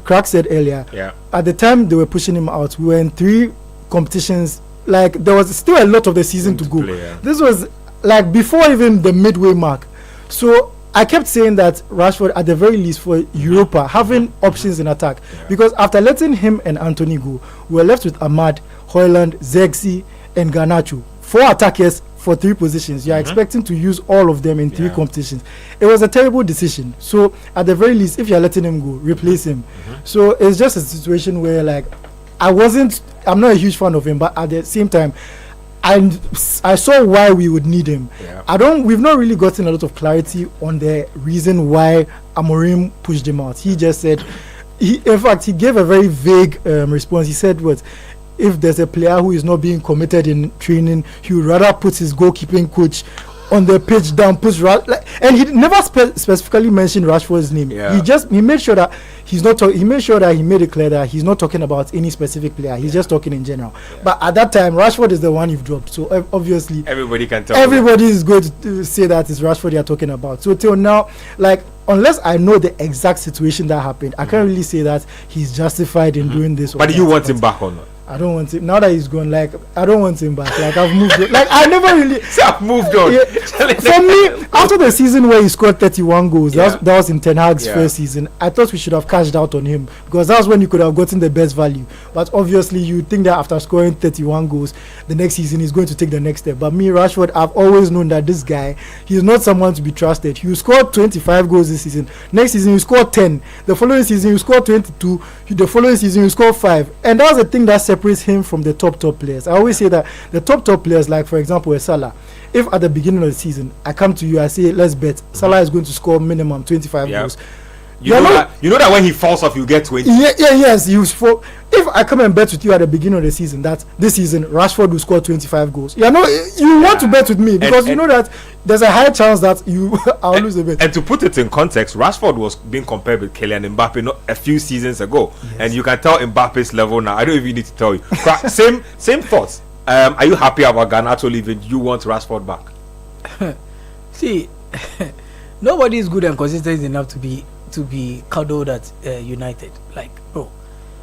Crack said earlier, at the time they were pushing him out, we were in 3 competitions. Like, there was still a lot of the season to go. This was like before even the midway mark. So I kept saying that Rashford, at the very least for Europa, having options in attack, because after letting him and Anthony go, we were left with Ahmad, Højlund, Zexi, and Garnacho. 4 attackers for 3 positions. You are expecting to use all of them in 3 competitions. It was a terrible decision. So at the very least, if you are letting him go, replace him. So it's just a situation where, like, I'm not a huge fan of him, but at the same time, and I saw why we would need him. We've not really gotten a lot of clarity on the reason why Amorim pushed him out. He just said, in fact, he gave a very vague response. He said, if there's a player who is not being committed in training, he would rather put his goalkeeping coach on the pitch down, and he never specifically mentioned Rashford's name. He made sure that he made it clear that he's not talking about any specific player. He's just talking in general. But at that time, Rashford is the one you've dropped. So obviously,
everybody can tell.
Everybody is going to say that it's Rashford you're talking about. So till now, like, unless I know the exact situation that happened, I can't really say that he's justified in doing this.
But do you want him back or not?
I don't want him now that he's gone. Like I don't want him back. Like I've moved on. Like I never really
I've moved on.
Yeah. For me, after the season where he scored 31 goals, that was in Ten Hag's first season. I thought we should have cashed out on him because that's when you could have gotten the best value. But obviously, you think that after scoring 31 goals, the next season he's going to take the next step. But me, Rashford, I've always known that this guy, he's not someone to be trusted. He scored 25 goals this season. Next season, you scored 10. The following season, you scored 22. The following season, you scored 5. And that's the thing that separates him from the top players. I always say that the top players, like for example, Salah, if at the beginning of the season I come to you, I say let's bet Salah is going to score minimum 25 goals.
You know that when he falls off, you get 20.
Yes. If I come and bet with you at the beginning of the season that this season Rashford will score 25 goals, you want to bet with me because you know that there's a high chance that I'll lose a bet.
And to put it in context, Rashford was being compared with Kylian Mbappe not a few seasons ago, and you can tell Mbappe's level now. I don't even need to tell you. Same thoughts. Are you happy about Garnacho leaving? You want Rashford back?
See, nobody is good and consistent enough to be cuddled at United. Like, bro,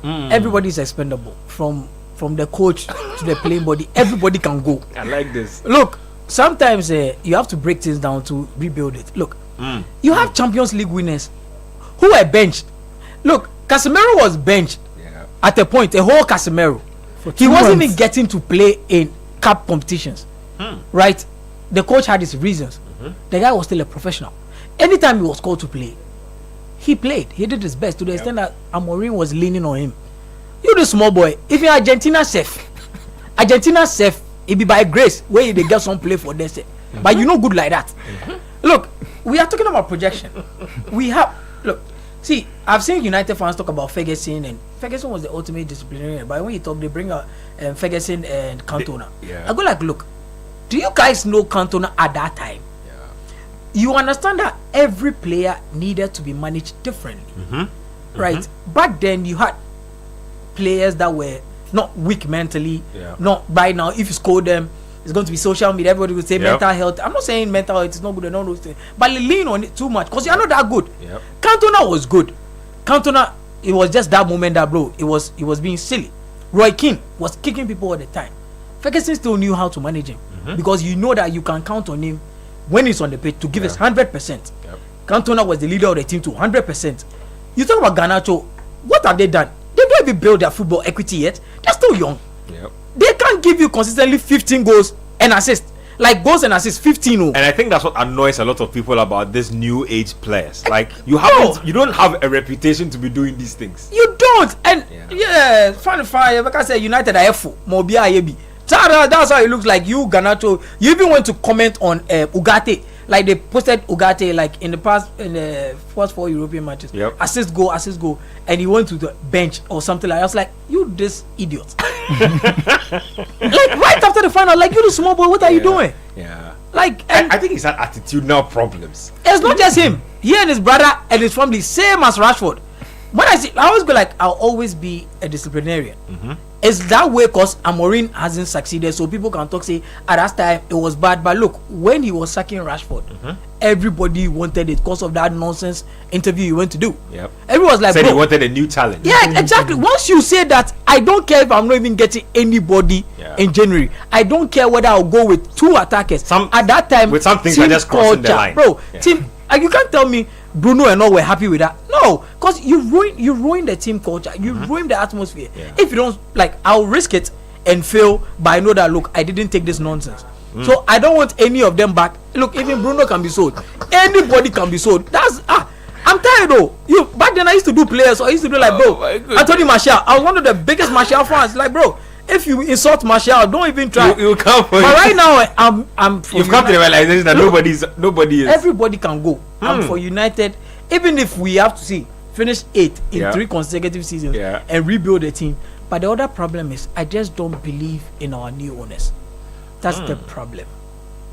everybody is expendable from the coach to the playing body. Everybody can go.
I like this.
Look, sometimes you have to break things down to rebuild it. Look, you have Champions League winners who were benched. Look, Casemiro was benched at a point. A whole Casemiro. He wasn't even getting to play in cup competitions, right? The coach had his reasons. The guy was still a professional. Anytime he was called to play, he played. He did his best to the extent that Amorim was leaning on him. You the small boy. If you're Argentina safe, it be by grace where they get some play for them. But you know good like that. Look, we are talking about projection. See, I've seen United fans talk about Ferguson, and Ferguson was the ultimate disciplinarian. But when you talk, they bring out Ferguson and Cantona. I go like, look, do you guys know Cantona at that time? You understand that every player needed to be managed differently, right? Back then, you had players that were not weak mentally. Not right now. If you score them, it's going to be social media. Everybody will say mental health. I'm not saying mental health is not good and all those things, but lean on it too much because you're not that good. Cantona was good. Cantona, it was just that moment that, bro, it was being silly. Roy Keane was kicking people all the time. Ferguson still knew how to manage him because you know that you can count on him when he's on the pitch to give us 100%. Cantona was the leader of the team to 100%. You talk about Garnacho, what have they done? They don't even build their football equity yet. They're still young. They can't give you consistently 15 goals and assists. Like goals and assists, 15.
And I think that's what annoys a lot of people about this new age players. Like you don't have a reputation to be doing these things.
You don't. And fire. Like I said, United are F Mobia Yebi. That's how it looks like. You Garnacho. You even went to comment on Ugarte. Like they posted Ugarte like in the first 4 European matches. Assist goal, and he went to the bench or something like that. I was like, you this idiot. Like right after the final, like you the small boy, what are you doing? Like
I think he's had attitudinal problems.
It's not just him. He and his brother and his family, same as Rashford. When I always go like, I'll always be a disciplinarian. It's that way because Amorim hasn't succeeded, so people can talk, say at that time it was bad. But look, when he was sacking Rashford, everybody wanted it because of that nonsense interview he went to do. Everyone was like,
said he wanted a new challenge.
Yeah, exactly. Once you say that, I don't care if I'm not even getting anybody in January. I don't care whether I'll go with 2 attackers. At that time,
with some things are just crossing the line.
Bro, team, you can't tell me Bruno and all were happy with that. No, because you ruin the team culture. You ruin the atmosphere. If you don't, like, I'll risk it and fail, but I know that, look, I didn't take this nonsense. So I don't want any of them back. Look, even Bruno can be sold. Anybody can be sold. I'm tired though. Back then I used to do players, so I used to do like, bro, Anthony Martial. I was one of the biggest Martial fans. Like, bro, if you insult Martial, don't even try.
You come for
but right now I'm
you've come to the realization that nobody is.
Everybody can go. I'm for United. Even if we have to finish 8 in 3 consecutive seasons and rebuild the team. But the other problem is I just don't believe in our new owners. That's the problem.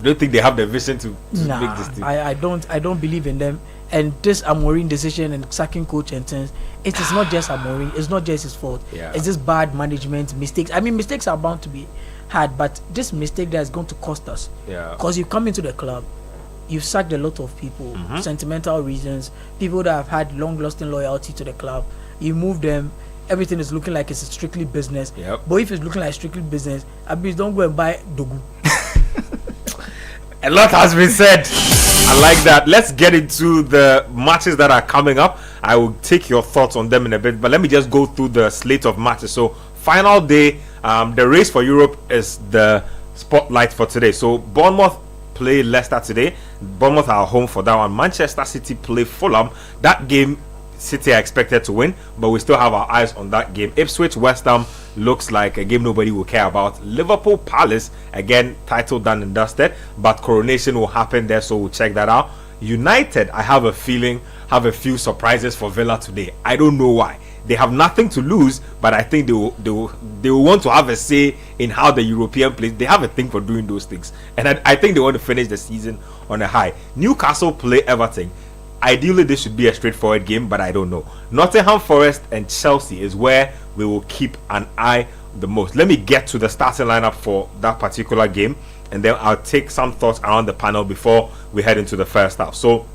Don't think they have the vision to make this team.
I don't believe in them. And this Amorim decision and sacking coach and things, it is not just Amorim. It's not just his fault. It's just bad management, mistakes. I mean, mistakes are bound to be had, but this mistake that is going to cost us. Because you come into the club, you've sacked a lot of people, sentimental reasons, people that have had long-lasting loyalty to the club. You move them, everything is looking like it's strictly business.
Yep.
But if it's looking like strictly business, Abis, don't go and buy Dogu.
A lot has been said. I like that. Let's get into the matches that are coming up. I will take your thoughts on them in a bit, but let me just go through the slate of matches. So, final day, the race for Europe is the spotlight for today. So, Bournemouth play Leicester today. Bournemouth are home for that one. Manchester City play Fulham. That game, City are expected to win, but we still have our eyes on that game. Ipswich West Ham looks like a game nobody will care about. Liverpool Palace, again, title done and dusted, but coronation will happen there, so we'll check that out. United, I have a feeling, have a few surprises for Villa today. I don't know why. They have nothing to lose, but I think they will want to have a say in how the European plays. They have a thing for doing those things, and I think they want to finish the season on a high. Newcastle play Everton. Ideally, this should be a straightforward game, but I don't know. Nottingham Forest and Chelsea is where we will keep an eye the most. Let me get to the starting lineup for that particular game, and then I'll take some thoughts around the panel before we head into the first half. So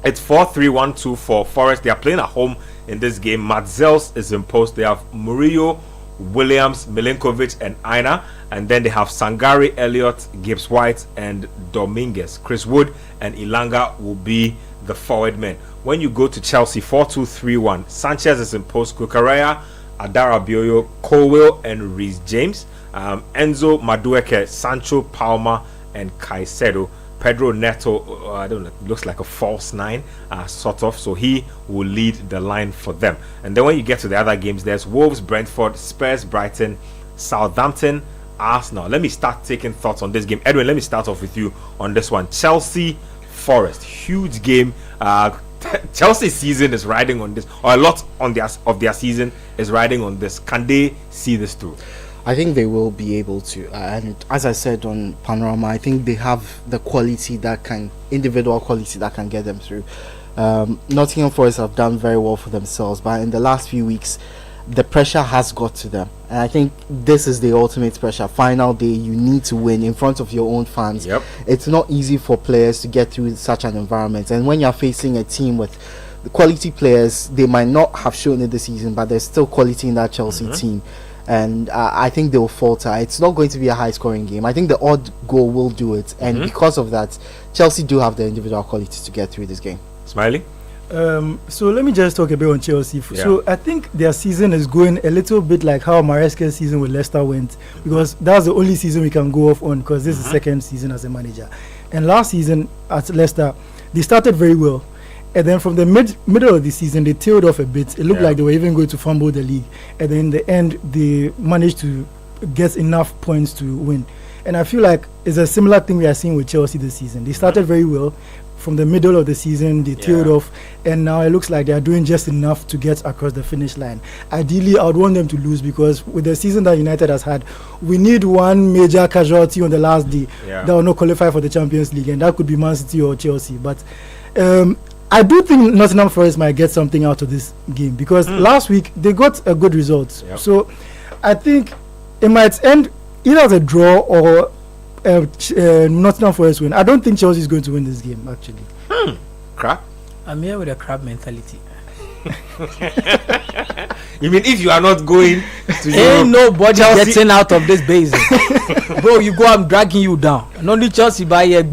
it's 4-3-1-2 for Forest. They are playing at home in this game. Matzels is in post. They have Murillo, Williams, Milinkovic, and Aina, and then they have Sangare, Elliott, Gibbs White, and Dominguez. Chris Wood and Ilanga will be the forward men. When you go to Chelsea, 4-2-3-1, Sanchez is in post. Kukureya, Adara Bioyo, Colwell, and Reece James. Enzo, Madueke, Sancho, Palma, and Caicedo. Pedro Neto, I don't know, looks like a false nine, sort of. So he will lead the line for them. And then when you get to the other games, there's Wolves, Brentford, Spurs, Brighton, Southampton, Arsenal. Let me start taking thoughts on this game. Edwin, let me start off with you on this one. Chelsea, Forest, huge game. Chelsea's season is riding on this, or a lot on their season is riding on this. Can they see this through?
I think they will be able to, and as I said on Panorama, I think they have the individual quality that can get them through. Nottingham Forest have done very well for themselves, but in the last few weeks the pressure has got to them, and I think this is the ultimate pressure. Final day, you need to win in front of your own fans.
Yep.
It's not easy for players to get through such an environment, and when you're facing a team with the quality players, they might not have shown it this season, but there's still quality in that Chelsea team. And I think they'll falter. It's not going to be a high-scoring game. I think the odd goal will do it, and because of that, Chelsea do have the individual quality to get through this game.
Smiley?
So let me just talk a bit on Chelsea.
Yeah.
So I think their season is going a little bit like how Maresca's season with Leicester went, because that's the only season we can go off on, because this is the second season as a manager. And last season at Leicester, they started very well. And then from the middle of the season, they tailed off a bit. It looked like they were even going to fumble the league. And then in the end, they managed to get enough points to win. And I feel like it's a similar thing we are seeing with Chelsea this season. They started very well. From the middle of the season, they tailed off. And now it looks like they are doing just enough to get across the finish line. Ideally, I would want them to lose, because with the season that United has had, we need one major casualty on the last day that will not qualify for the Champions League. And that could be Man City or Chelsea. But I do think Nottingham Forest might get something out of this game, because last week they got a good result. So I think it might end either as a draw or Nottingham Forest win. I don't think Chelsea is going to win this game, actually.
Crap?
I'm here with a crab mentality.
You mean if you are not going to
Ain't nobody getting out of this basin. Bro, you go, I'm dragging you down. And only Chelsea by here.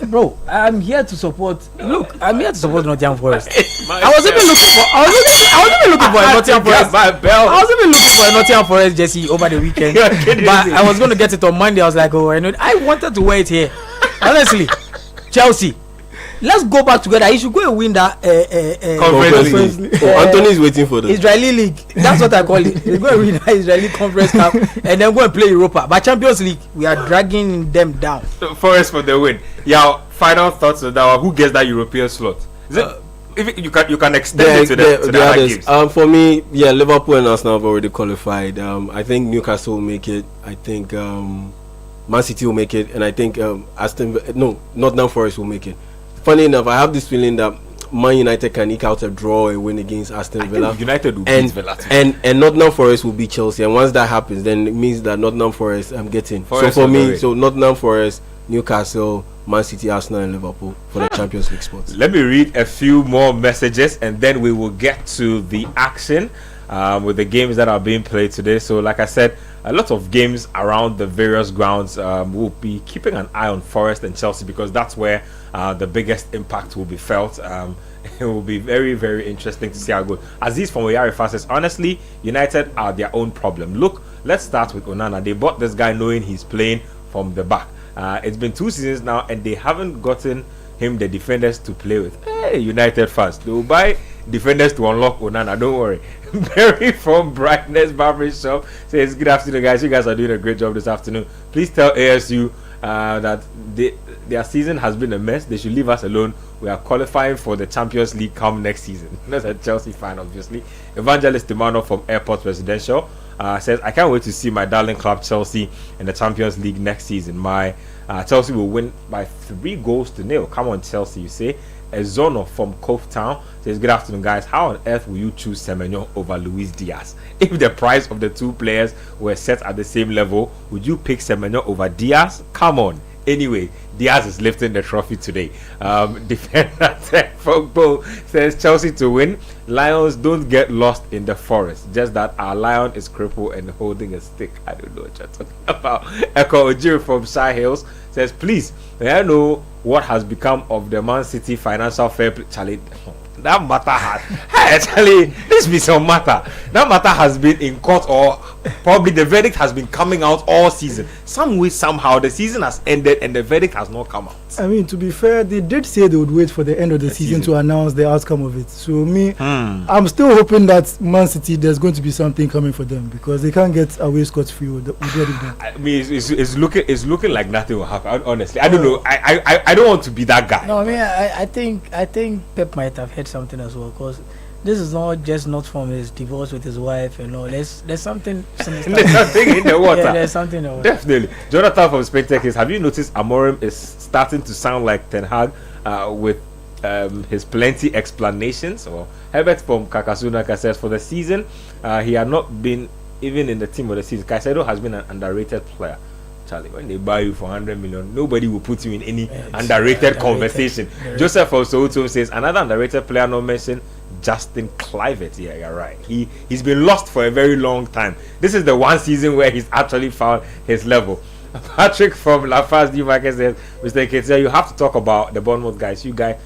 Bro, I'm here to support. Look, I'm here to support Nottingham Forest. I was even looking for a Nottingham Forest. I was even looking for a Nottingham Forest jersey over the weekend. But I was going to get it on Monday. I was like, I wanted to wear it here. Honestly, Chelsea, let's go back together. You should go and win that
Conference League. Anthony is waiting for this.
Israeli League. That's what I call it. Let's go and win that Israeli Conference Cup and then go and play Europa. But Champions League, we are dragging them down.
Forest for the win. Yeah, final thoughts on that one. Who gets that European slot? Is it? If you can extend it to the other games.
For me, Liverpool and Arsenal have already qualified. I think Newcastle will make it. I think Man City will make it, and I think Nottingham Forest will make it. Funny enough, I have this feeling that Man United can eke out a draw and win against Aston Villa.
United will beat Villa too.
And Nottingham Forest will beat Chelsea. And once that happens, then it means that Nottingham Forest I'm getting.
Forest
so for me, Nottingham Forest, Newcastle, Man City, Arsenal, and Liverpool for the Champions League spots.
Let me read a few more messages, and then we will get to the action with the games that are being played today. So, like I said, a lot of games around the various grounds. We'll be keeping an eye on Forest and Chelsea because that's where the biggest impact will be felt. It will be very, very interesting to see how it goes. Aziz from Oyarifa says, honestly, United are their own problem. Look, let's start with Onana. They bought this guy knowing he's playing from the back. It's been 2 seasons now, and they haven't gotten him the defenders to play with. Hey, United fans, they will buy defenders to unlock Onana. Don't worry. Barry from Brightness Barber Shop says, good afternoon, guys. You guys are doing a great job this afternoon. Please tell ASU that their season has been a mess. They should leave us alone. We are qualifying for the Champions League come next season. That's a Chelsea fan, obviously. Evangelist Timano from Airport Residential says, I can't wait to see my darling club Chelsea in the Champions League next season. My Chelsea will win by 3-0. Come on, Chelsea, you say. Ezono from Cove Town says, good afternoon, guys. How on earth will you choose Semenyo over Luis Diaz? If the price of the two players were set at the same level, would you pick Semenyo over Diaz? Come on. Anyway, Diaz is lifting the trophy today. Defender Fogbo says, Chelsea to win. Lions don't get lost in the forest. Just that our lion is crippled and holding a stick. I don't know what you're talking about. Eko Ojiri from Shy Hills says, please, may I know what has become of the Man City financial fair play? Charlie, that matter has actually, this be some matter. That matter has been in court, or probably the verdict has been coming out all season. Some way, somehow, the season has ended and the verdict has not come out.
I mean, to be fair, they did say they would wait for the end of the season to announce the outcome of it. So I'm still hoping that Man City, there's going to be something coming for them because they can't get away scot-free with it.
I mean, it's looking like nothing will happen. Honestly, I don't know. I don't want to be that guy.
No, I mean, I think Pep might have heard something as well because this is not from his divorce with his wife and all. There's something. There's
something in the water.
Yeah, there's something in the water.
Definitely. Jonathan from Spectec is, have you noticed Amorim is starting to sound like Ten Hag with his plenty explanations? Or Herbert from Kakasuna says, for the season, he had not been even in the team of the season. Caicedo has been an underrated player. Charlie, when they buy you for 100 million, nobody will put you in any underrated conversation. Joseph from Soto says, another underrated player not mentioned, Justin Kluivert. Yeah, you're right. He's been lost for a very long time. This is the one season where he's actually found his level. Patrick from Lafarge Newmarket says, Mr. Nketsia, you have to talk about the Bournemouth guys. You guys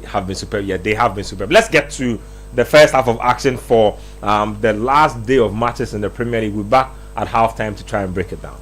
have been superb. Yeah, they have been superb. Let's get to the first half of action for the last day of matches in the Premier League. We're back at halftime to try and break it down.